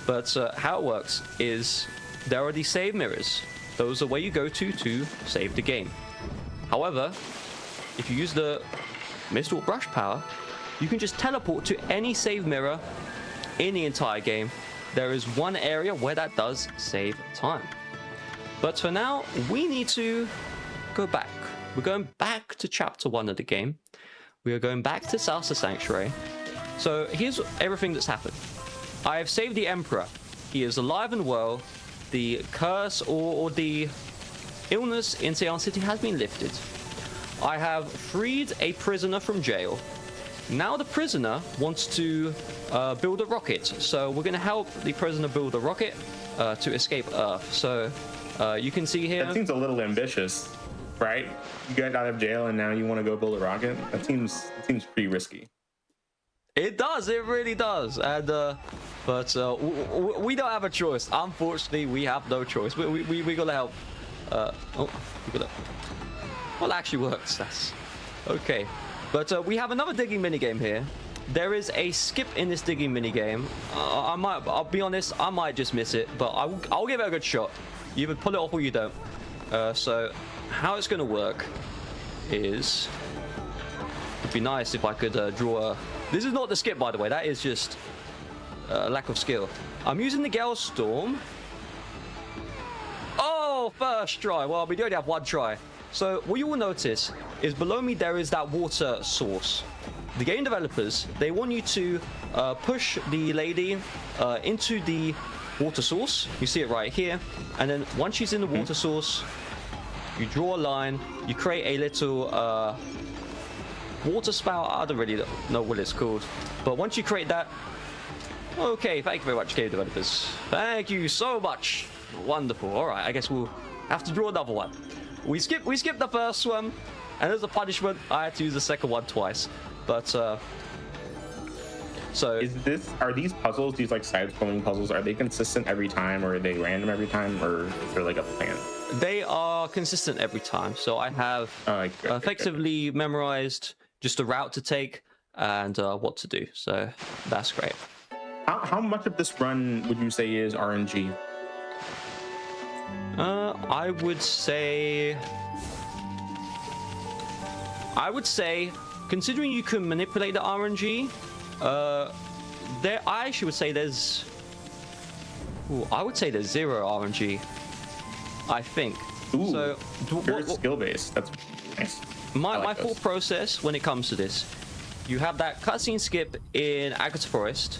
But how it works is there are these save mirrors. Those are where you go to save the game. However, if you use the Mist Warp brush power, you can just teleport to any save mirror in the entire game. There is one area where that does save time. But for now, we need to go back. We're going back to chapter 1 of the game. We are going back to Saunder Sanctuary. So here's everything that's happened. I have saved the Emperor. He is alive and well. The curse or the illness in Seon City has been lifted. I have freed a prisoner from jail. Now the prisoner wants to build a rocket. So we're going to help the prisoner build a rocket to escape Earth. So you can see here... That seems a little ambitious, right? You got out of jail and now you want to go build a rocket? That seems pretty risky. It does. It really does. And but we don't have a choice. Unfortunately, we have no choice. We gotta help. We gotta. Well, actually works. That's okay. But we have another digging minigame here. There is a skip in this digging minigame. I'll be honest, I might just miss it, but I'll give it a good shot. You either pull it off or you don't. So how it's gonna work is, it'd be nice if I could draw a... This is not the skip, by the way. That is just a lack of skill. I'm using the Gale Storm. Oh, first try. Well, we only have one try. So what you will notice is below me there is that water source. The game developers, they want you to push the lady into the water source. You see it right here. And then once she's in the water source, you draw a line. You create a little... water spout. I don't really know what it's called, but once you create that, okay, thank you very much, game developers. Thank you so much. Wonderful. All right, I guess we'll have to draw another one. We skipped the first one, and as a punishment, I had to use the second one twice. But so are these puzzles, these like side-scrolling puzzles, are they consistent every time, or are they random every time, or is there like a plan? They are consistent every time. So I have effectively memorized just a route to take and what to do. So that's great. How much of this run would you say is RNG? I would say, considering you can manipulate the RNG, I actually would say there's... I would say there's 0 RNG. I think. Ooh, so you're skill-based. That's nice. My thought process when it comes to this, you have that cutscene skip in Agata Forest.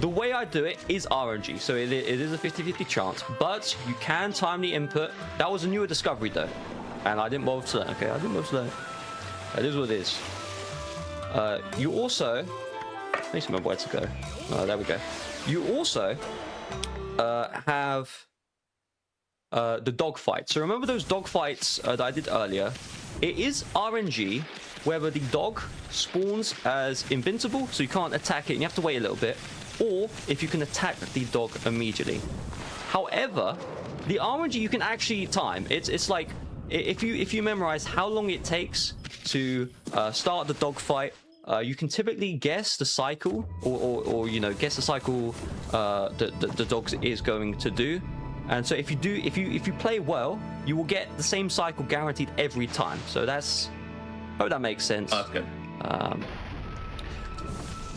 The way I do it is RNG, so it is a 50-50 chance, but you can time the input. That was a newer discovery though, and I didn't bother to learn. Okay, I didn't bother to learn. It is what it is. You also, I need to remember where to go. Oh, there we go. You also have the dogfight. So remember those dogfights that I did earlier? It is RNG whether the dog spawns as invincible, so you can't attack it and you have to wait a little bit, or if you can attack the dog immediately. However, the RNG you can actually time. It's like if you memorize how long it takes to start the dog fight, you can typically guess the cycle, or you know, guess the cycle the dog is going to do. And so if you play well, you will get the same cycle guaranteed every time. So that's Hope that makes sense. Oh, that's good.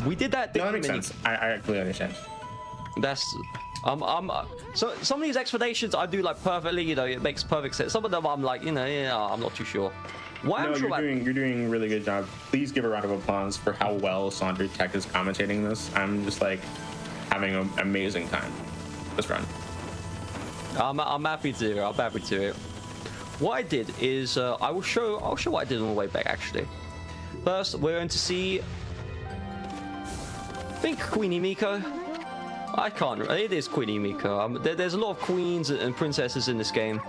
We did that. No, that makes sense. I completely understand. That's so some of these explanations I do like perfectly. You know, it makes perfect sense. Some of them I'm like, you know, yeah, I'm not too sure. Why? No, you're doing a really good job. Please give a round of applause for how well Saunders Tech is commentating this. I'm just like having an amazing time this run. I'm happy to. I'm happy to. What I did is I'll show what I did on the way back. Actually, first we're going to see. I think Queenie Miko. I can't. It is Queenie Miko. There's a lot of queens and princesses in this game,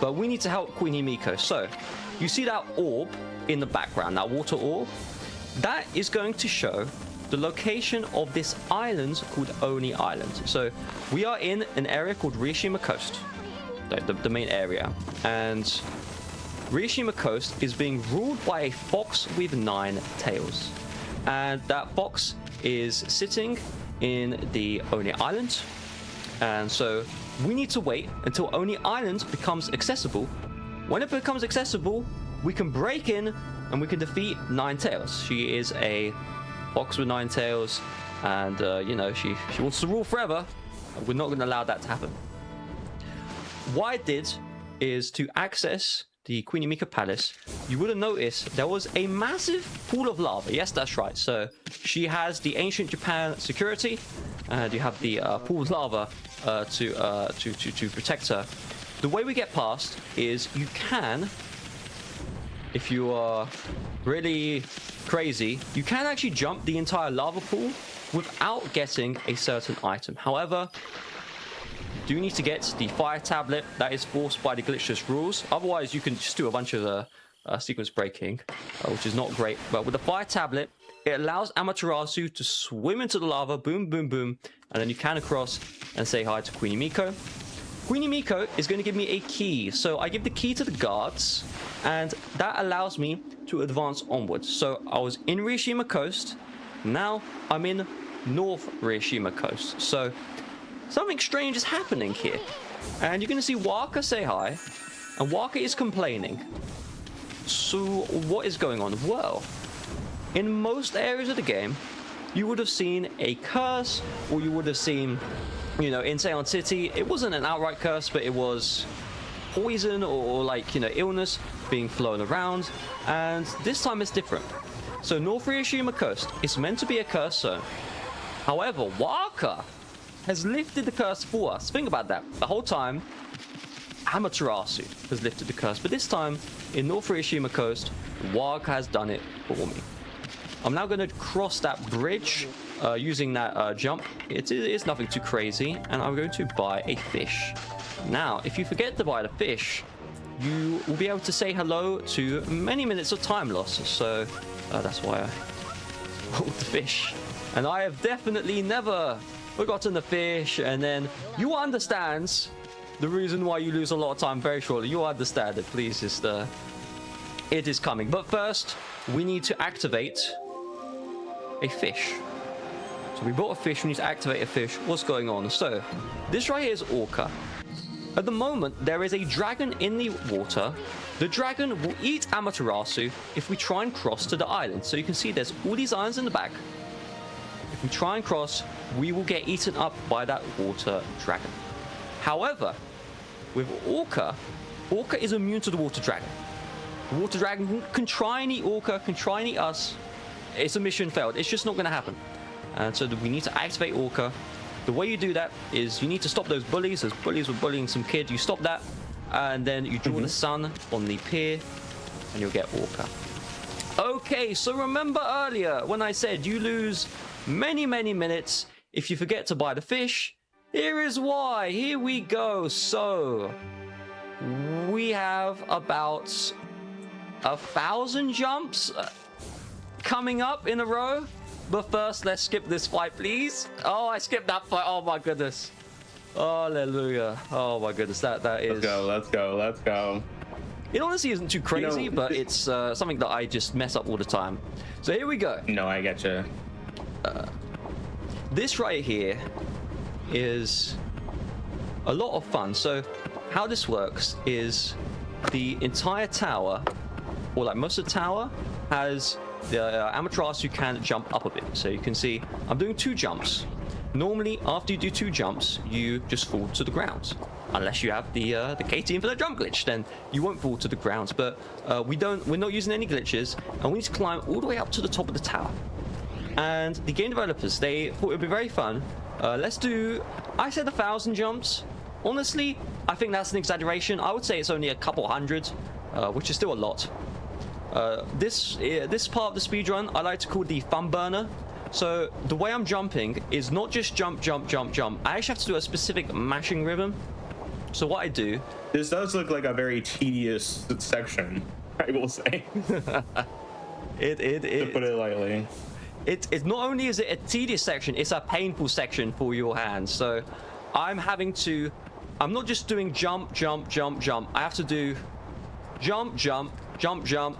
but we need to help Queenie Miko. So, you see that orb in the background, that water orb? That is going to show the location of this island called Oni Island. So, we are in an area called Rishima Coast, the main area, and Rishima Coast is being ruled by a fox with 9 tails, and that fox is sitting in the Oni Island, and so we need to wait until Oni Island becomes accessible. When it becomes accessible, we can break in and we can defeat 9 tails. She is a fox with 9 tails, and you know, she wants to rule forever. We're not going to allow that to happen. What I did is to access the Queen Miko Palace, you would have noticed there was a massive pool of lava. Yes, that's right. So she has the ancient Japan security, and you have the pool of lava to protect her. The way we get past is you can, if you are really crazy, you can actually jump the entire lava pool without getting a certain item. However, you do need to get the fire tablet. That is forced by the glitchless rules. Otherwise, you can just do a bunch of sequence breaking, which is not great. But with the fire tablet, it allows Amaterasu to swim into the lava, boom, boom, boom, and then you can across and say hi to Queenie Miko. Queenie Miko is going to give me a key. So I give the key to the guards, and that allows me to advance onwards. So I was in Rishima Coast. Now I'm in North Rishima Coast. So something strange is happening here. And you're going to see Waka say hi. And Waka is complaining. So what is going on? Well, in most areas of the game, you would have seen a curse, or you would have seen, you know, in Ceylon City, it wasn't an outright curse, but it was poison or like, you know, illness being flown around. And this time it's different. So North Rishima Coast is meant to be a curse zone. However, Waka has lifted the curse for us. Think about that. The whole time, Amaterasu has lifted the curse. But this time, in North Rishima Coast, Waka has done it for me. I'm now going to cross that bridge using that jump. It's nothing too crazy. And I'm going to buy a fish. Now, if you forget to buy the fish, you will be able to say hello to many minutes of time loss. So that's why I bought the fish. And I have definitely never forgotten the fish. And then you understand the reason why you lose a lot of time very shortly. You understand it. Please, just it is coming. But first, we need to activate a fish. So we bought a fish. We need to activate a fish. What's going on? So this right here is Orca. At the moment, there is a dragon in the water. The dragon will eat Amaterasu if we try and cross to the island. So you can see there's all these islands in the back. If we try and cross, we will get eaten up by that water dragon. However, with Orca, Orca is immune to the water dragon. The water dragon can try and eat Orca, can try and eat us. It's a mission failed. It's just not going to happen. And so we need to activate Orca. The way you do that is you need to stop those bullies. Those bullies were bullying some kid. You stop that, and then you draw the sun on the pier, and you'll get Orca. Okay, so remember earlier when I said you lose many, many minutes if you forget to buy the fish? Here is why. Here we go. So we have about 1,000 jumps coming up in a row. But first, let's skip this fight, please. Oh, I skipped that fight. Oh my goodness. Hallelujah. Oh my goodness. That is. Let's go. It honestly isn't too crazy, but it's something that I just mess up all the time. So here we go. No, I get you. This right here is a lot of fun. So how this works is the entire tower, or like most of the tower, has the Amaterasu can jump up a bit. So you can see I'm doing 2 jumps. Normally, after you do 2 jumps, you just fall to the ground. Unless you have the KT Infinite Jump glitch, then you won't fall to the ground. But we're not using any glitches, and we need to climb all the way up to the top of the tower. And the game developers, they thought it would be very fun. Let's do, I said 1,000 jumps. Honestly, I think that's an exaggeration. I would say it's only a couple hundred, which is still a lot. This part of the speedrun, I like to call the fun burner. So the way I'm jumping is not just jump, jump, jump, jump. I actually have to do a specific mashing rhythm. So what I do... This does look like a very tedious section, I will say. To put it lightly. It not only is it a tedious section, it's a painful section for your hands. So I'm not just doing jump, jump, jump, jump. I have to do jump, jump, jump, jump,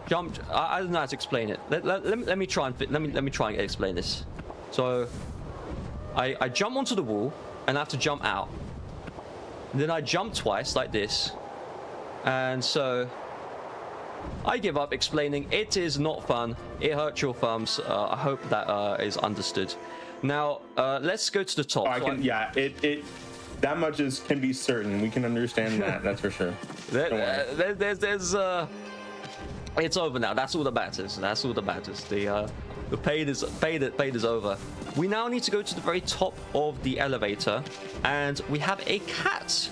jump. I don't know how to explain it. Let me try and explain this. So I jump onto the wall and I have to jump out. And then I jump twice like this. And so I give up explaining. It is not fun. It hurts your thumbs. I hope that is understood. Now, let's go to the top. That much can be certain. We can understand that. That's for sure. It's over now. That's all that matters. That's all that matters. The pain is over. We now need to go to the very top of the elevator, and we have a cat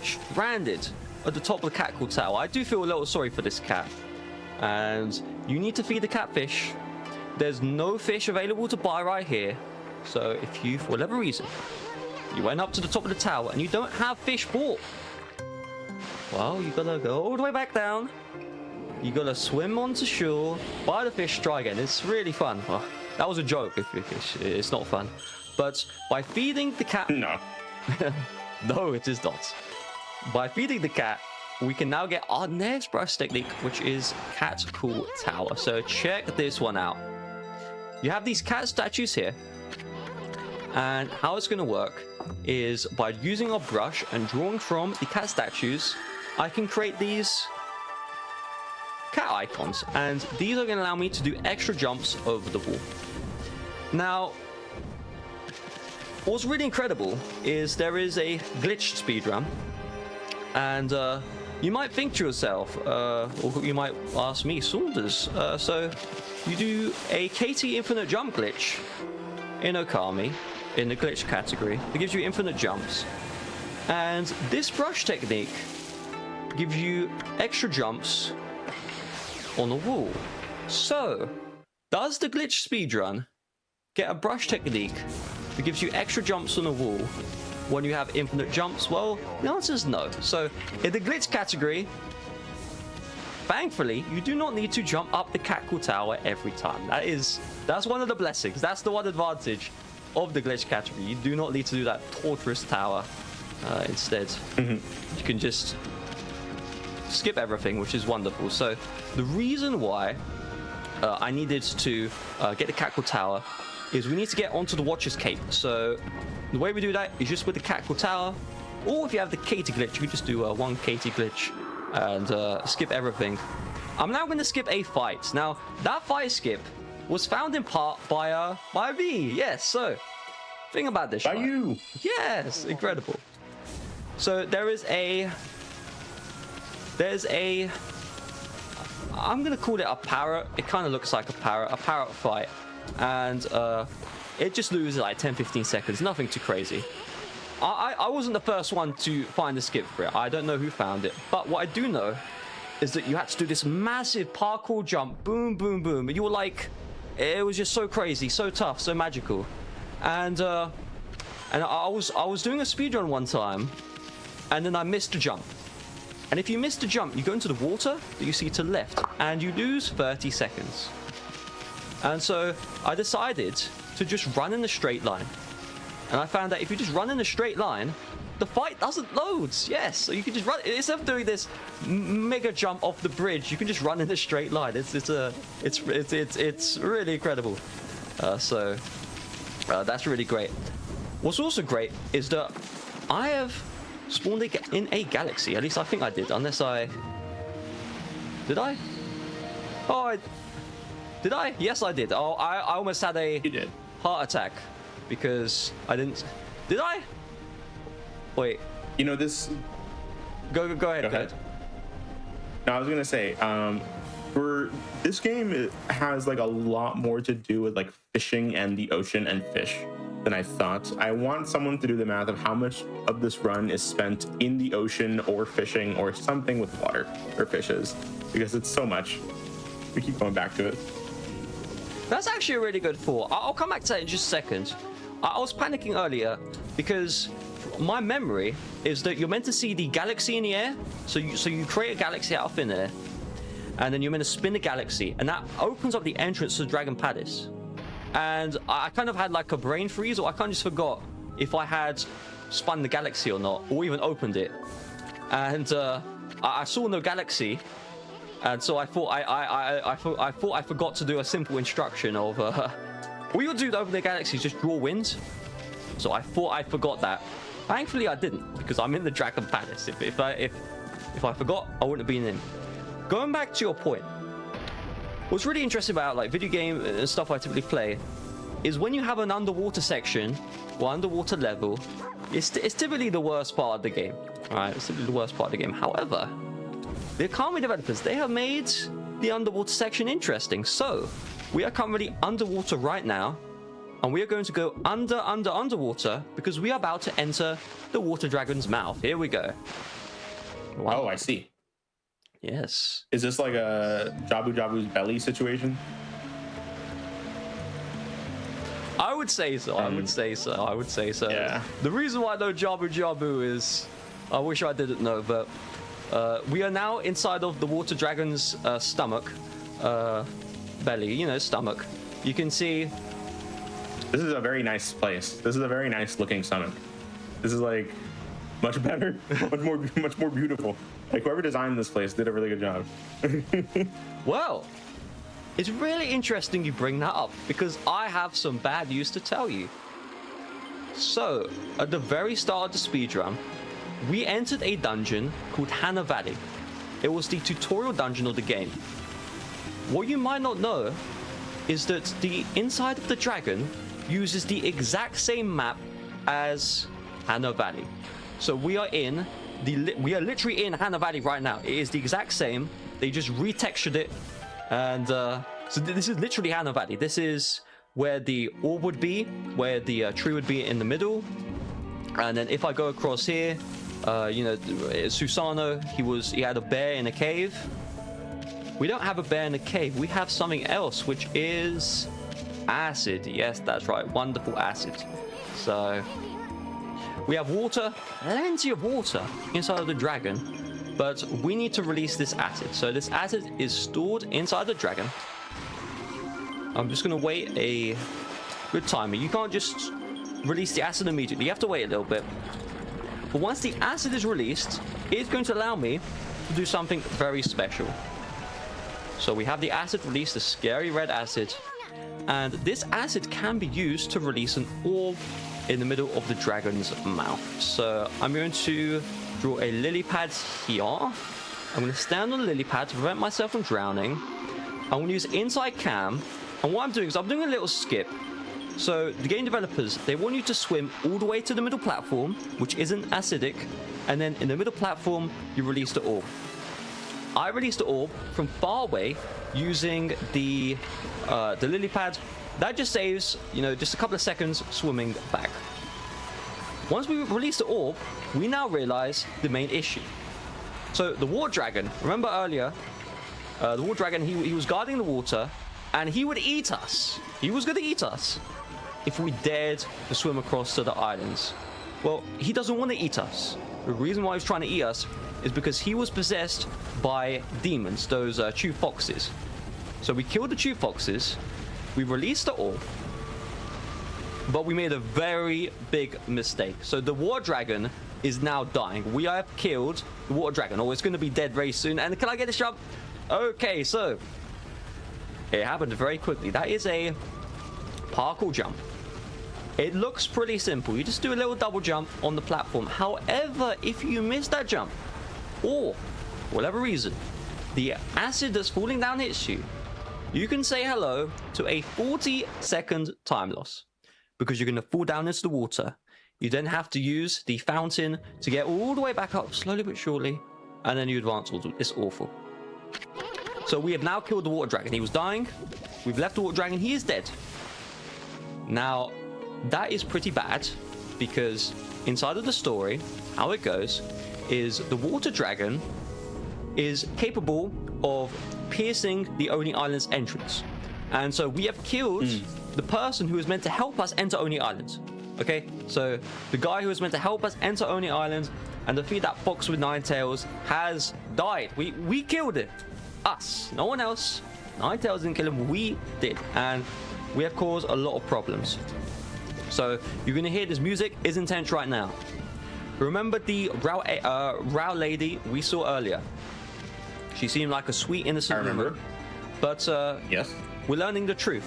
stranded at the top of the Catcall Tower. I do feel a little sorry for this cat. And you need to feed the catfish. There's no fish available to buy right here. So if you, for whatever reason, you went up to the top of the tower and you don't have fish bought, well, you gotta go all the way back down. You gotta swim onto shore, buy the fish, try again. It's really fun. Well, that was a joke. It's not fun. But by feeding the cat... No. No, it is not. By feeding the cat, we can now get our next brush technique, which is Catcall Tower. So check this one out. You have these cat statues here. And how it's going to work is by using our brush and drawing from the cat statues, I can create these cat icons. And these are going to allow me to do extra jumps over the wall. Now, what's really incredible is there is a glitched speedrun. And you might think to yourself, or you might ask me, Saunders, so you do a KT Infinite Jump glitch in Okami, in the glitch category. It gives you infinite jumps. And this brush technique gives you extra jumps on the wall. So, does the glitch speedrun get a brush technique that gives you extra jumps on the wall when you have infinite jumps? Well, the answer is no. So in the glitch category, thankfully, you do not need to jump up the Catcall Tower every time. That's one of the blessings. That's the one advantage of the glitch category. You do not need to do that torturous tower. Instead, you can just skip everything, which is wonderful. So the reason why I needed to get the Catcall Tower is we need to get onto the Watcher's Cape. So the way we do that is just with the Catcall Tower, or if you have the KT glitch, you can just do one KT glitch and skip everything. I'm now going to skip a fight. Now, that fight skip was found in part by me. Yes, so think about this. By you. Yes, incredible. So there's a I'm going to call it a parrot. It kind of looks like a parrot fight. And it just loses like 10-15 seconds, nothing too crazy. I wasn't the first one to find the skip for it. I don't know who found it, but what I do know is that you had to do this massive parkour jump, boom, boom, boom. You were like, it was just so crazy, so tough, so magical. And I was doing a speedrun one time, and then I missed a jump. And if you miss the jump, you go into the water that you see to the left, and you lose 30 seconds. And so I decided to just run in a straight line. And I found that if you just run in a straight line, the fight doesn't load. Yes, so you can just run. Instead of doing this mega jump off the bridge, you can just run in a straight line. It's really incredible. So that's really great. What's also great is that I have spawned in a galaxy. At least I think I did, unless did I? Oh, did I? Yes, I did. Oh, I almost had a You did. heart attack because I didn't. Did I? Wait. You know this. Go ahead. Go ahead. No, I was gonna say, for this game, it has like a lot more to do with like fishing and the ocean and fish than I thought. I want someone to do the math of how much of this run is spent in the ocean or fishing or something with water or fishes, because it's so much. We keep going back to it. That's actually a really good thought. I'll come back to that in just a second. I was panicking earlier because my memory is that you're meant to see the galaxy in the air. So you create a galaxy out of thin air, and then you're meant to spin the galaxy, and that opens up the entrance to Dragon Palace. And I kind of had like a brain freeze, or I kind of just forgot if I had spun the galaxy or not, or even opened it. And I saw no galaxy, and so I thought I forgot to do a simple instruction of all you do to open the galaxy is just draw wind. So I thought I forgot that. Thankfully, I didn't, because I'm in the Dragon Palace. If I forgot, I wouldn't have been in. Going back to your point, what's really interesting about like video game and stuff I typically play is when you have an underwater section or underwater level, it's typically the worst part of the game. All right, it's typically the worst part of the game. However, the Okami developers, they have made the underwater section interesting. So we are currently underwater right now, and we are going to go underwater because we are about to enter the water dragon's mouth. Here we go. Wow. Oh, I see. Yes. Is this like a Jabu Jabu's belly situation? I would say so. I would say so. Yeah. The reason why I know Jabu Jabu is, I wish I didn't know, but we are now inside of the water dragon's stomach, belly, you know, stomach. You can see. This is a very nice place. This is a very nice looking stomach. This is like much better, much more beautiful. Like whoever designed this place did a really good job. Well, it's really interesting you bring that up because I have some bad news to tell you. So, at the very start of the speedrun, we entered a dungeon called Hana Valley. It was the tutorial dungeon of the game. What you might not know is that the inside of the dragon uses the exact same map as Hana Valley. So we are literally in Hana Valley right now. It is the exact same. They just retextured it, and so this is literally Hana Valley. This is where the orb would be, where the tree would be in the middle, and then if I go across here, you know, Susano, he had a bear in a cave. We don't have a bear in a cave. We have something else, which is acid. Yes, that's right. Wonderful acid. So we have water, plenty of water inside of the dragon, but we need to release this acid. So this acid is stored inside the dragon. I'm just going to wait a good timer. You can't just release the acid immediately. You have to wait a little bit. But once the acid is released, it's going to allow me to do something very special. So we have the acid released, the scary red acid, and this acid can be used to release an orb in the middle of the dragon's mouth. So I'm going to draw a lily pad here. I'm going to stand on the lily pad to prevent myself from drowning. I'm going to use inside cam, and what I'm doing is I'm doing a little skip. So the game developers, they want you to swim all the way to the middle platform, which isn't acidic, and then in the middle platform, you release the orb. I released the orb from far away using the lily pad. That just saves, you know, just a couple of seconds swimming back. Once we release the orb, we now realize the main issue. So the water dragon, remember earlier, the water dragon, he was guarding the water, and he would eat us. He was going to eat us if we dared to swim across to the islands. Well, he doesn't want to eat us. The reason why he's trying to eat us is because he was possessed by demons, those chew foxes. So we killed the chew foxes, we released the orb, but we made a very big mistake. So the water dragon is now dying. We have killed the water dragon, or it's going to be dead very soon. And can I get this jump? Okay, so it happened very quickly. That is a parkour jump. It looks pretty simple. You just do a little double jump on the platform. However, if you miss that jump, or for whatever reason, the acid that's falling down hits you, you can say hello to a 40-second time loss because you're going to fall down into the water. You then have to use the fountain to get all the way back up slowly but surely, and then you advance. It's awful. So we have now killed the water dragon. He was dying. We've left the water dragon. He is dead. Now, that is pretty bad because inside of the story, how it goes is the water dragon is capable of piercing the Oni Island's entrance. And so we have killed the person who was meant to help us enter Oni Island. Okay, so the guy who was meant to help us enter Oni Island and defeat that fox with 9 tails has died. We killed him. Us, no one else. 9 tails didn't kill him, we did. And we have caused a lot of problems. So you're gonna hear this music is intense right now. Remember the Rao lady we saw earlier? She seemed like a sweet, innocent woman. But yes, we're learning the truth.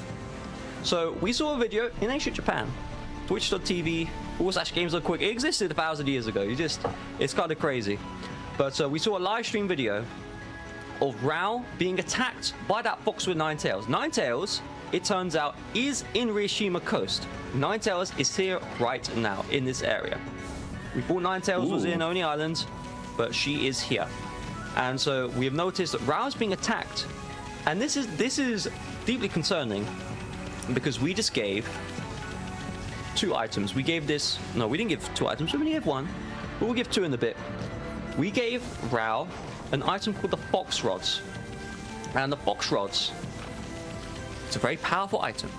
So we saw a video in ancient Japan, twitch.tv /games.quick. It existed 1,000 years ago. It's kind of crazy. But we saw a live stream video of Rao being attacked by that fox with 9 tails. 9 tails, it turns out, is in Rishima Coast. 9 tails is here right now in this area. We thought 9 tails was in Oni Island, but she is here. And so we have noticed that Rao's being attacked. And this is deeply concerning because we just gave 2 items. We gave this... No, we didn't give 2 items. We only gave 1. But we'll give 2 in a bit. We gave Rao an item called the Fox Rods. And the Fox Rods, it's a very powerful item.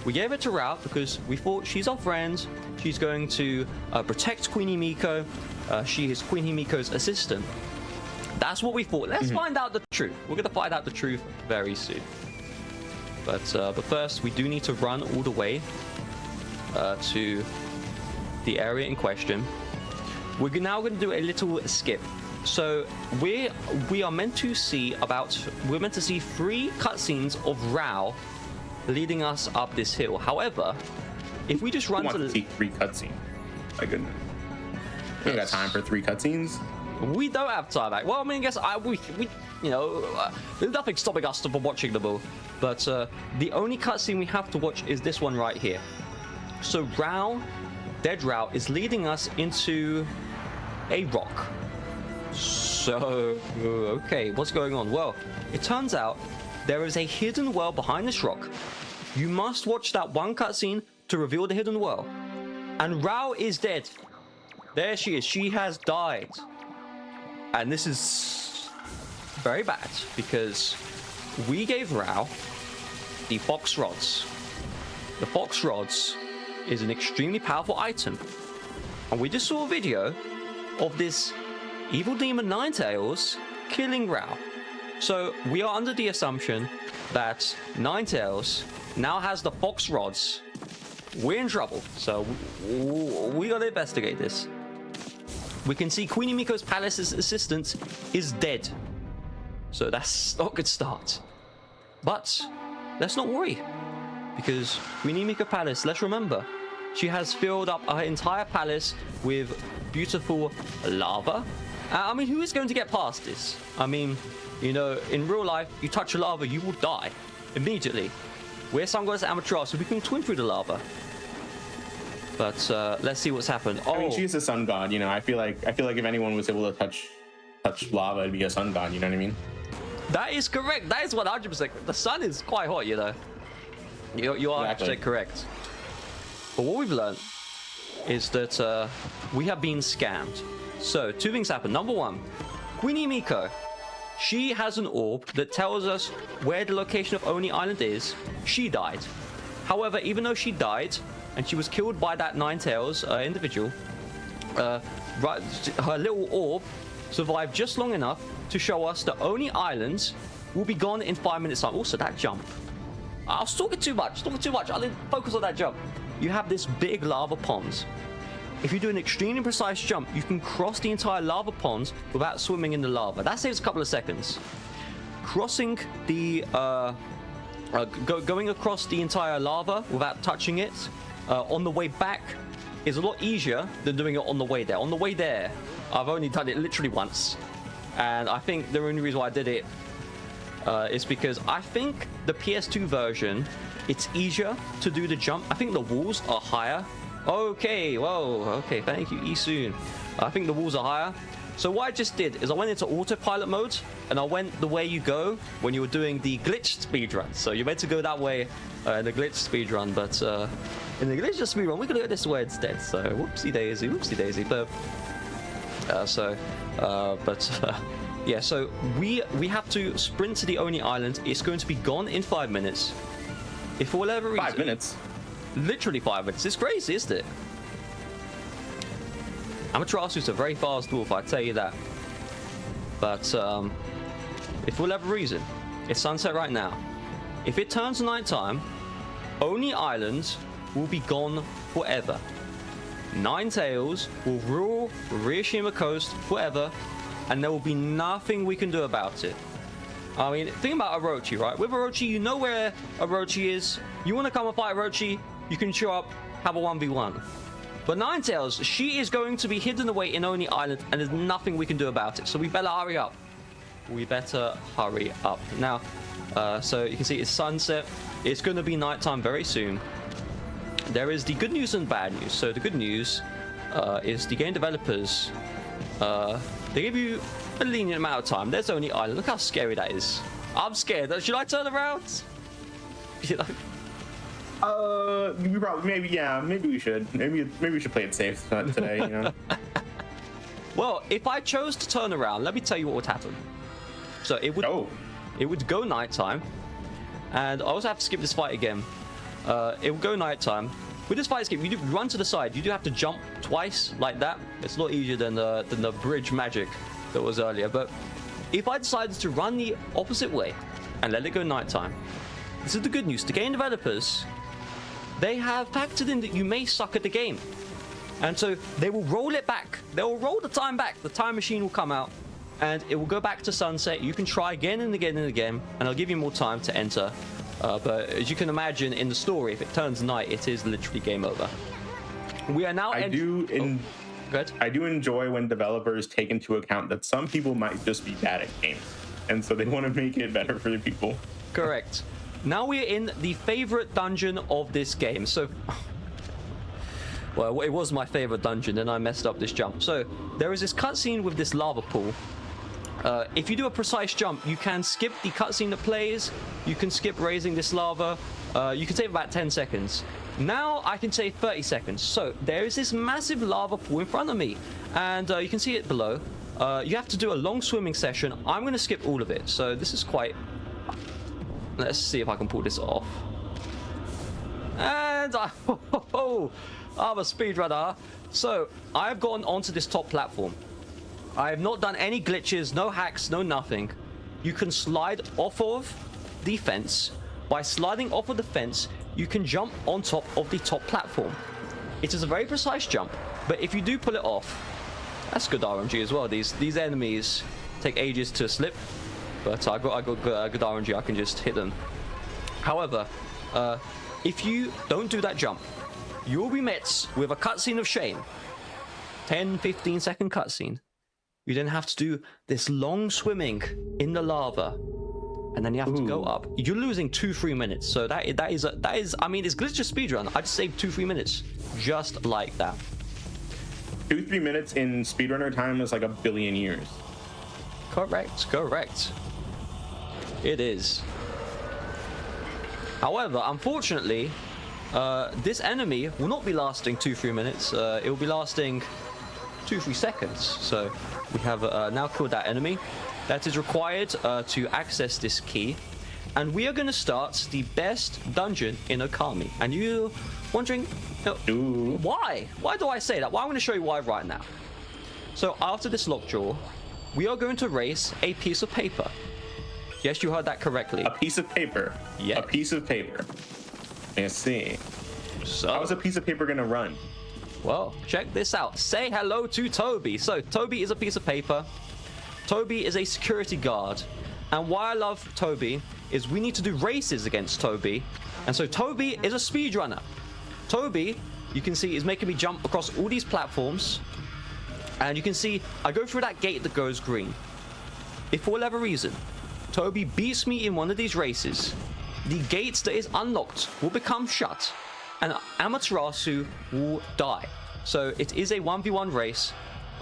We gave it to Rao because we thought she's our friend. She's going to protect Queenie Miko. She is Queenie Miko's assistant. That's what we thought. Let's find out the truth. We're going to find out the truth very soon. But first, we do need to run all the way to the area in question. We're now going to do a little skip. So we are meant to see we're meant to see 3 cutscenes of Rao leading us up this hill. However, if we just run to see 3 cutscenes, my goodness, we got time for 3 cutscenes. We don't have time. Well, I mean, I guess we you know, there's nothing stopping us from watching them all. But the only cutscene we have to watch is this one right here. So Rao, dead Rao, is leading us into a rock. So, okay, what's going on? Well, it turns out there is a hidden well behind this rock. You must watch that one cutscene to reveal the hidden well. And Rao is dead. There she is. She has died. And this is very bad because we gave Rao the Fox Rods. The Fox Rods is an extremely powerful item. And we just saw a video of this evil demon 9 tails killing Rao. So we are under the assumption that 9 tails now has the Fox Rods. We're in trouble. So we gotta investigate this. We can see Queenie Miko's palace's assistant is dead. So that's not a good start. But let's not worry. Because Queenie Miko Palace, let's remember, she has filled up her entire palace with beautiful lava. I mean, who is going to get past this? I mean, you know, in real life, you touch a lava, you will die immediately. We're Sunglass Amateur, so we can swim through the lava. But let's see what's happened. I mean, she's a sun god, you know. I feel like if anyone was able to touch lava, it'd be a sun god. You know what I mean? That is correct. That is 100%. The sun is quite hot, you know. You are exactly correct. But what we've learned is that we have been scammed. So 2 things happen. Number 1, Queenie Miko. She has an orb that tells us where the location of Oni Island is. She died. However, even though she died, and she was killed by that 9 tails individual, her little orb survived just long enough to show us that Oni Island will be gone in 5 minutes time. Also, that jump. I was talking too much. I didn't focus on that jump. You have this big lava pond. If you do an extremely precise jump, you can cross the entire lava pond without swimming in the lava. That saves a couple of seconds. Crossing the going across the entire lava without touching it on the way back is a lot easier than doing it on the way there. On the way there, I've only done it literally once, and I think the only reason why I did it is because I think the PS2 version, it's easier to do the jump. I think the walls are higher. Okay, whoa, okay, thank you, Isun. I think the walls are higher. So what I just did is I went into autopilot mode, and I went the way you go when you were doing the glitched speedrun. So you're meant to go that way in the glitched speedrun, but in the glitched speedrun, we're gonna go this way instead. So whoopsie daisy, whoopsie daisy. But yeah, so we have to sprint to the Oni Island. It's going to be gone in 5 minutes. If for whatever reason... 5 minutes? Literally 5 minutes. It's crazy, isn't it? Amaterasu's a very fast dwarf, I tell you that. But if for whatever reason, it's sunset right now. If it turns nighttime, Oni Island will be gone forever. Ninetales will rule Ryoshima Coast forever, and there will be nothing we can do about it. I mean, think about Orochi, right? With Orochi, you know where Orochi is. You want to come and fight Orochi, you can show up, have a 1v1. But Ninetales, she is going to be hidden away in Oni Island, and there's nothing we can do about it. So we better hurry up. We better hurry up. Now, so you can see it's sunset. It's going to be nighttime very soon. There is the good news and bad news. So the good news is the game developers, they give you a lenient amount of time. There's Oni Island. Look how scary that is. I'm scared. Should I turn around? You know? We probably, maybe we should. Maybe we should play it safe today, you know? Well, if I chose to turn around, let me tell you what would happen. So it would go nighttime, and I also have to skip this fight again. It will go nighttime. With this fight skip, you do run to the side. You do have to jump twice like that. It's a lot easier than the bridge magic that was earlier. But if I decided to run the opposite way and let it go nighttime, this is the good news. The game developers, they have factored in that you may suck at the game. And so they will roll it back. They will roll the time back. The time machine will come out, and it will go back to sunset. You can try again and again and again, and I'll give you more time to enter. But as you can imagine, in the story, if it turns night, it is literally game over. We are now... I do enjoy when developers take into account that some people might just be bad at games, and so they want to make it better for the people. Correct. Now we're in the favorite dungeon of this game. So, well, it was my favorite dungeon, and I messed up this jump. So there is this cutscene with this lava pool. If you do a precise jump, you can skip the cutscene that plays. You can skip raising this lava. You can save about 10 seconds. Now I can save 30 seconds. So there is this massive lava pool in front of me, and you can see it below. You have to do a long swimming session. I'm going to skip all of it. So this is quite... Let's see if I can pull this off. And I'm a speedrunner. So I've gone onto this top platform. I have not done any glitches, no hacks, no nothing. You can slide off of the fence. By sliding off of the fence, you can jump on top of the top platform. It is a very precise jump, but if you do pull it off, that's good RNG as well. These enemies take ages to slip, but I got good RNG. I can just hit them. However, if you don't do that jump, you will be met with a cutscene of shame. 10-15 second cutscene. You then have to do this long swimming in the lava, and then you have to go up. You're losing 2-3 minutes. So that is I mean, it's Glitchless speedrun. I just saved 2-3 minutes just like that. 2-3 minutes in speedrunner time is like a billion years. Correct. It is. However, unfortunately, this enemy will not be lasting 2-3 minutes. It will be lasting 2-3 seconds. So we have now killed that enemy. That is required to access this key. And we are going to start the best dungeon in Okami. And you're wondering, why? Why do I say that? Well, I'm going to show you why right now. So after this lockjaw, we are going to race a piece of paper. Yes, you heard that correctly. A piece of paper? Yeah. A piece of paper. Let's see. So, how is a piece of paper going to run? Well, check this out. Say hello to Toby. So Toby is a piece of paper. Toby is a security guard. And why I love Toby is we need to do races against Toby. And so Toby is a speedrunner. Toby, you can see, is making me jump across all these platforms. And you can see I go through that gate that goes green. If for whatever reason, Toby beats me in one of these races, the gate that is unlocked will become shut, and Amaterasu will die. So it is a 1v1 race.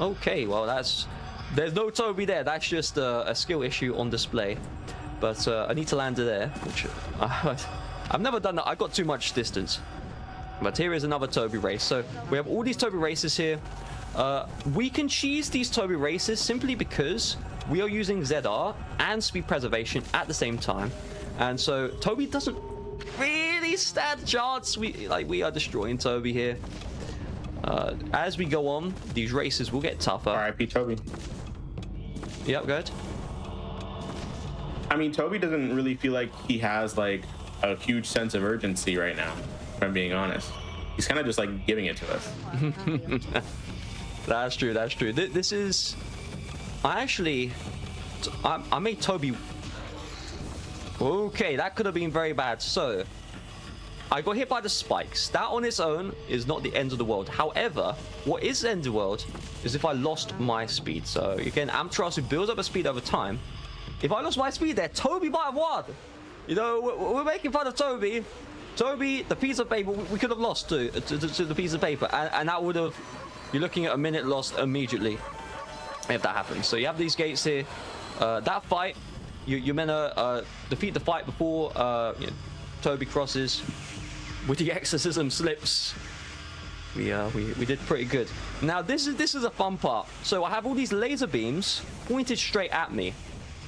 Okay, well there's no Toby there. That's just a skill issue on display. But I need to land it there, which I've never done that. I got too much distance. But here is another Toby race. So we have all these Toby races here. We can cheese these Toby races simply because we are using ZR and speed preservation at the same time. And so Toby doesn't really stand a chance. We are destroying Toby here. As we go on, these races will get tougher. RIP Toby. Yep, good. I mean, Toby doesn't really feel like he has like a huge sense of urgency right now, if I'm being honest. He's kind of just like giving it to us. That's true, that's true. This is... I made Toby... Okay, that could have been very bad. So, I got hit by the spikes. That on its own is not the end of the world. However, what is the end of the world is if I lost my speed. So, again, Amaterasu builds up a speed over time. If I lost my speed there, Toby might have won. You know, we're making fun of Toby. Toby, the piece of paper, we could have lost to the piece of paper. And that would have... You're looking at a minute lost immediately if that happens. So you have these gates here. That fight, you're meant to defeat the fight before you know, Toby crosses. With the exorcism slips, we did pretty good. Now this is a fun part. So I have all these laser beams pointed straight at me.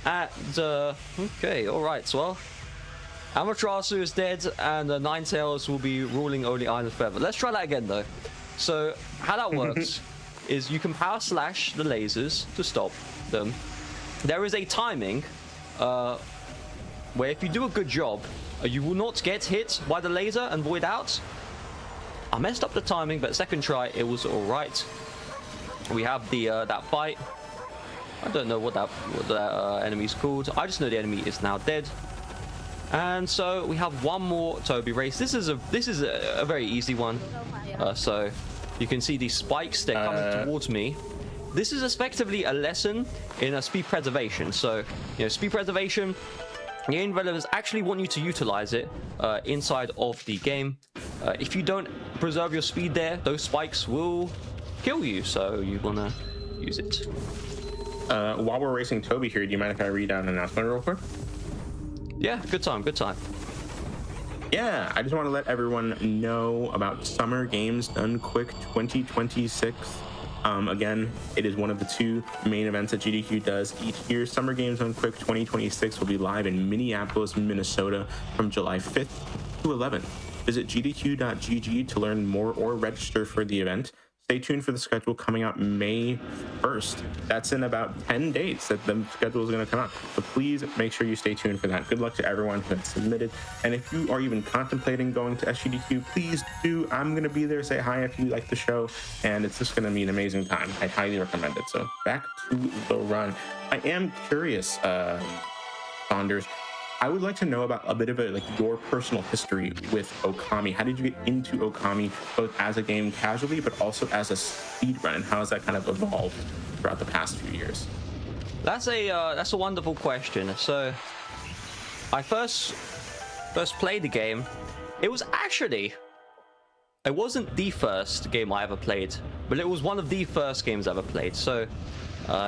Okay, all right. Well, Amaterasu is dead, and Ninetales will be ruling only Island forever. Let's try that again though. So how that works is you can power slash the lasers to stop them. There is a timing where if you do a good job, you will not get hit by the laser and void out. I messed up the timing, but second try it was all right. We have the that fight. I don't know what that enemy's called. I just know the enemy is now dead. And so we have one more Toby race. This is a very easy one. So you can see these spikes, they're coming towards me. This is effectively a lesson in speed preservation. So, you know, speed preservation, the game developers actually want you to utilize it inside of the game. If you don't preserve your speed there, those spikes will kill you. So you want to use it. While we're racing Toby here, do you mind if I read out an announcement real quick? Yeah, good time, good time. Yeah, I just want to let everyone know about Summer Games Done Quick 2026. Again, it is one of the two main events that GDQ does each year. Summer Games Done Quick 2026 will be live in Minneapolis, Minnesota from July 5th to 11th. Visit gdq.gg to learn more or register for the event. Stay tuned for the schedule coming out May 1st. That's in about 10 days that the schedule is going to come out. So please make sure you stay tuned for that. Good luck to everyone who has submitted. And if you are even contemplating going to SGDQ, please do. I'm going to be there. Say hi if you like the show. And it's just going to be an amazing time. I highly recommend it. So back to the run. I am curious, Saunders. I would like to know about a bit of your personal history with Okami. How did you get into Okami, both as a game casually, but also as a speedrun, and how has that kind of evolved throughout the past few years? That's a wonderful question. So, I first played the game. It wasn't the first game I ever played, but it was one of the first games I ever played. So,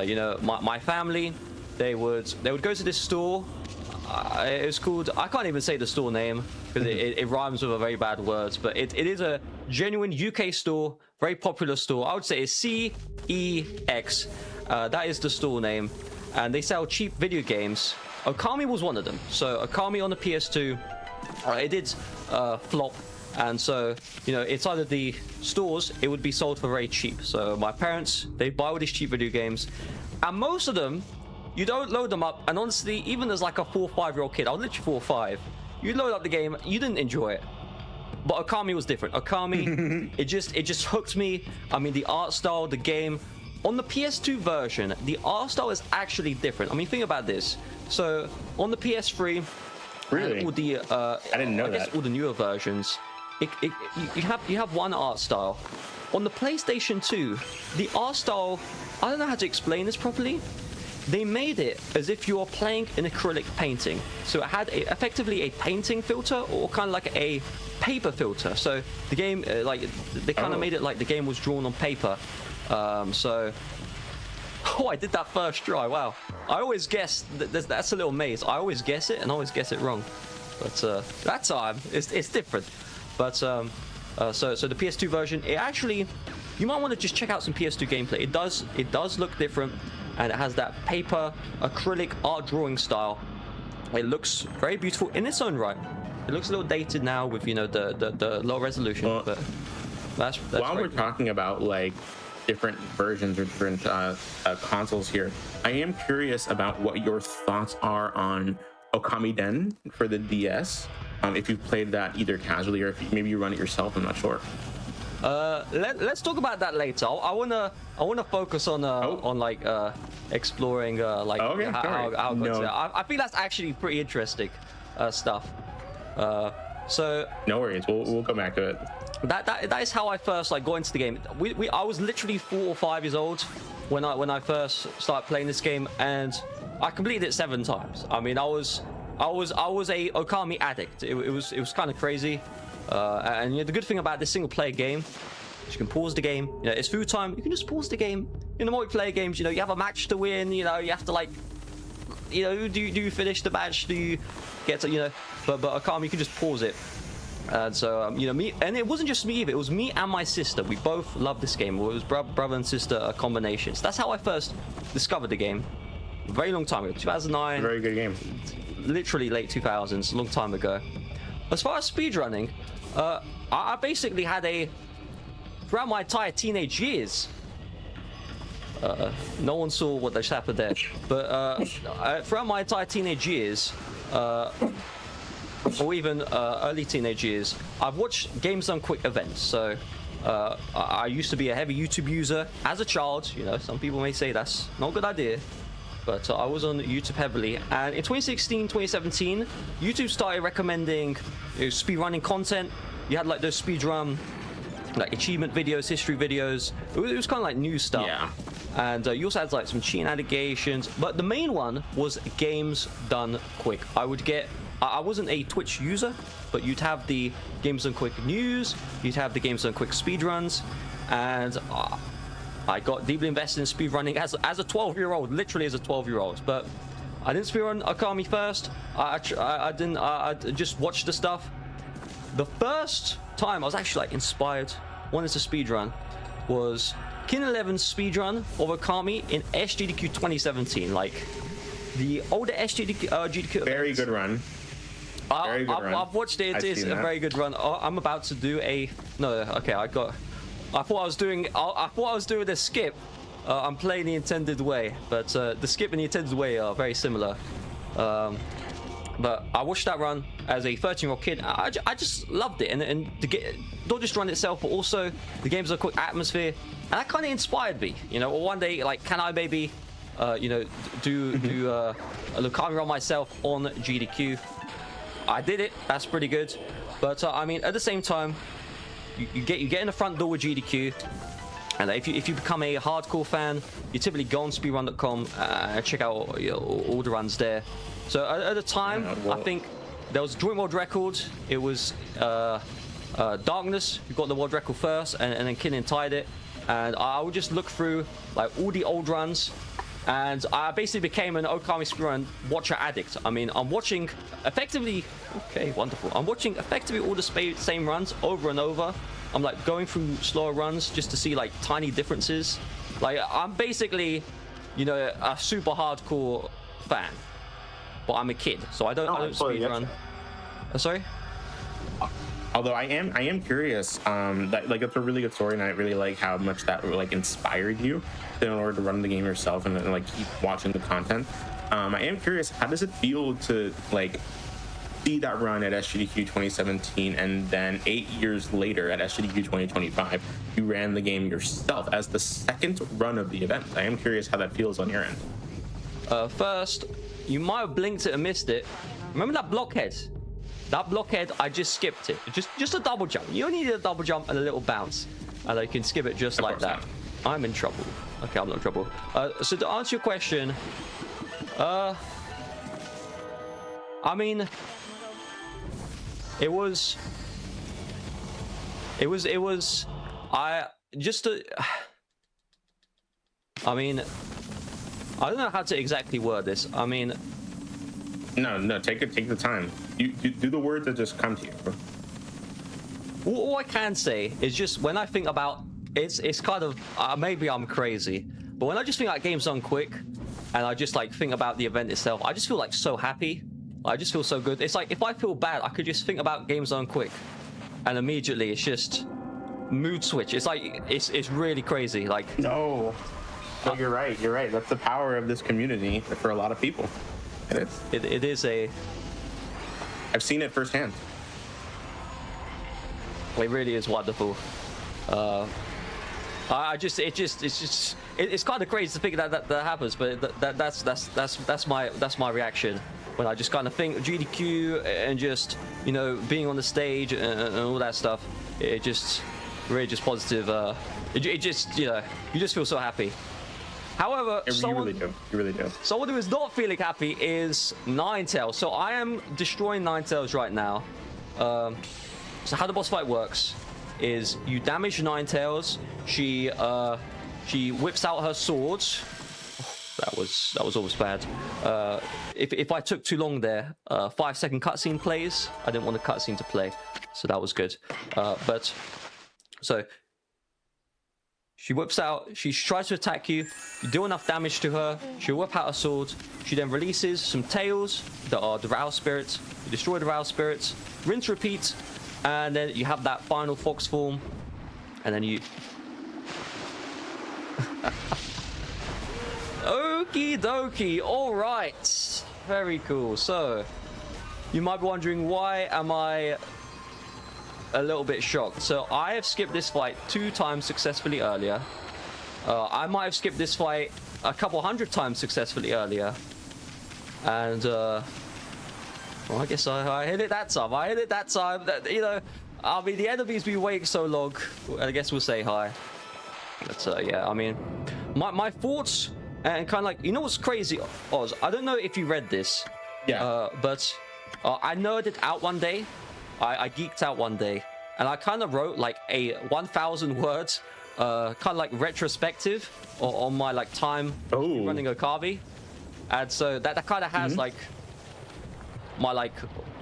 you know, my family, they would go to this store. It was called, I can't even say the store name because it rhymes with a very bad words, but it is a genuine UK store, very popular store. I would say it's CEX. That is the store name, and they sell cheap video games. Okami was one of them. So Okami on the PS2, it did flop, and so, you know, inside of the stores it would be sold for very cheap. So my parents, they buy all these cheap video games, and most of them, you don't load them up, and honestly, even as like a 4 or 5 year old kid, I was literally 4 or 5, you load up the game, you didn't enjoy it. But Okami was different. Okami, it just hooked me. I mean, the art style, the game. On the PS2 version, the art style is actually different. I mean, think about this. So on the PS3, really, all the I didn't know that. all the newer versions, you have one art style. On the PlayStation 2, the art style, I don't know how to explain this properly. they made it as if you are playing an acrylic painting. So it had effectively a painting filter, or kind of like a paper filter. So the game, like, they kind of made it like the game was drawn on paper. So, I did that first try. Wow, I always guess that's a little maze. I always guess it and always guess it wrong. But that time it's different. But so the PS2 version, it actually, you might want to just check out some PS2 gameplay. It does look different, and it has that paper acrylic art drawing style. It looks very beautiful in its own right. It looks a little dated now with, you know, the low resolution. Well, but that's while we're talking about like different versions or different consoles here, I am curious about what your thoughts are on Okami Den for the DS. If you've played that either casually or if maybe you run it yourself, I'm not sure. Let's talk about that later. I wanna focus on like exploring like how no. I think that's actually pretty interesting stuff. So no worries, we'll come back to it. That is how I first like got into the game. I was literally 4 or 5 years old when I first started playing this game, and I completed it 7 times. I mean, I was a Okami addict. It was kind of crazy. And you know, the good thing about this single player game is you can pause the game. You know, it's food time. You can just pause the game. In the multiplayer games, you know, you have a match to win. You know, you have to like, you know, do you finish the match? Do you get to, you know? But Okami, you can just pause it. And so you know, me, and it wasn't just me either. It was me and my sister. We both loved this game. It was brother and sister combinations. That's how I first discovered the game. A very long time ago, 2009. Very good game. Literally late 2000s, a long time ago. As far as speedrunning, I basically had throughout my entire teenage years, no one saw what just happened there, but throughout my entire teenage years, or even early teenage years, I've watched Games Done Quick events. So I used to be a heavy YouTube user as a child. You know, some people may say that's not a good idea, but I was on YouTube heavily. And in 2016, 2017, YouTube started recommending speedrunning content. You had like those speedrun, like achievement videos, history videos. It was kind of like new stuff. Yeah. And you also had like some cheating allegations. But the main one was Games Done Quick. I wasn't a Twitch user, but you'd have the Games Done Quick news. You'd have the Games Done Quick speedruns. And I got deeply invested in speedrunning as a 12-year-old, literally as a 12-year-old. But I didn't speedrun Okami first. I didn't. I just watched the stuff. The first time I was actually like inspired, wanted to speedrun, was Kin 11's speedrun of Okami in SGDQ 2017. Like the older SGDQ. GDQ. Very good run. Very good run. I've watched it. It is a very good run. I'm about to do a okay. I thought I was doing the skip. I'm playing the intended way, but the skip and the intended way are very similar. But I watched that run as a 13-year-old kid. I just loved it, and not just run itself, but also the game's a quick atmosphere, and that kind of inspired me. You know, one day, like, can I maybe, you know, do a Okami run myself on GDQ? I did it. That's pretty good. But I mean, at the same time, you get in the front door with GDQ. And if you become a hardcore fan, you typically go on speedrun.com and check out all the runs there. So at the time, I think there was a joint world record. It was Darkness who got the world record first, and then Kinnan tied it. And I would just look through like all the old runs, and I basically became an Okami Speedrun watcher addict. I mean, I'm watching effectively. Okay, wonderful. I'm watching effectively all the same runs over and over. I'm like going through slower runs just to see like tiny differences. Like I'm basically, you know, a super hardcore fan, but I'm a kid, so I don't speedrun. Sorry. Although I am curious. That's a really good story, and I really like how much that like inspired you in order to run the game yourself and like keep watching the content. I am curious. How does it feel to like see that run at SGDQ 2017, and then 8 years later at SGDQ 2025, you ran the game yourself as the second run of the event? I am curious how that feels on your end. First, you might have blinked it and missed it. Remember that blockhead? That blockhead, I just skipped it. Just a double jump. You only need a double jump and a little bounce, and you can skip it just like that. I'm in trouble. Okay, I'm not in trouble. So to answer your question, I mean, it was. I mean, I don't know how to exactly word this. I mean, no, take the time. You do the words that just come to you. all I can say is just when I think about it's kind of maybe I'm crazy, but when I just think about games done quick, and I just like think about the event itself, I just feel like so happy. I just feel so good. It's like if I feel bad, I could just think about games done quick, and immediately it's just mood switch. It's like it's really crazy. Like No, you're right. You're right. That's the power of this community for a lot of people. It is. It is a. I've seen it firsthand. It really is wonderful. It's kind of crazy to think that happens, but that's my reaction when I just kind of think GDQ and just, you know, being on the stage and all that stuff. It just really just positive. It just, you know, you just feel so happy. However, You really do. someone who is not feeling happy is Ninetales. So I am destroying Ninetales right now. So how the boss fight works is you damage Ninetales. She whips out her sword. That was almost bad. If I took too long there, 5-second cutscene plays. I didn't want the cutscene to play, so that was good. But so she whips out. She tries to attack you. You do enough damage to her. She'll whip out her sword. She then releases some tails that are the Row spirits. You destroy the Row spirits. Rinse, repeat, and then you have that final fox form, and then you. Okie dokie, all right, very cool. So you might be wondering, why am I a little bit shocked? So I have skipped this fight 2 times successfully earlier. I might have skipped this fight a couple hundred times successfully earlier, and well, I guess I hit it that time. You know, I mean, the enemies be waiting so long. I guess we'll say hi. But yeah, I mean, my thoughts. And kind of like, you know what's crazy, Oz? I don't know if you read this. Yeah. But I nerded out one day. I geeked out one day. And I kind of wrote like a 1,000 words, kind of like retrospective on my like time running Okami. And so that kind of has like my like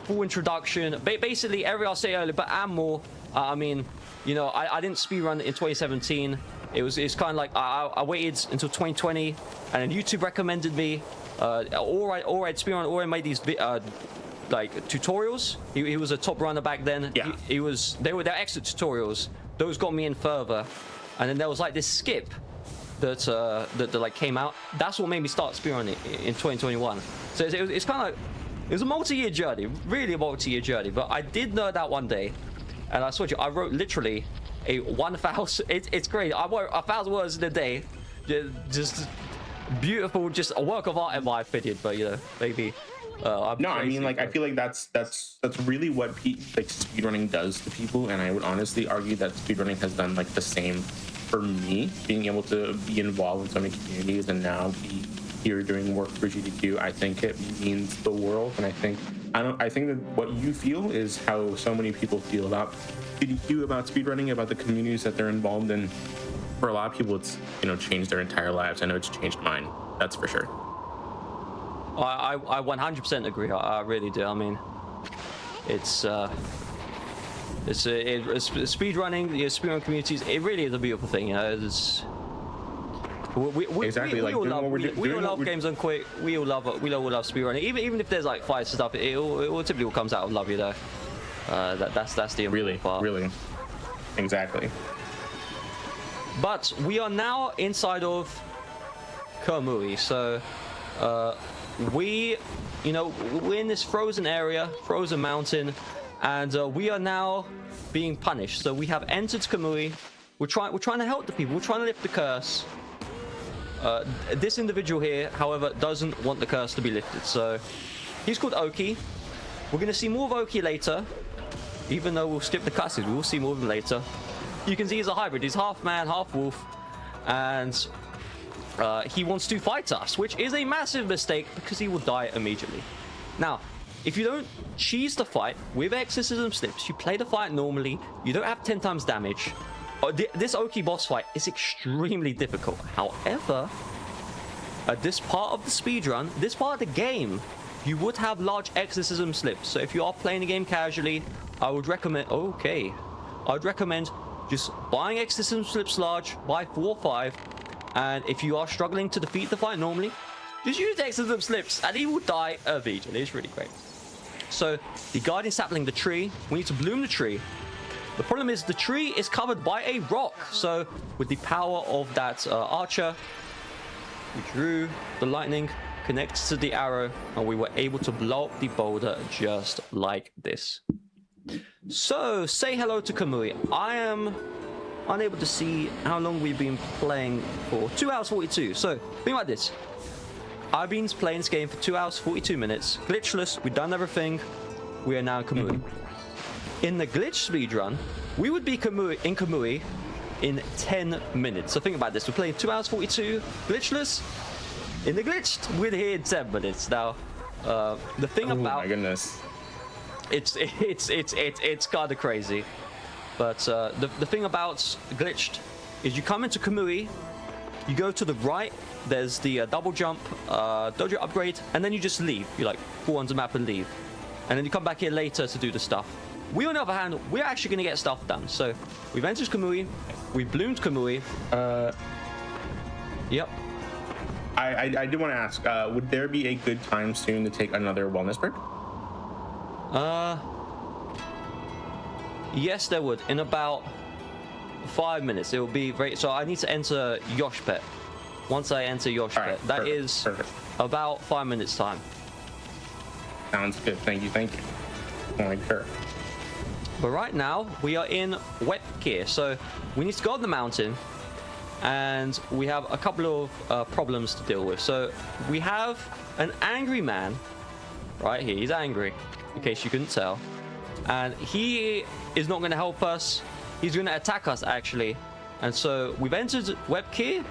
full introduction. Basically, I'll say earlier, but and more. I mean, you know, I didn't speedrun in 2017. It's kind of like I waited until 2020, and then YouTube recommended me. Alright, speedrun made these like tutorials. He was a top runner back then. Yeah. They were excellent tutorials. Those got me in further, and then there was like this skip that like came out. That's what made me start speedrunning in 2021. So it's kind of like, it was a multi-year journey, really a multi-year journey. But I did nerd out one day, and I swear to you, I wrote literally a 1,000. It's great. I wrote 1,000 words in a day. Just beautiful, just a work of art in my opinion. But you know, maybe. I mean, like, I feel like that's really what like speedrunning does to people, and I would honestly argue that speedrunning has done like the same for me. Being able to be involved in so many communities and now be here doing work for GDQ, I think it means the world. And I think that what you feel is how so many people feel about GDQ, about speedrunning, about the communities that they're involved in. For a lot of people, it's, you know, changed their entire lives. I know it's changed mine. That's for sure. I 100% agree. I really do. I mean, it's speedrunning, the speedrun communities. It really is a beautiful thing. You know, it's. We all love games on quick. We all love speedrunning. Even if there's like fights and stuff, it all typically comes out of love, you know. That's the important part. Really, exactly. But we are now inside of Kamui, so we're in this frozen area, frozen mountain, and we are now being punished. So we have entered Kamui. We're trying to help the people. We're trying to lift the curse. This individual here, however, doesn't want the curse to be lifted. So he's called Oki. We're going to see more of Oki later. Even though we'll skip the cutscenes, we'll see more of him later. You can see he's a hybrid. He's half man, half wolf. and he wants to fight us, which is a massive mistake because he will die immediately. Now, if you don't cheese the fight with exorcism slips, you play the fight normally, you don't have 10 times damage. This Oki boss fight is extremely difficult. However, at this part of the speedrun, this part of the game, you would have large exorcism slips. So if you are playing the game casually, I would recommend, I'd recommend just buying exorcism slips large, buy 4 or 5, and if you are struggling to defeat the fight normally, just use exorcism slips and he will die immediately. It's really great. So the guardian sapling, the tree, we need to bloom the tree. The problem is the tree is covered by a rock. So with the power of that archer, we drew the lightning, connects to the arrow, and we were able to blow up the boulder just like this. So say hello to Kamui. I am unable to see how long we've been playing for. 2 hours 42. So think about this. I've been playing this game for 2 hours 42 minutes. Glitchless, we've done everything. We are now in Kamui. In the glitch speedrun, we would be in Kamui in 10 minutes. So think about this. We're playing 2 hours 42 glitchless. In the glitched, we're here in 10 minutes. Now, the thing about... Oh my goodness. It's kind of crazy. But the thing about glitched is you come into Kamui, you go to the right, there's the double jump, dojo upgrade, and then you just leave. You like pull onto the map and leave. And then you come back here later to do the stuff. We, on the other hand, we're actually going to get stuff done. So we've entered Kamui, we've bloomed Kamui. Yep. I do want to ask, would there be a good time soon to take another wellness break? Yes, there would. In about 5 minutes, it will be very... So I need to enter Yoshpet. Once I enter Yoshpet, right, that is perfect. About 5 minutes time. Sounds good. Thank you. Only sure. But right now, we are in Webkir. So we need to go up the mountain, and we have a couple of problems to deal with. So we have an angry man right here. He's angry, in case you couldn't tell. And he is not going to help us. He's going to attack us, actually. And so we've entered Webkir,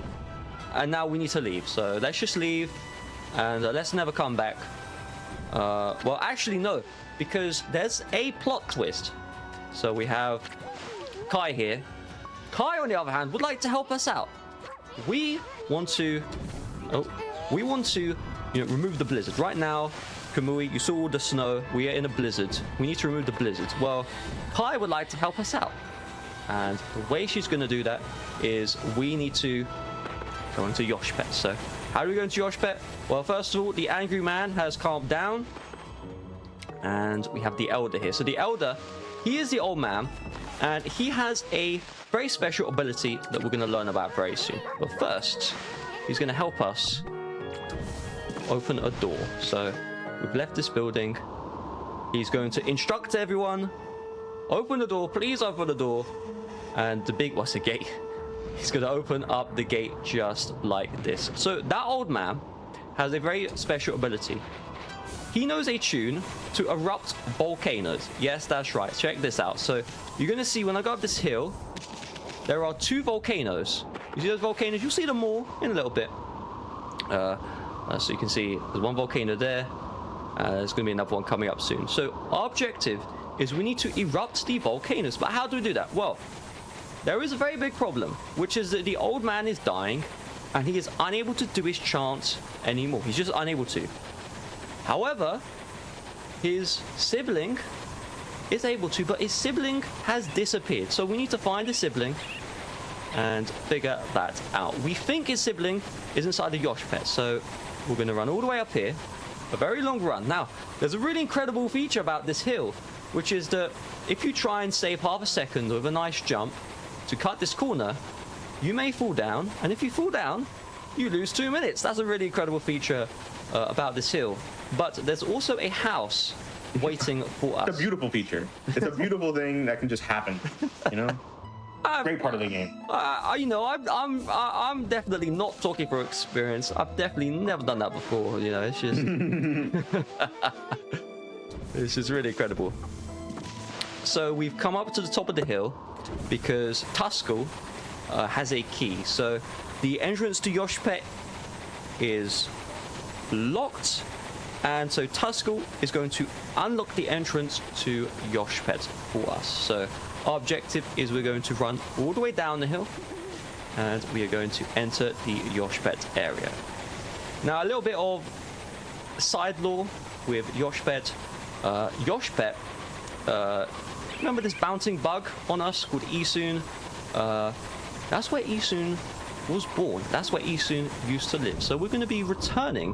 and now we need to leave. So let's just leave, and let's never come back. Well, actually, no, because there's a plot twist. So we have Kai here. Kai, on the other hand, would like to help us out. We want to remove the blizzard. Right now, Kamui, you saw all the snow. We are in a blizzard. We need to remove the blizzard. Well, Kai would like to help us out. And the way she's going to do that is we need to go into Yoshpet. So how do we go into Yoshpet? Well, first of all, the angry man has calmed down. And we have the elder here. So the elder, he is the old man. And he has a very special ability that we're going to learn about very soon. But first, he's going to help us open a door. So we've left this building. He's going to instruct everyone. Open the door. Please open the door. And the big... What's the gate? He's going to open up the gate just like this. So that old man has a very special ability. He knows a tune to erupt volcanoes. Yes, that's right. Check this out. So you're going to see when I go up this hill, there are 2 volcanoes. You see those volcanoes? You'll see them more in a little bit. So you can see there's one volcano there. There's going to be another one coming up soon. So our objective is we need to erupt the volcanoes. But how do we do that? Well, there is a very big problem, which is that the old man is dying and he is unable to do his chant anymore. He's just unable to. However, his sibling is able to, but his sibling has disappeared. So we need to find his sibling and figure that out. We think his sibling is inside the Yoshpet, so we're going to run all the way up here. A very long run. Now, there's a really incredible feature about this hill, which is that if you try and save half a second with a nice jump to cut this corner, you may fall down, and if you fall down, you lose 2 minutes. That's a really incredible feature about this hill. But there's also a house waiting for us. It's a beautiful feature. It's a beautiful thing that can just happen, you know? Great part of the game. You know, I'm definitely not talking for experience. I've definitely never done that before. You know, it's just it's just really incredible. So we've come up to the top of the hill because Tuskull has a key. So the entrance to Yoshpet is locked, and so Tuskle is going to unlock the entrance to Yoshpet for us. So our objective is we're going to run all the way down the hill, and we are going to enter the Yoshpet area. Now, a little bit of side lore with Yoshpet. Yoshpet, remember this bouncing bug on us called Isun? That's where Isun was born. That's where Isun used to live. So we're going to be returning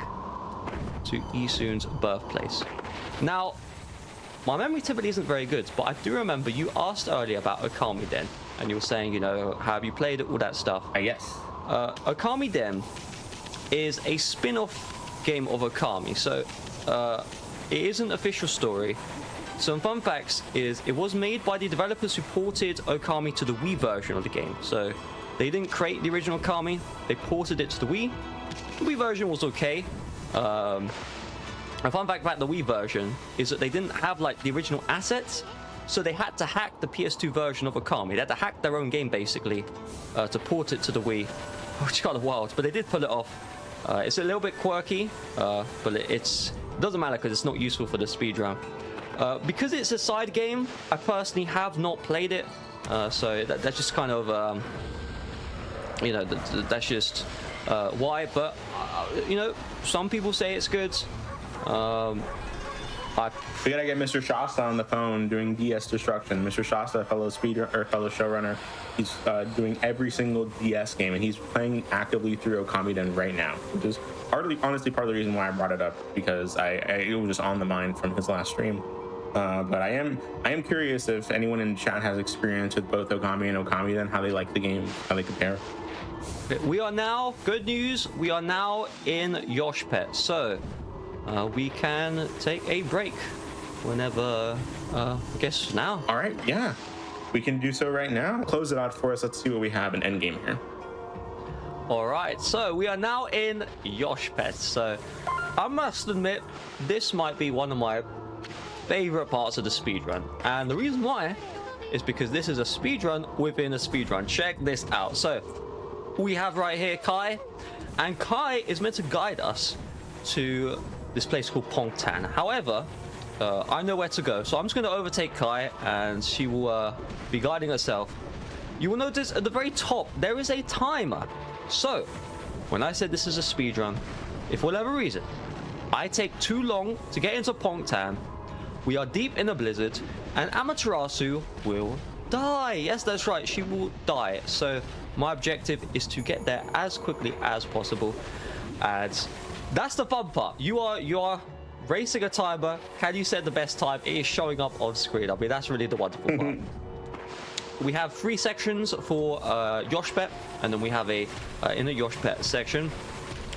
to Isun's birthplace. Now, my memory typically isn't very good, but I do remember you asked earlier about Okami Den, and you were saying, you know, how have you played it, all that stuff. Yes. Okami Den is a spin-off game of Okami, so it is an official story. Some fun facts is it was made by the developers who ported Okami to the Wii version of the game. So they didn't create the original Okami, they ported it to the Wii. The Wii version was okay. A fun fact about the Wii version is that they didn't have like the original assets, so they had to hack the PS2 version of Okami. They had to hack their own game basically to port it to the Wii, which is kind of wild, but they did pull it off. It's a little bit quirky, but it doesn't matter because it's not useful for the speedrun. Because it's a side game, I personally have not played it, so that's just kind of, you know, that's just why. But you know, some people say it's good. We gotta get Mr. Shasta on the phone doing DS destruction. Mr. Shasta, fellow showrunner, he's doing every single DS game, and he's playing actively through Okami Den right now, which is honestly part of the reason why I brought it up, because it was just on the mind from his last stream. But I am curious if anyone in chat has experience with both Okami and Okami Den, how they like the game, how they compare. We are now, good news, we are now in Yoshpet, so we can take a break whenever, I guess now. All right, yeah, we can do so right now. Close it out for us. Let's see what we have in endgame here. All right, so we are now in Yoshpet. So I must admit, this might be one of my favorite parts of the speedrun, and the reason why is because this is a speedrun within a speedrun. Check this out. So we have right here Kai, and Kai is meant to guide us to this place called Pongtan. However, I know where to go, so I'm just going to overtake Kai, and she will be guiding herself. You will notice at the very top there is a timer. So when I said this is a speedrun, if for whatever reason I take too long to get into Pongtan, we are deep in a blizzard, and Amaterasu will die. Yes, that's right, she will die. So my objective is to get there as quickly as possible, and that's the fun part. You are racing a timer. Can you set the best time? It is showing up on screen. I mean, that's really the wonderful part. We have 3 sections for Yoshpet, and then we have a inner Yoshpet section.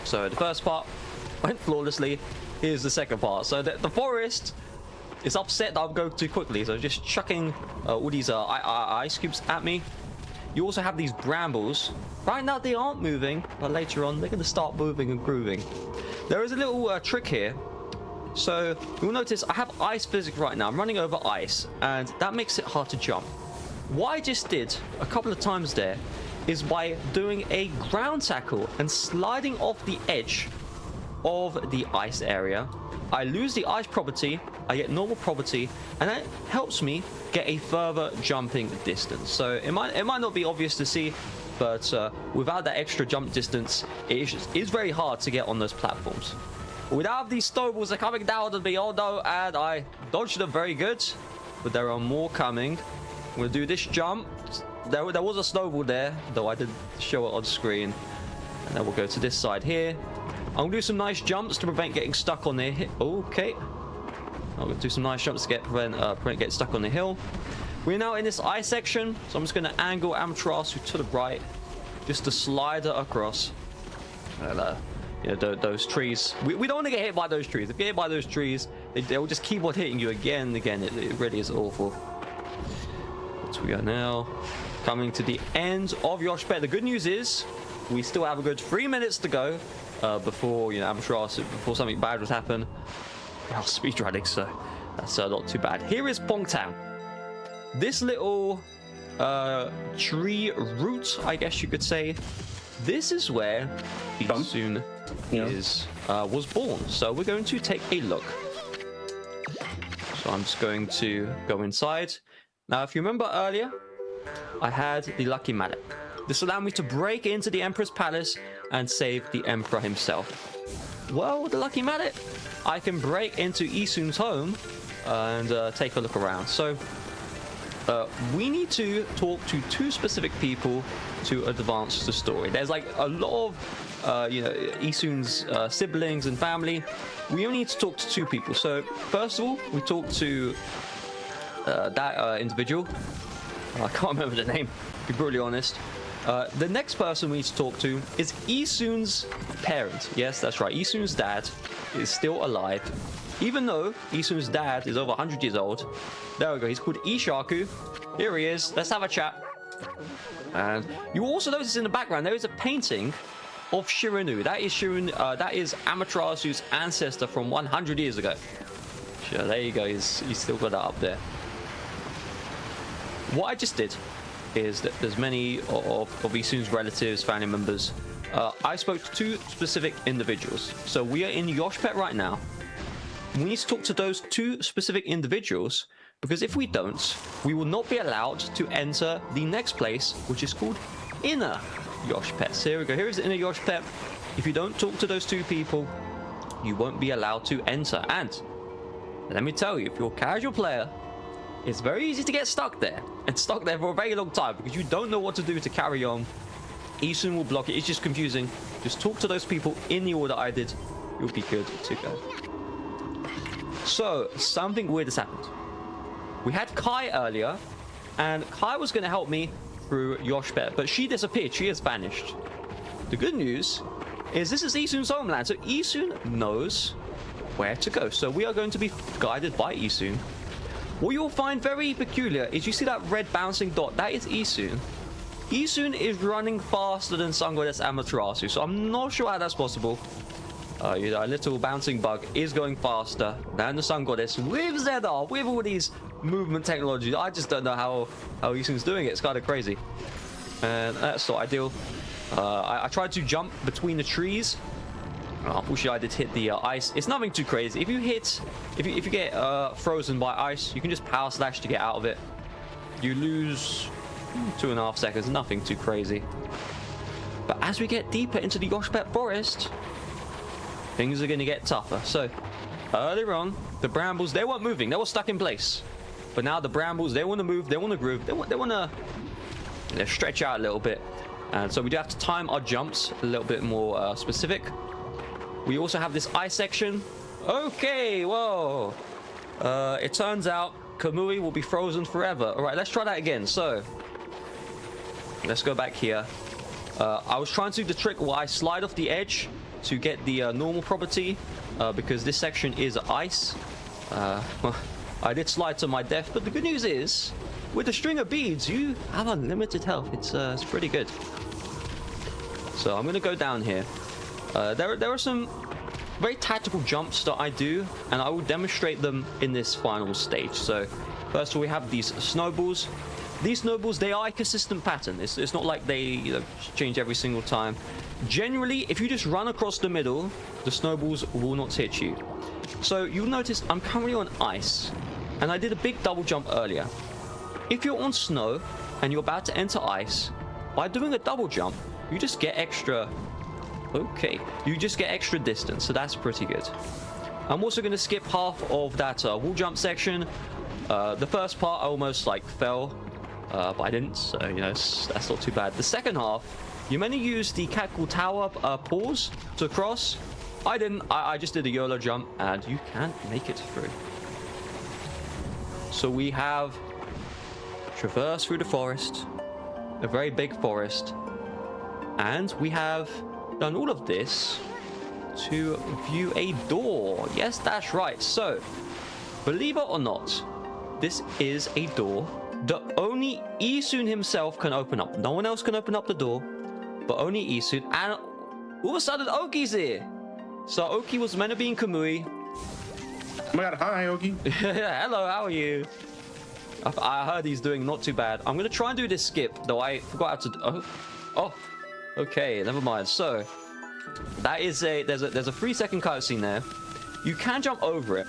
So the first part went flawlessly. Here's the second part. So the forest is upset that I'm going too quickly, so just chucking all these ice cubes at me. You also have these brambles. Right now they aren't moving, but later on they're going to start moving and grooving. There is a little trick here. So you'll notice I have ice physics right now. I'm running over ice, and that makes it hard to jump. What I just did a couple of times there is by doing a ground tackle and sliding off the edge of the ice area. I lose the ice property, I get normal property, and that helps me get a further jumping distance. So it might not be obvious to see, but without that extra jump distance, it is very hard to get on those platforms. Without these snowballs are coming down on me, oh no, and I dodged them very good, but there are more coming. I'm gonna do this jump. There was a snowball there, though I didn't show it on screen. And then we'll go to this side here. I'm gonna do some nice jumps to prevent getting stuck on the hill. Okay. I'm gonna do some nice jumps to prevent getting stuck on the hill. We're now in this ice section, so I'm just gonna angle Amaterasu to the right, just to slide her across. And you know, those trees. We don't want to get hit by those trees. If you get hit by those trees, they will just keep on hitting you again and again. It really is awful. So we are now coming to the end of Yoshpet. The good news is we still have a good 3 minutes to go before, you know, before something bad would happen. Well, speedrunning, so that's not too bad. Here is Pongtan. This little tree root, I guess you could say. This is where Isun was born. So we're going to take a look. So I'm just going to go inside. Now, if you remember earlier, I had the lucky mallet. This allowed me to break into the Emperor's palace and save the Emperor himself. Well, with the lucky mallet, I can break into Isun's home and take a look around. So we need to talk to 2 specific people to advance the story. There's like a lot of Isun's siblings and family. We only need to talk to 2 people. So first of all, we talk to that individual. I can't remember the name, to be brutally honest. The next person we need to talk to is Isun's parent. Yes, that's right. Isun's dad is still alive. Even though Isun's dad is over 100 years old. There we go. He's called Ishaku. Here he is. Let's have a chat. And you also notice in the background there is a painting of Shirinu. That is that is Amaterasu's ancestor from 100 years ago. Sure, there you go. He's still got that up there. What I just did is that there's many of Isun's relatives, family members. I spoke to 2 specific individuals. So we are in Yoshpet right now. We need to talk to those 2 specific individuals, because if we don't, we will not be allowed to enter the next place, which is called Inner Yoshpet. So here we go. Here is the Inner Yoshpet. If you don't talk to those 2 people, you won't be allowed to enter. And let me tell you, if you're a casual player, it's very easy to get stuck there, and stuck there for a very long time, because you don't know what to do to carry on. Isun will block it. It's just confusing. Just talk to those people in the order I did. You'll be good to go. So, something weird has happened. We had Kai earlier, and Kai was going to help me through Yoshpet, but she disappeared. She has vanished. The good news is this is Isun's homeland, so Isun knows where to go. So we are going to be guided by Isun. What you'll find very peculiar is you see that red bouncing dot. That is Isun. Isun is running faster than Sun Goddess Amaterasu, so I'm not sure how that's possible. A little bouncing bug is going faster than the Sun Goddess with Zedar, with all these movement technologies. I just don't know how Isun's doing it. It's kind of crazy. And that's not ideal. I tried to jump between the trees. Unfortunately, I did hit the ice. It's nothing too crazy. If you get frozen by ice, you can just power slash to get out of it. You lose 2.5 seconds. Nothing too crazy. But as we get deeper into the Yoshpet forest, things are going to get tougher. So earlier on, the brambles, they weren't moving. They were stuck in place. But now the brambles, they want to move. They want to groove. They want to stretch out a little bit. And so we do have to time our jumps a little bit more specific. We also have this ice section. Okay, whoa. It turns out Kamui will be frozen forever. All right, let's try that again. So let's go back here. I was trying to do the trick where I slide off the edge to get the normal property because this section is ice. I did slide to my death, but the good news is with the string of beads, you have unlimited health. It's pretty good. So I'm going to go down here. There are some very tactical jumps that I do, and I will demonstrate them in this final stage. So first of all, we have these snowballs. These snowballs, they are a consistent pattern. It's not like they change every single time. Generally, if you just run across the middle, the snowballs will not hit you. So you'll notice I'm currently on ice, and I did a big double jump earlier. If you're on snow and you're about to enter ice, by doing a double jump, you just get extra... Okay, you just get extra distance, so that's pretty good. I'm also going to skip half of that wall jump section. The first part I almost fell, but I didn't, so that's not too bad. The second half, you mainly use the Catcall Tower pause to cross. I didn't. I just did a YOLO jump, and you can't make it through. So we have traversed through the forest, a very big forest, and we have done all of this to view a door. Yes, that's right. So, believe it or not, this is a door that only Isun himself can open up. No one else can open up the door, but only Isun. And all of a sudden, Oki's here. So Oki was meant to be in Kamui. Oh my god, hi Oki. Hello, how are you? I heard he's doing not too bad. I'm gonna try and do this skip, though I forgot how to. Oh, okay, never mind. So that is there's a 3-second cutscene there. You can jump over it.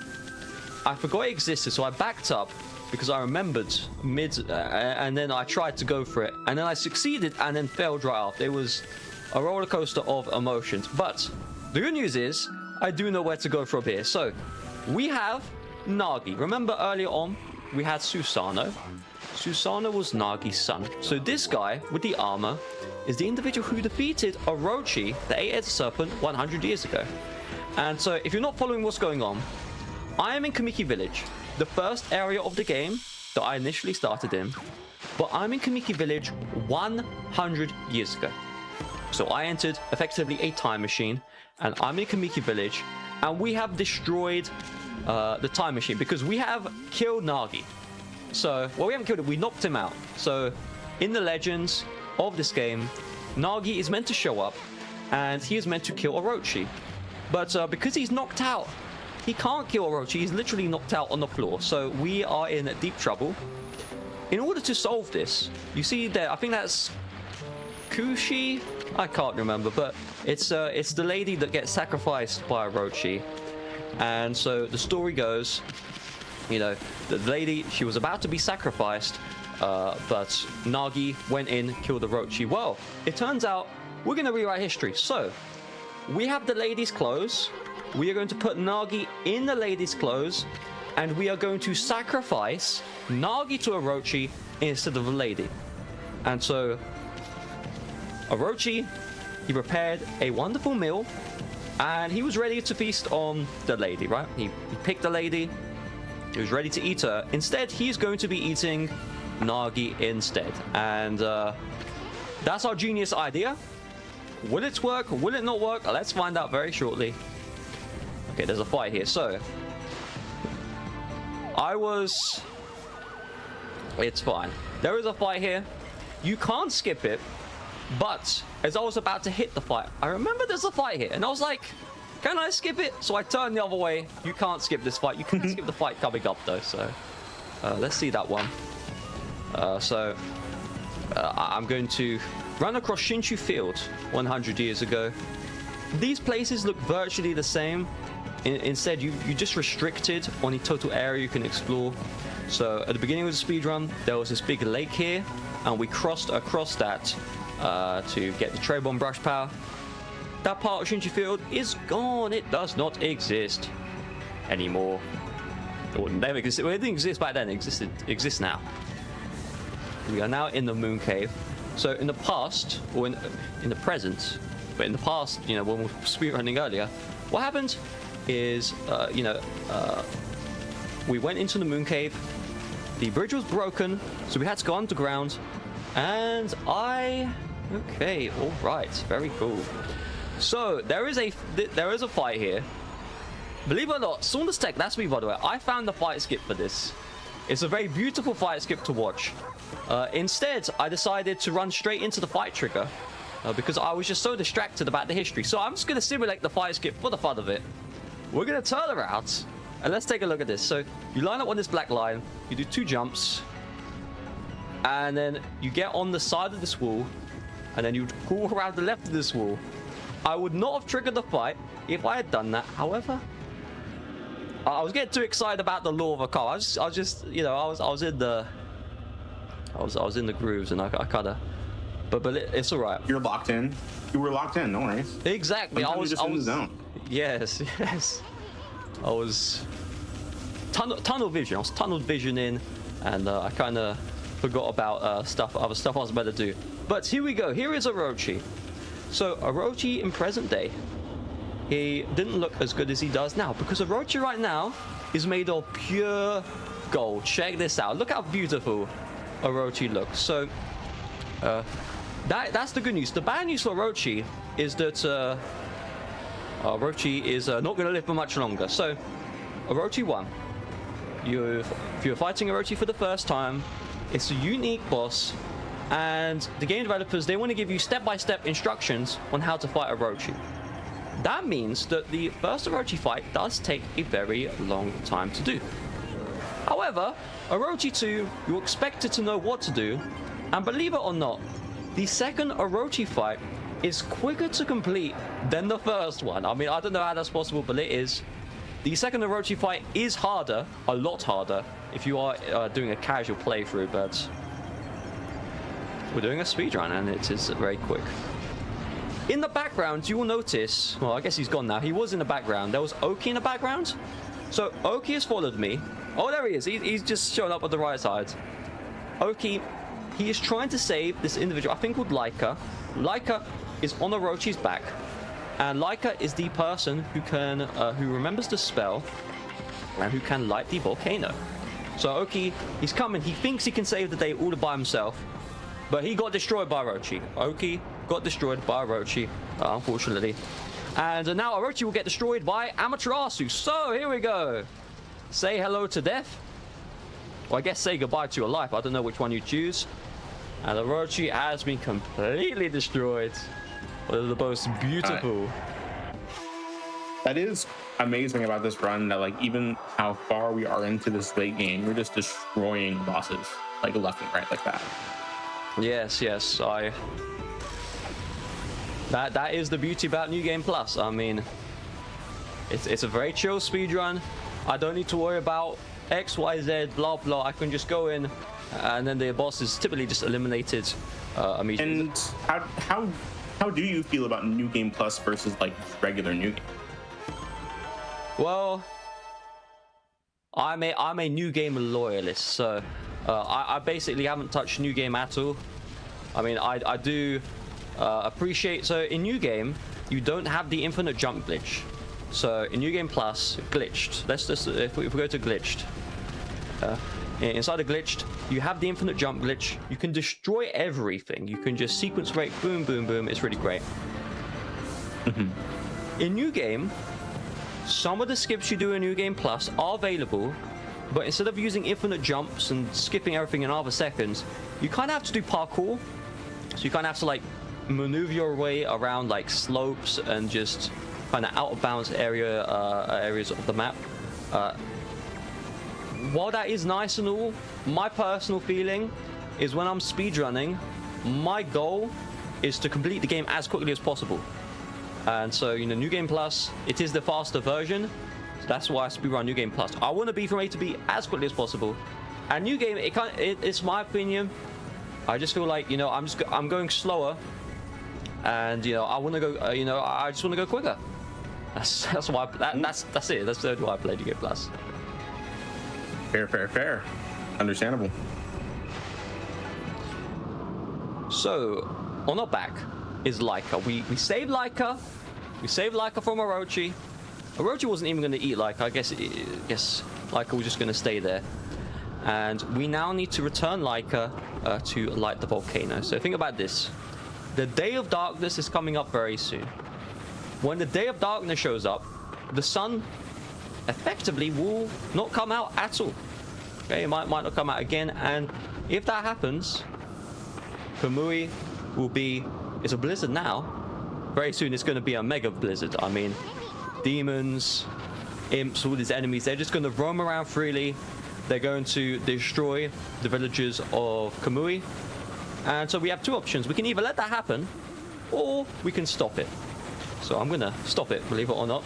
I forgot it existed, so I backed up because I remembered and then I tried to go for it, and then I succeeded, and then failed right off. It was a roller coaster of emotions. But the good news is I do know where to go from here. So we have Nagi. Remember earlier on we had Susano. Susano was Nagi's son. So this guy with the armor is the individual who defeated Orochi, the 8-headed serpent, 100 years ago. And so if you're not following what's going on, I am in Kamiki Village, the first area of the game that I initially started in, but I'm in Kamiki Village 100 years ago. So I entered effectively a time machine, and I'm in Kamiki Village, and we have destroyed the time machine because we have killed Nagi. So, well, we haven't killed him, we knocked him out. So in the legends of this game, Nagi is meant to show up, and he is meant to kill Orochi. But because he's knocked out, he can't kill Orochi. He's literally knocked out on the floor. So we are in deep trouble. In order to solve this, you see there, I think that's Kushi? I can't remember, but it's the lady that gets sacrificed by Orochi. And so the story goes, you know, the lady, she was about to be sacrificed, but Nagi went in, killed Orochi. Well, it turns out we're going to rewrite history. So we have the lady's clothes. We are going to put Nagi in the lady's clothes, and we are going to sacrifice Nagi to Orochi instead of the lady. And so Orochi, he prepared a wonderful meal, and he was ready to feast on the lady, right? He picked the lady. He was ready to eat her. Instead, he's going to be eating Nagi instead. And that's our genius idea. Will it work? Will it not work? Let's find out very shortly. Okay, there's a fight here. So it's fine. There is a fight here. You can't skip it. But as I was about to hit the fight, I remember there's a fight here. And I was like, can I skip it? So I turned the other way. You can't skip this fight. You can skip the fight coming up, though. So let's see that one. I'm going to run across Shinshu Field 100 years ago. These places look virtually the same. Instead, you just restricted on the total area you can explore. So at the beginning of the speedrun, there was this big lake here, and we crossed across that to get the Trebon brush power. That part of Shinshu Field is gone. It does not exist anymore. It never existed. Well, it didn't exist back then. It exists now. We are now in the Moon Cave. So in the past, or in the present, but in the past, you know, when we were speedrunning earlier, what happened is, we went into the Moon Cave. The bridge was broken, so we had to go underground. And okay, all right, very cool. So there is a fight here. Believe it or not, Saunders Tech, that's me by the way. I found the fight skip for this. It's a very beautiful fight skip to watch. Instead, I decided to run straight into the fight trigger because I was just so distracted about the history. So I'm just going to simulate the fight skip for the fun of it. We're going to turn around and let's take a look at this. So you line up on this black line, you do 2 jumps, and then you get on the side of this wall, and then you pull around the left of this wall. I would not have triggered the fight if I had done that. However, I was getting too excited about the law of Okami. I was just, you know, I was in the grooves, and I kind of, but it's all right. You're locked in. You were locked in. No worries. Exactly. I was in the zone. Yes. I was tunnel vision. I was tunnel vision in, and I kind of forgot about other stuff I was about to do. But here we go. Here is Orochi. So Orochi in present day, he didn't look as good as he does now, because Orochi right now is made of pure gold. Check this out. Look how beautiful Orochi looks. So that's the good news. The bad news for Orochi is that Orochi is not going to live for much longer. So Orochi 1, if you're fighting Orochi for the first time, it's a unique boss, and the game developers, they want to give you step-by-step instructions on how to fight Orochi. That means that the first Orochi fight does take a very long time to do. However, Orochi 2, you're expected to know what to do, and believe it or not, the second Orochi fight is quicker to complete than the first one. I mean, I don't know how that's possible, but it is. The second Orochi fight is harder, a lot harder, if you are doing a casual playthrough, but we're doing a speedrun and it is very quick. In the background, you will notice, well, I guess he's gone now. He was in the background. There was Oki in the background. So Oki has followed me. Oh, there he is. He's just showing up at the right side. Oki, he is trying to save this individual, I think called Laika. Laika is on Orochi's back. And Laika is the person who can, who remembers the spell and who can light the volcano. So Oki, he's coming. He thinks he can save the day all by himself. But he got destroyed by Orochi. Oki got destroyed by Orochi, unfortunately. And now Orochi will get destroyed by Amaterasu. So here we go. Say hello to death. Well, I guess say goodbye to your life. I don't know which one you choose. And Orochi has been completely destroyed. One of the most beautiful. That is amazing about this run, that like even how far we are into this late game, we're just destroying bosses like left and right like that. Yes, that is the beauty about New Game Plus. I mean, it's a very chill speedrun. I don't need to worry about X, Y, Z, blah blah. I can just go in, and then the boss is typically just eliminated immediately. And how do you feel about New Game Plus versus like regular New Game? Well, I'm a New Game loyalist, so I basically haven't touched New Game at all. I mean, I do appreciate. So in New Game, you don't have the infinite jump glitch. So in New Game Plus, glitched. Let's just if we go to glitched. Inside of glitched, you have the infinite jump glitch. You can destroy everything. You can just sequence break, boom, boom, boom. It's really great. In New Game, some of the skips you do in New Game Plus are available, but instead of using infinite jumps and skipping everything in half a second, you kind of have to do parkour. So you kind of have to like maneuver your way around like slopes and just kind of out of bounds areas of the map. While that is nice and all, my personal feeling is when I'm speedrunning, my goal is to complete the game as quickly as possible. And so, you know, New Game Plus, it is the faster version. So that's why I speedrun New Game Plus. I want to be from A to B as quickly as possible. And New Game, it's my opinion. I just feel like, you know, I'm going slower, and you know, I want to go. You know, I just want to go quicker. That's why. That's it. That's why I play New Game Plus. Fair. Understandable. So, on our back is Laika. We saved Laika. We saved Laika from Orochi. Orochi wasn't even going to eat Laika. I guess Laika was just going to stay there. And we now need to return Laika to light the volcano. So think about this. The Day of Darkness is coming up very soon. When the Day of Darkness shows up, the sun effectively will not come out at all. Okay, it might not come out again. And if that happens, Kamui will be... It's a blizzard now. Very soon it's going to be a mega blizzard. I mean, demons, imps, all these enemies, they're just going to roam around freely. They're going to destroy the villages of Kamui. And so we have two options. We can either let that happen, or we can stop it. So I'm going to stop it, believe it or not.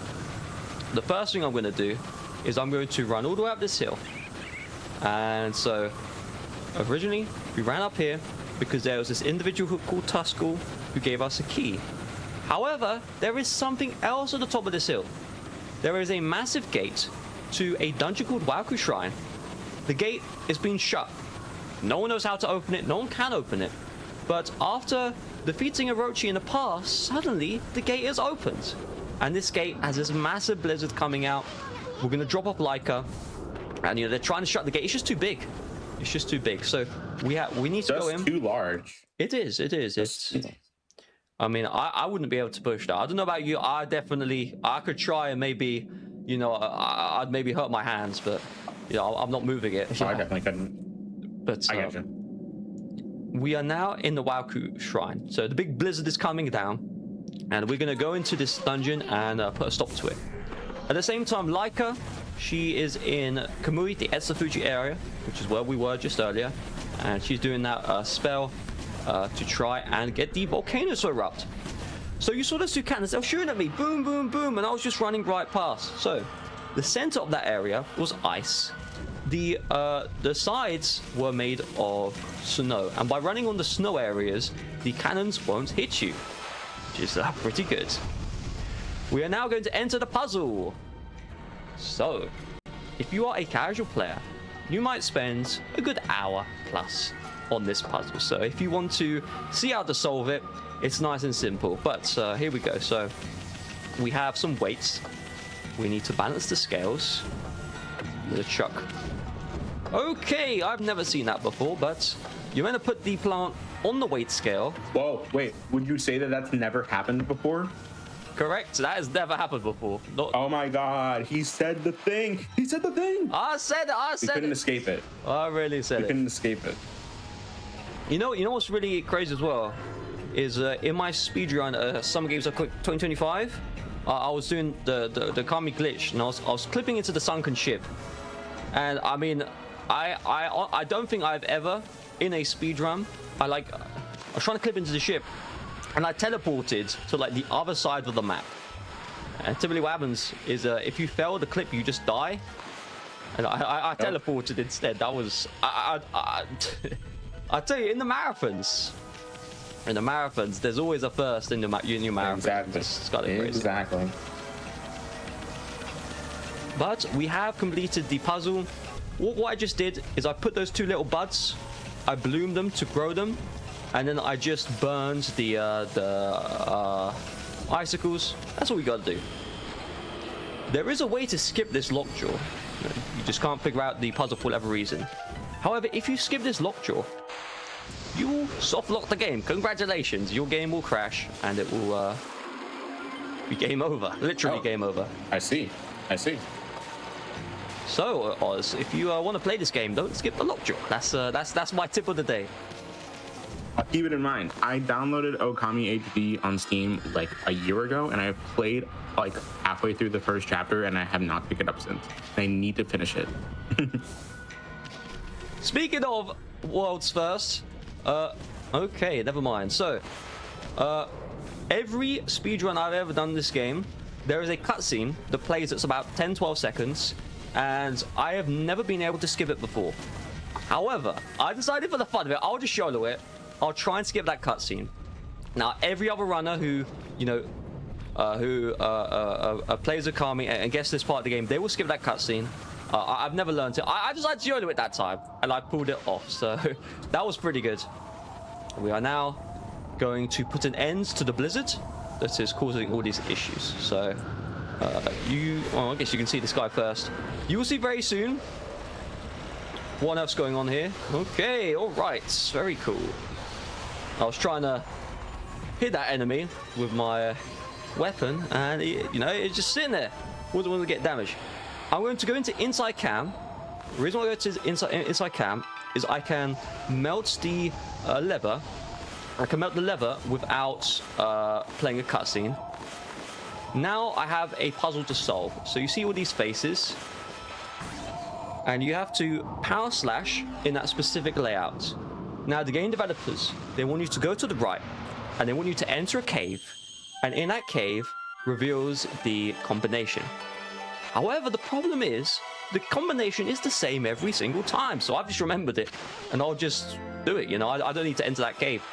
The first thing I'm going to do is I'm going to run all the way up this hill. And so originally we ran up here because there was this individual called Tuskull who gave us a key. However, there is something else at the top of this hill. There is a massive gate to a dungeon called Wauku Shrine. The gate is being shut. No one knows how to open it. No one can open it. But after defeating Orochi in the past, suddenly the gate is opened. And this gate has this massive blizzard coming out. We're going to drop off Laika. And, you know, they're trying to shut the gate. It's just too big. It's just too big. So we need to go in. Just too large. It is. I mean, I wouldn't be able to push that. I don't know about you. I could try and maybe, you know, I'd maybe hurt my hands, but, you know, I'm not moving it. I definitely couldn't. But I gotcha. We are now in the Wauku Shrine. So the big blizzard is coming down, and we're going to go into this dungeon and put a stop to it. At the same time, Laika She is in Kamui, the Etsufuji area, which is where we were just earlier. And she's doing that spell to try and get the volcano to erupt. So you saw those two cannons, they were shooting at me, boom, boom, boom, and I was just running right past. So the center of that area was ice. The sides were made of snow, and by running on the snow areas, the cannons won't hit you, which is pretty good. We are now going to enter the puzzle. So, if you are a casual player, you might spend a good hour plus on this puzzle. So if you want to see how to solve it, it's nice and simple. But here we go. So we have some weights. We need to balance the scales with a chuck. Okay, I've never seen that before, but you're going to put the plant on the weight scale. Whoa, wait, would you say that that's never happened before? Correct, that has never happened before. Oh my god, he said the thing. He said the thing. I said it. We couldn't escape it. I really said it. We couldn't escape it. You know what's really crazy as well is in my speedrun Summer Games of 2025, I was doing the Okami Glitch, and I was clipping into the sunken ship. And I mean, I don't think I've ever in a speedrun I was trying to clip into the ship, and I teleported to like the other side of the map. And typically what happens is if you fail the clip, you just die. And I teleported instead. That was I tell you, in the marathons, there's always a first in your marathon. Exactly. It's got it crazy. Exactly. But we have completed the puzzle. What I just did is I put those two little buds, I bloomed them to grow them, and then I just burned the icicles. That's what we got to do. There is a way to skip this lockjaw. You just can't figure out the puzzle for whatever reason. However, if you skip this lockjaw, you will soft lock the game. Congratulations, your game will crash and it will be game over. Literally game over. I see. So, Oz, if you want to play this game, don't skip the lockjaw. That's my tip of the day. I'll keep it in mind. I downloaded Okami HD on Steam like a year ago, and I played like halfway through the first chapter, and I have not picked it up since. I need to finish it. Speaking of world's first, okay, never mind. So, every speedrun I've ever done in this game, there is a cutscene that plays that's about 10-12 seconds, and I have never been able to skip it before. However, I decided for the fun of it, I'll just YOLO it. I'll try and skip that cutscene. Now, every other runner who, plays Okami and gets this part of the game, they will skip that cutscene. I've never learned it. I decided to YOLO it that time, and I pulled it off, so that was pretty good. We are now going to put an end to the blizzard that is causing all these issues. So, I guess you can see this guy first. You will see very soon what on earth's going on here. Okay, all right, very cool. I was trying to hit that enemy with my weapon, and it's just sitting there. Wasn't want to get damage. I'm going to go into inside cam. The reason why I go to inside cam is I can melt the lever. I can melt the lever without playing a cutscene. Now I have a puzzle to solve. So you see all these faces, and you have to power slash in that specific layout. Now the game developers, they want you to go to the right, and they want you to enter a cave, and in that cave reveals the combination. However, the problem is the combination is the same every single time. So I've just remembered it, and I'll just do it. I don't need to enter that cave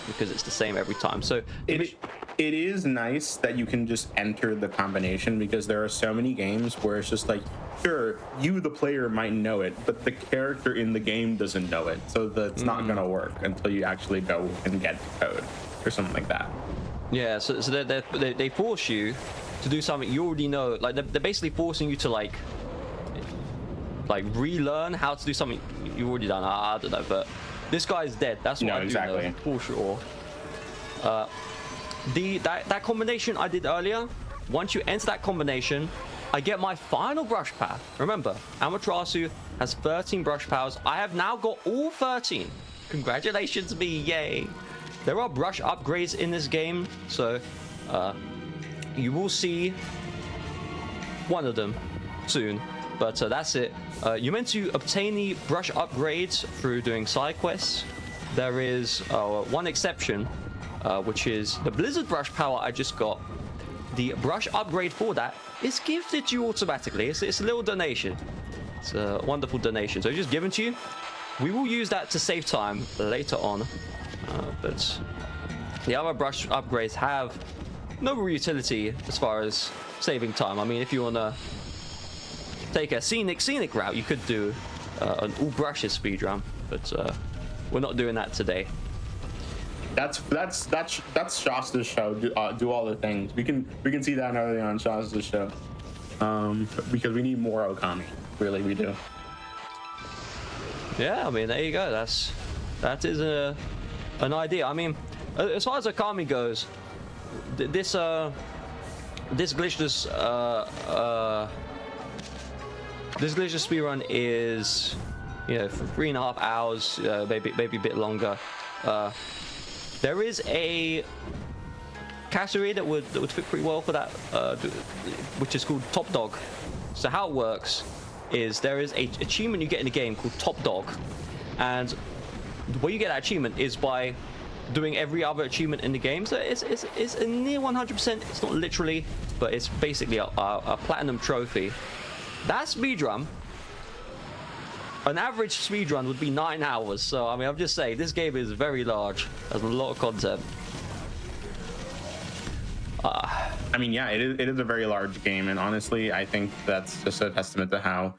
because it's the same every time. So it is nice that you can just enter the combination, because there are so many games where it's just like, sure, you the player might know it, but the character in the game doesn't know it, so that's not gonna work until you actually go and get the code or something like that. Yeah, so they force you to do something you already know. Like they're basically forcing you to like relearn how to do something you've already done. I don't know, but this guy's dead. That's what I do know for sure. That combination I did earlier, once you enter that combination, I get my final brush power. Remember, Amaterasu has 13 brush powers. I have now got all 13. Congratulations me, yay. There are brush upgrades in this game, so you will see one of them soon. But that's it. You're meant to obtain the brush upgrades through doing side quests. There is one exception, which is the Blizzard brush power I just got. The brush upgrade for that is gifted to you automatically. It's a little donation. It's a wonderful donation. So it's just given to you. We will use that to save time later on. But the other brush upgrades have no real utility as far as saving time. I mean, if you want to take a scenic route, you could do an all brushes speedrun, but we're not doing that today. That's Shasta's show. Do all the things. We can see that early on Shasta's show. Because we need more Okami. Really, we do. Yeah, I mean, there you go. That is an idea. I mean, as far as Okami goes, this glitchless speedrun is, you know, for 3.5 hours, maybe a bit longer. There is a category that would fit pretty well for that, which is called Top Dog. So how it works is there is a achievement you get in the game called Top Dog, and the way you get that achievement is by doing every other achievement in the game. So it's a near 100%. It's not literally, but it's basically a platinum trophy. That speedrun, an average speedrun would be 9 hours. So I mean, I'm just saying this game is very large. There's a lot of content. I mean, yeah, it is a very large game, and honestly, I think that's just a testament to how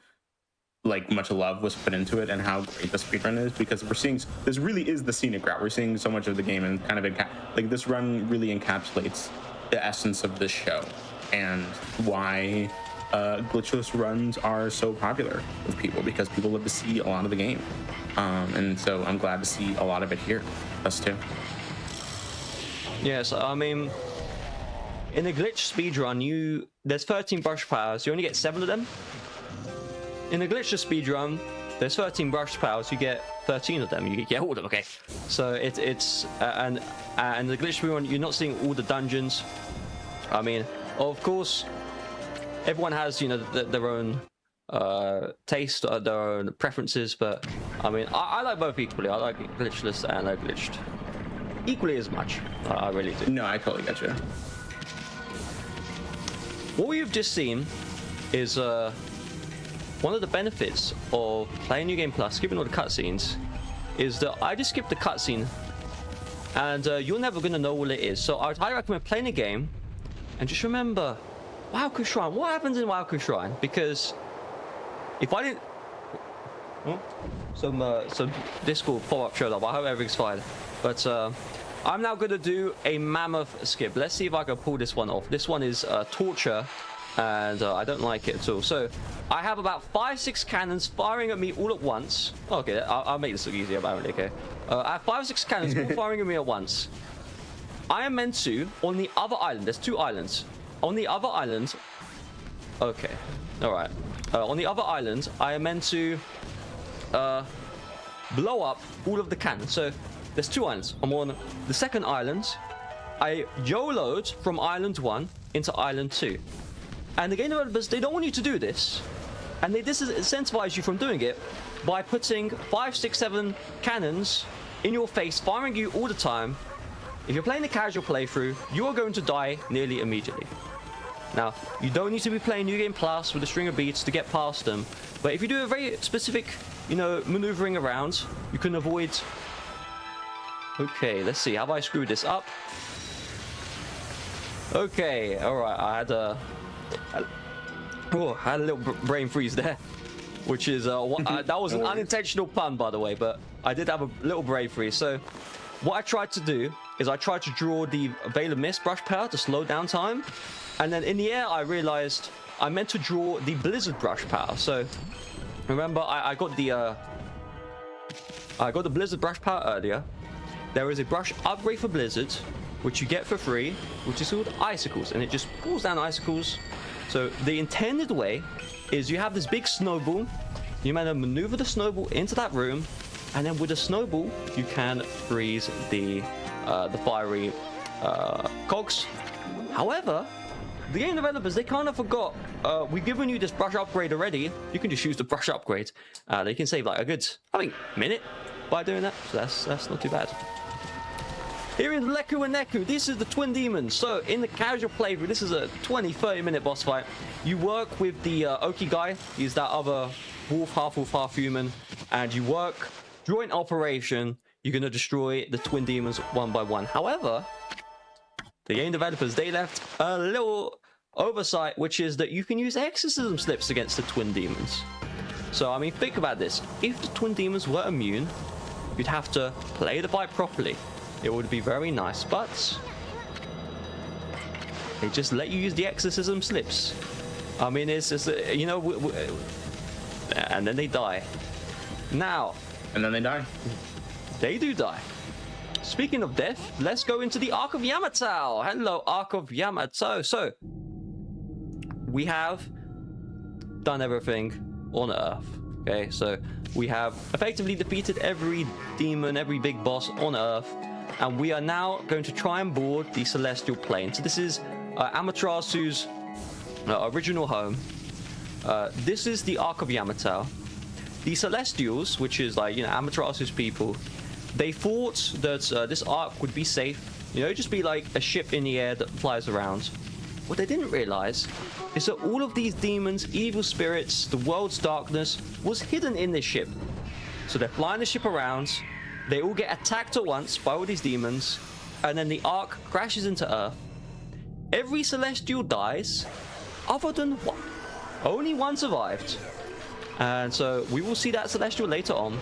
much love was put into it and how great the speedrun is, because we're seeing this really is the scenic route. We're seeing so much of the game, and kind of this run really encapsulates the essence of this show and why glitchless runs are so popular with people, because people love to see a lot of the game, and so I'm glad to see a lot of it here. Us too. Yes, I mean, in the glitch speedrun, there's 13 brush powers. You only get 7 of them. In the glitchless speedrun, there's 13 brush powers. You get 13 of them. You get all of them. Okay, so it's and the glitch speedrun, you're not seeing all the dungeons. I mean, of course, everyone has, you know, their own taste, their own preferences, but I mean, I like both equally. I like glitchless and I glitched equally as much. I really do. No, I totally get you. What we've just seen is one of the benefits of playing New Game Plus, skipping all the cutscenes, is that I just skipped the cutscene, and you're never going to know what it is. So I'd highly recommend playing the game, and just remember, Wildcard Shrine. What happens in Wildcard Shrine? Because if I didn't, some Discord pop-up showed up. I hope everything's fine. But I'm now going to do a mammoth skip. Let's see if I can pull this one off. This one is torture, and I don't like it at all. So I have about 5-6 cannons firing at me all at once. Okay, I'll make this look easier apparently. Okay, I have 5-6 cannons all firing at me at once. I am meant to, on the other island, there's 2 islands. On the other island, okay, all right. On the other island, I am meant to blow up all of the cannons. So there's 2 islands. I'm on the second island. I YOLO'd from island 1 into island 2. And the game developers, they don't want you to do this. And they disincentivize you from doing it by putting 5, 6, 7 cannons in your face, firing you all the time. If you're playing a casual playthrough, you are going to die nearly immediately. Now, you don't need to be playing New Game Plus with a string of beats to get past them. But if you do a very specific, you know, maneuvering around, you can avoid. Okay, let's see. Have I screwed this up? Okay, all right. I had a little brain freeze there, which is that was an unintentional pun, by the way, but I did have a little brain freeze. So what I tried to do is I tried to draw the Veil of Mist brush power to slow down time, and then in the air I realized I meant to draw the Blizzard brush power. So remember, I got the Blizzard brush power earlier. There is a brush upgrade for Blizzard, which you get for free, which is called Icicles, and it just pulls down icicles. So the intended way is you have this big snowball. You maneuver the snowball into that room, and then with the snowball you can freeze the fiery cogs. However, the game developers, they kind of forgot. We've given you this brush upgrade already. You can just use the brush upgrade. They can save like a good, I think, minute by doing that. So that's not too bad. Here is Leku and Neku. This is the twin demons. So in the casual playthrough, this is a 20-30 minute boss fight. You work with the Oki guy. He's that other wolf, half human. And you work joint operation. You're going to destroy the twin demons one by one. However, the game developers, they left a little oversight, which is that you can use exorcism slips against the twin demons. So, I mean, think about this. If the twin demons were immune, you'd have to play the fight properly. It would be very nice, but they just let you use the exorcism slips. I mean, it's just, you know, and then they die. Now. And then they die. They do die. Speaking of death, let's go into the Ark of Yamato. Hello, Ark of Yamato. So, we have done everything on Earth. Okay, so we have effectively defeated every demon, every big boss on Earth. And we are now going to try and board the Celestial Plane. So this is Amaterasu's original home. This is the Ark of Yamato. The Celestials, which is like, you know, Amaterasu's people, they thought that this Ark would be safe. You know, just be like a ship in the air that flies around. What they didn't realize is that all of these demons, evil spirits, the world's darkness was hidden in this ship. So they're flying the ship around. They all get attacked at once by all these demons, and then the Ark crashes into Earth. Every Celestial dies, other than one. Only one survived. And so we will see that Celestial later on.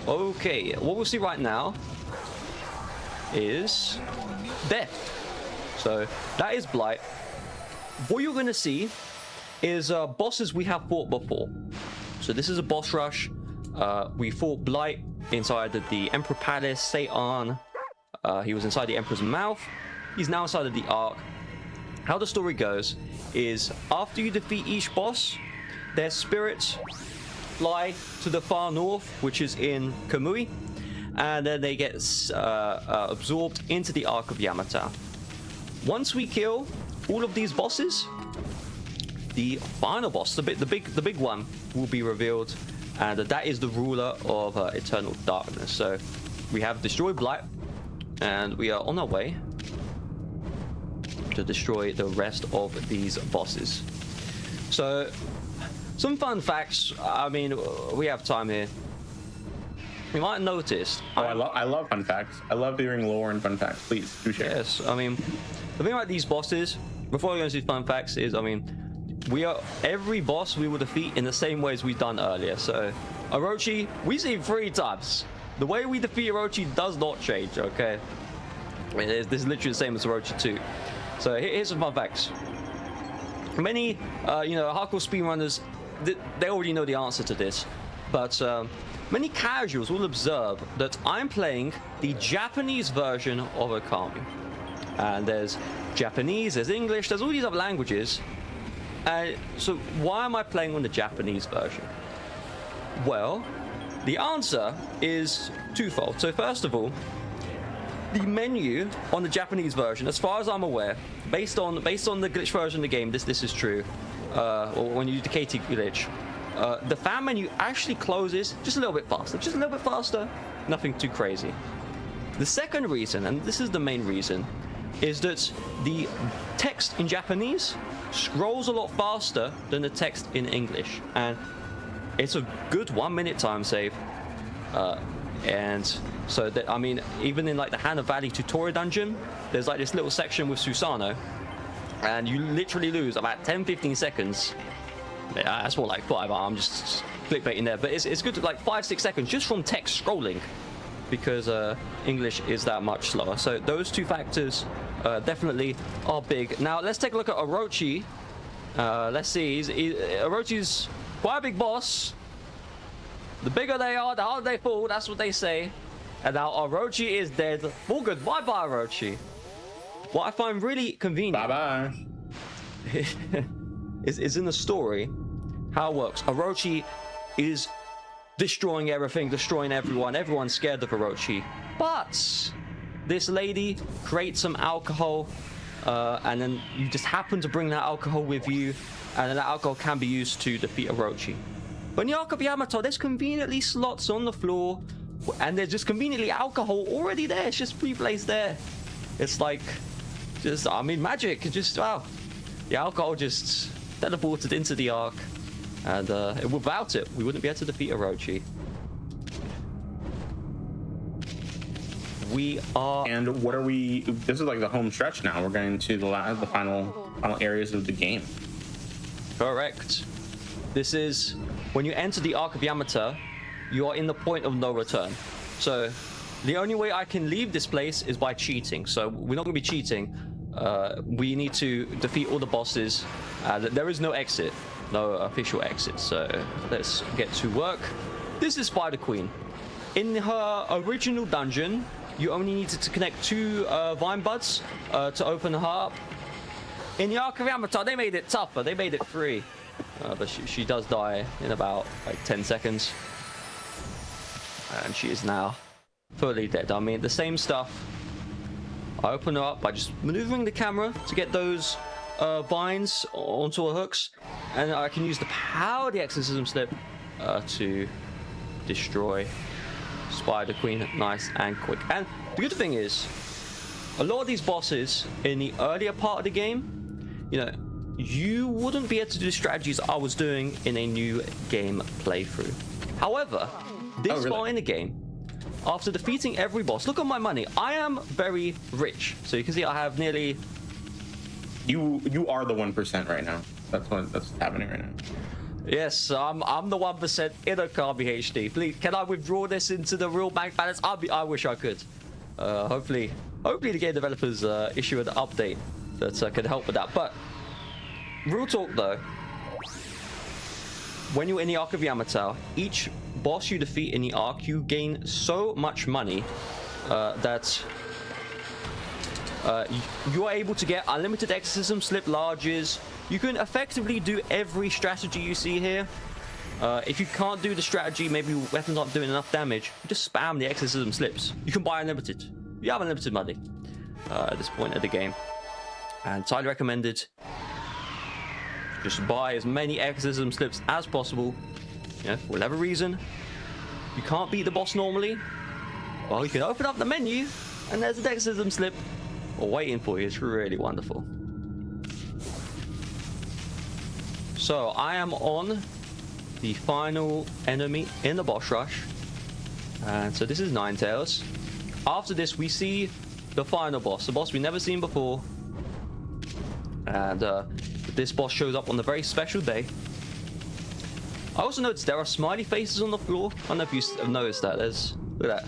Okay, what we'll see right now is death. So that is Blight. What you're going to see is bosses we have fought before. So this is a boss rush. We fought Blight inside the Emperor Palace, Satan. He was inside the Emperor's mouth. He's now inside of the Ark. How the story goes is after you defeat each boss, their spirits fly to the far north, which is in Kamui, and then they get absorbed into the Ark of Yamato. Once we kill all of these bosses, the final boss, the big one, will be revealed. And that is the ruler of eternal darkness. So we have destroyed Blight, and we are on our way to destroy the rest of these bosses. So some fun facts. I mean, we have time here. You might have noticed. Oh, I love fun facts. I love hearing lore and fun facts. Please do share. Yes, I mean, the thing about these bosses, before I go into these fun facts, is, I mean, every boss we will defeat in the same way as we've done earlier. So Orochi, we see 3 times. The way we defeat Orochi does not change, okay? This is literally the same as Orochi 2. So here's some fun facts. Many, you know, hardcore speedrunners, they already know the answer to this. But many casuals will observe that I'm playing the Japanese version of Okami. And there's Japanese, there's English, there's all these other languages. So why am I playing on the Japanese version? Well, the answer is twofold. So first of all, the menu on the Japanese version, as far as I'm aware, based on the glitch version of the game, this is true. Or when you do the KT glitch, the fan menu actually closes just a little bit faster. Nothing too crazy. The second reason, and this is the main reason, is that the text in Japanese scrolls a lot faster than the text in English, and it's a good 1 minute time save. And so that, I mean, even in like the Hana Valley tutorial dungeon, there's like this little section with Susanoo, and you literally lose about 10-15 seconds. Yeah, that's more like 5. I'm just clickbaiting there, but it's good to like 5-6 seconds just from text scrolling, because English is that much slower. So those 2 factors definitely are big. Now let's take a look at Orochi. Let's see, Orochi's quite a big boss. The bigger they are, the harder they fall. That's what they say. And now Orochi is dead. All good. Bye-bye, Orochi. What I find really convenient Bye-bye. is in the story how it works. Orochi is destroying everything, destroying everyone. Everyone's scared of Orochi. But this lady creates some alcohol, and then you just happen to bring that alcohol with you, and then that alcohol can be used to defeat Orochi. But in the Arc of Yamato, there's conveniently slots on the floor, and there's just conveniently alcohol already there. It's just pre-placed there. It's like, just, I mean, magic. It's just, wow. The alcohol just teleported into the Arc, and without it, we wouldn't be able to defeat Orochi. We are... And what are we... This is like the home stretch now. We're getting to the final areas of the game. Correct. This is... When you enter the Arc of Yamato, you are in the point of no return. So, the only way I can leave this place is by cheating. So, we're not going to be cheating. We need to defeat all the bosses. There is no exit. No official exit. So, let's get to work. This is Spider Queen. In her original dungeon, you only needed to connect 2 vine buds to open her up. In the Arc of Yamato, they made it tougher. They made it free. But she does die in about like 10 seconds. And she is now fully dead. I mean, the same stuff. I open her up by just maneuvering the camera to get those vines onto her hooks. And I can use the power of the exorcism slip to destroy Spider Queen nice and quick. And the good thing is, a lot of these bosses in the earlier part of the game, you know, you wouldn't be able to do the strategies I was doing in a new game playthrough. However, this far in the game, after defeating every boss, look at my money. I am very rich. So you can see I have nearly... You are the 1% right now. That's happening right now. Yes, I'm the 1% in Okami HD. Please, can I withdraw this into the real bank balance? I wish I could. Hopefully the game developers issue an update that can help with that. But real talk though, when you're in the Arc of Yamato, each boss you defeat in the Arc, you gain so much money that you are able to get unlimited exorcism slip larges. You can effectively do every strategy you see here. If you can't do the strategy, maybe your weapons aren't doing enough damage, just spam the exorcism slips. You can buy unlimited. You have unlimited money at this point of the game. And it's highly recommended. Just buy as many exorcism slips as possible. You know, for whatever reason, you can't beat the boss normally. Well, you can open up the menu, and there's an exorcism slip waiting for you. It's really wonderful. So I am on the final enemy in the boss rush, and so this is Ninetales. After this, we see the final boss, the boss we've never seen before, and this boss shows up on the very special day. I also noticed there are smiley faces on the floor. I don't know if you have noticed that. Look at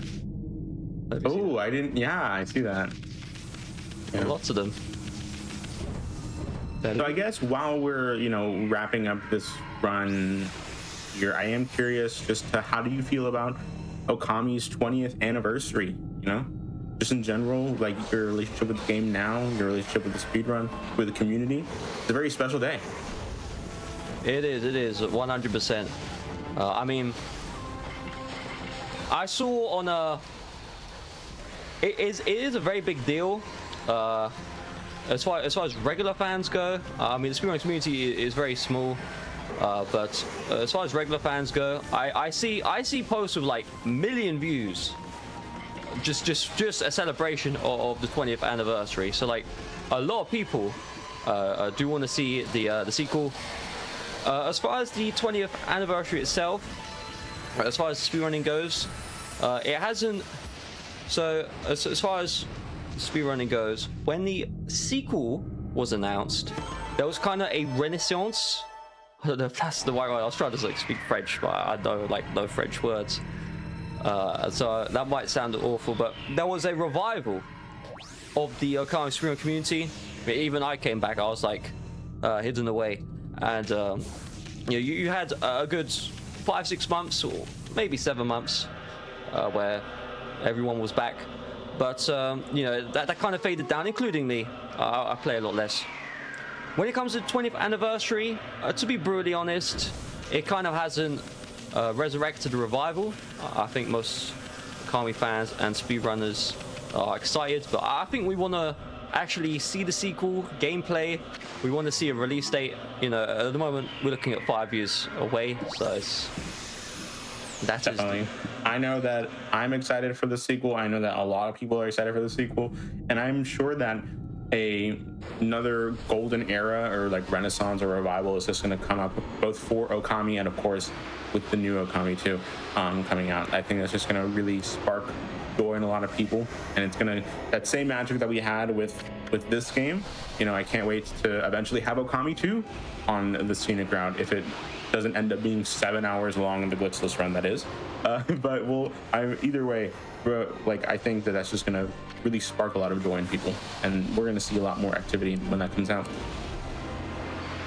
that. Oh, I didn't. Yeah, I see that. Yeah. Lots of them. So I guess while we're, wrapping up this run here, I am curious just to how do you feel about Okami's 20th anniversary? Just in general, like your relationship with the game now, your relationship with the speedrun, with the community. It's a very special day. It is 100%. I mean, I saw on a... It is a very big deal. As far as regular fans go, I mean, the speedrunning community is very small, but as far as regular fans go, I see posts with like million views, just a celebration of the 20th anniversary. So like, a lot of people do want to see the sequel. As far as the 20th anniversary itself, as far as speedrunning goes, it hasn't. So as far as speedrunning goes, when the sequel was announced, there was kind of a renaissance. I don't know if that's the right word. I was trying to like speak French, but I know like no French words, so that might sound awful, but there was a revival of the Okami speedrun community. Even I came back. I was like hidden away, and you had a good 5-6 months or maybe 7 months where everyone was back. But, that kind of faded down, including me. I play a lot less. When it comes to the 20th anniversary, to be brutally honest, it kind of hasn't resurrected the revival. I think most Okami fans and speedrunners are excited, but I think we want to actually see the sequel gameplay. We want to see a release date. You know, at the moment we're looking at 5 years away, so that's definitely. I know that I'm excited for the sequel. I know that a lot of people are excited for the sequel, and I'm sure that another golden era or like renaissance or revival is just going to come up both for Okami and of course with the new Okami too coming out. I think that's just going to really spark joy in a lot of people, and it's going to, that same magic that we had with this game, you know, I can't wait to eventually have Okami 2 on the scenic route if it doesn't end up being 7 hours long in the glitchless run, that is. But either way, like I think that that's just gonna really spark a lot of joy in people, and we're gonna see a lot more activity when that comes out.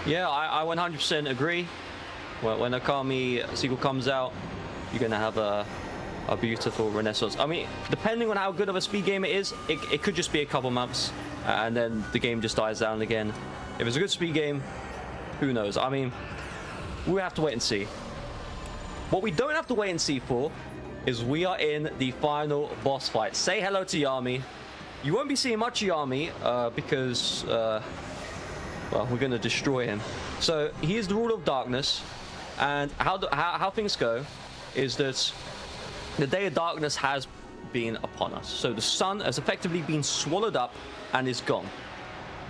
Yeah, I 100% agree. When Okami sequel comes out, you're gonna have a beautiful renaissance. I mean, depending on how good of a speed game it is, it could just be a couple months, and then the game just dies down again. If it's a good speed game, who knows? I mean, we have to wait and see. What we don't have to wait and see for is we are in the final boss fight. Say hello to Yami. You won't be seeing much Yami because, well, we're going to destroy him. So he is the ruler of darkness, and how things go is that the day of darkness has been upon us. So the sun has effectively been swallowed up and is gone.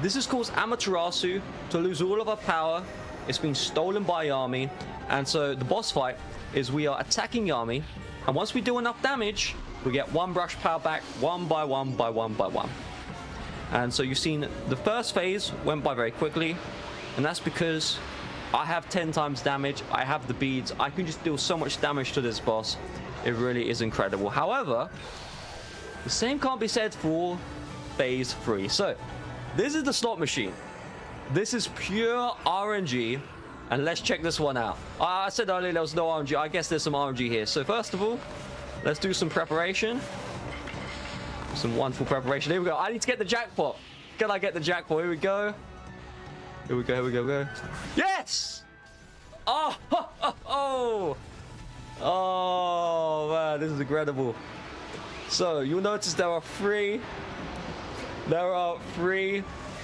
This has caused Amaterasu to lose all of her power. It's been stolen by Yami, and so the boss fight is we are attacking Yami, and once we do enough damage, we get one brush power back, one by one by one by one. And so you've seen the first phase went by very quickly, and that's because I have 10 times damage, I have the beads, I can just deal so much damage to this boss. It really is incredible. However, the same can't be said for phase 3. So this is the slot machine. This is pure RNG, and let's check this one out. I said earlier there was no RNG. I guess there's some RNG here. So first of all, let's do some preparation. Some wonderful preparation. Here we go. I need to get the jackpot. Can I get the jackpot? Here we go. Here we go. Here we go. Go. Yes! Oh, oh man, this is incredible. So you'll notice there are three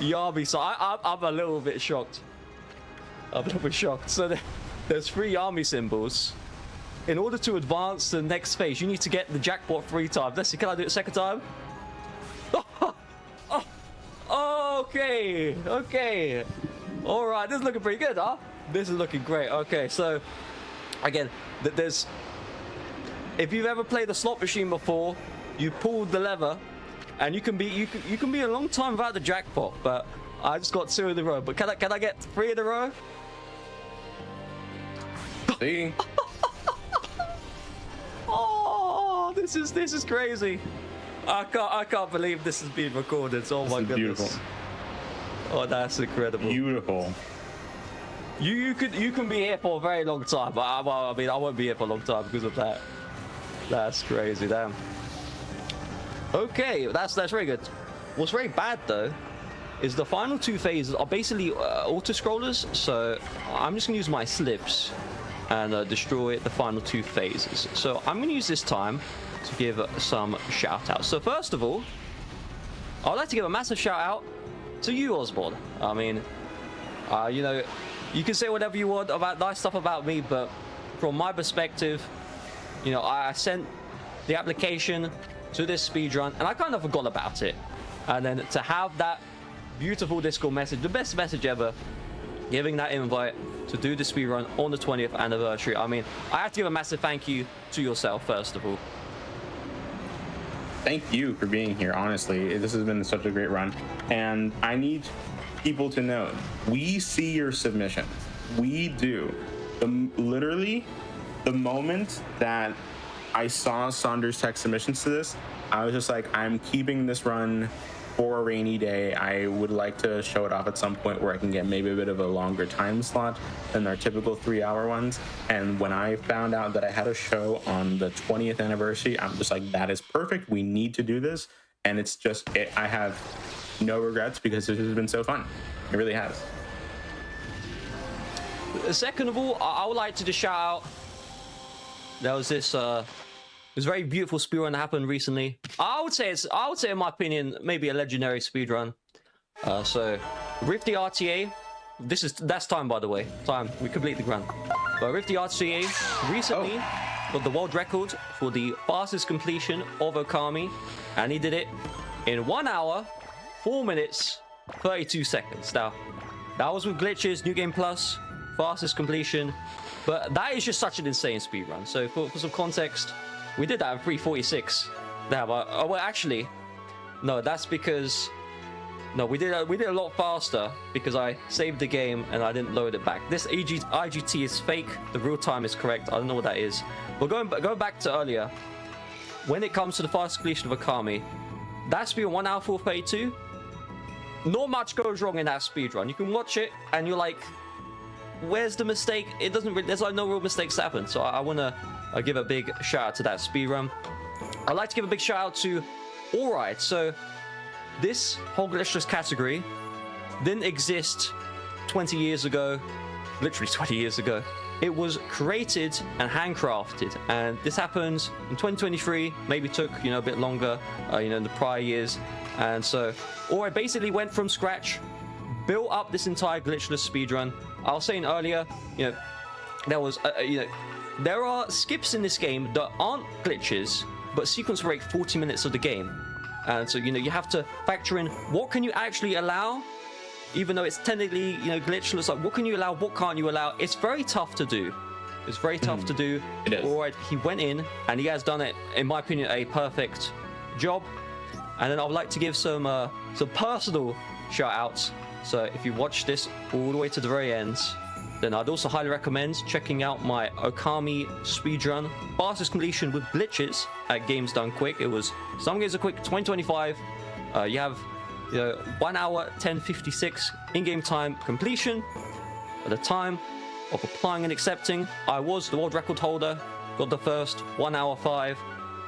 Yami. So I'm a little bit shocked. I'm a little bit shocked. So there's 3 Yami symbols. In order to advance to the next phase, you need to get the jackpot 3 times. Let's see, can I do it a second time? Okay. Okay. All right, this is looking pretty good, huh? This is looking great. Okay, so again, there's, if you've ever played a slot machine before, you pull the lever, and you can be a long time without the jackpot. But I just got 2 in a row. But can I get 3 in a row? See? Oh, this is crazy. I can't believe this is being recorded. Oh my goodness. Beautiful. Oh, that's incredible. Beautiful. You can be here for a very long time, but I mean I won't be here for a long time because of that. That's crazy, damn. Okay, that's very good. What's very bad though is the final 2 phases are basically auto scrollers. So I'm just gonna use my slips and destroy the final 2 phases. So I'm gonna use this time to give some shout outs. So first of all, I'd like to give a massive shout out to you, Ozmourn. I mean, you know, you can say whatever you want about nice stuff about me, but from my perspective, you know, I sent the application to this speedrun and I kind of forgot about it. And then to have that beautiful Discord message, the best message ever, giving that invite to do the speedrun on the 20th anniversary. I mean, I have to give a massive thank you to yourself, first of all. Thank you for being here. Honestly, this has been such a great run, and I need people to know we see your submissions. We do. Literally, the moment that I saw Saunders Tech submissions to this, I was just like, I'm keeping this run for a rainy day. I would like to show it off at some point where I can get maybe a bit of a longer time slot than our typical 3-hour ones. And when I found out that I had a show on the 20th anniversary, I'm just like, that is perfect. We need to do this. And it's just, I have no regrets because this has been so fun. It really has. Second of all, I would like to just shout out, there was this very beautiful speedrun that happened recently. I would say in my opinion, maybe a legendary speedrun. So with the RTA, that's time, by the way. Time, we complete the run. But with the RTA, recently got the world record for the fastest completion of Okami, and he did it in 1 hour, 4 minutes, 32 seconds. Now, that was with glitches, New Game Plus, fastest completion, but that is just such an insane speed run. So for some context, we did that in 3:46. Now, well, actually, no, that's because we did a lot faster because I saved the game and I didn't load it back. This IGT is fake. The real time is correct. I don't know what that is. But going back to earlier, when it comes to the fastest completion of Okami, that speed 1 hour 4:32. Not much goes wrong in that speed run. You can watch it and you're like, where's the mistake? It doesn't. There's like no real mistakes happen. So I wanna give a big shout out to that speed run. I'd like to give a big shout out to Alright. So this whole glitchless category didn't exist 20 years ago, literally 20 years ago. It was created and handcrafted, and this happened in 2023. Maybe took a bit longer, in the prior years, and so Alright basically went from scratch, built up this entire glitchless speedrun. I was saying earlier, there was, there are skips in this game that aren't glitches, but sequence rate 40 minutes of the game. And so, you have to factor in what can you actually allow, even though it's technically, glitchless. Like, what can you allow, what can't you allow? It's very tough to do. It's very tough to do. It is. Alright, he went in, and he has done it, in my opinion, a perfect job. And then I would like to give some personal shout-outs. So if you watch this all the way to the very end, then I'd also highly recommend checking out my Okami Speedrun fastest completion with glitches at Games Done Quick. It was Some Games Are Quick 2025. You have 1 hour 10:56 in-game time completion. At the time of applying and accepting, I was the world record holder, got the first 1 hour 5.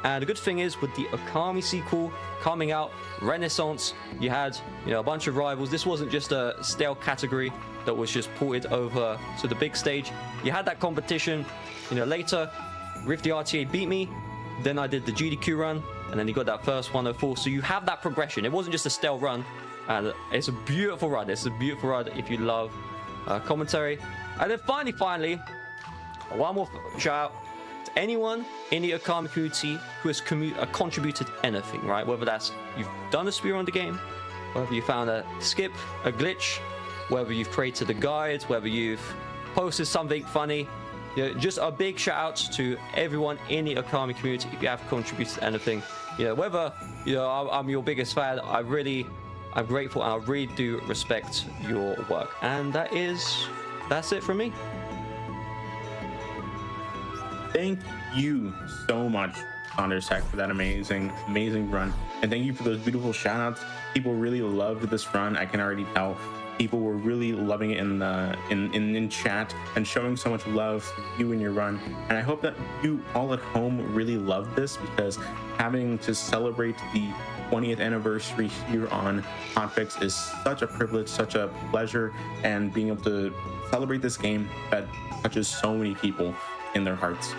And the good thing is, with the Okami sequel coming out, Renaissance, you had a bunch of rivals. This wasn't just a stale category that was just ported over to the big stage. You had that competition. Later, Rift the RTA beat me. Then I did the GDQ run, and then you got that first 104. So you have that progression. It wasn't just a stale run, and it's a beautiful run. It's a beautiful run if you love commentary. And then finally, one more shout out to anyone in the Okami community who has contributed anything, right? Whether that's you've done a speedrun of the game, whether you found a skip, a glitch, whether you've created a guide, whether you've posted something funny. Just a big shout out to everyone in the Okami community if you have contributed anything. Whether I'm your biggest fan, I'm grateful, and I really do respect your work. And that's it from me. Thank you so much, Saunders Tech, for that amazing run, and thank you for those beautiful shout outs. People really loved this run. I can already tell. People were really loving it in chat and showing so much love for you and your run. And I hope that you all at home really loved this, because having to celebrate the 20th anniversary here on Hotfix is such a privilege, such a pleasure, and being able to celebrate this game that touches so many people in their hearts.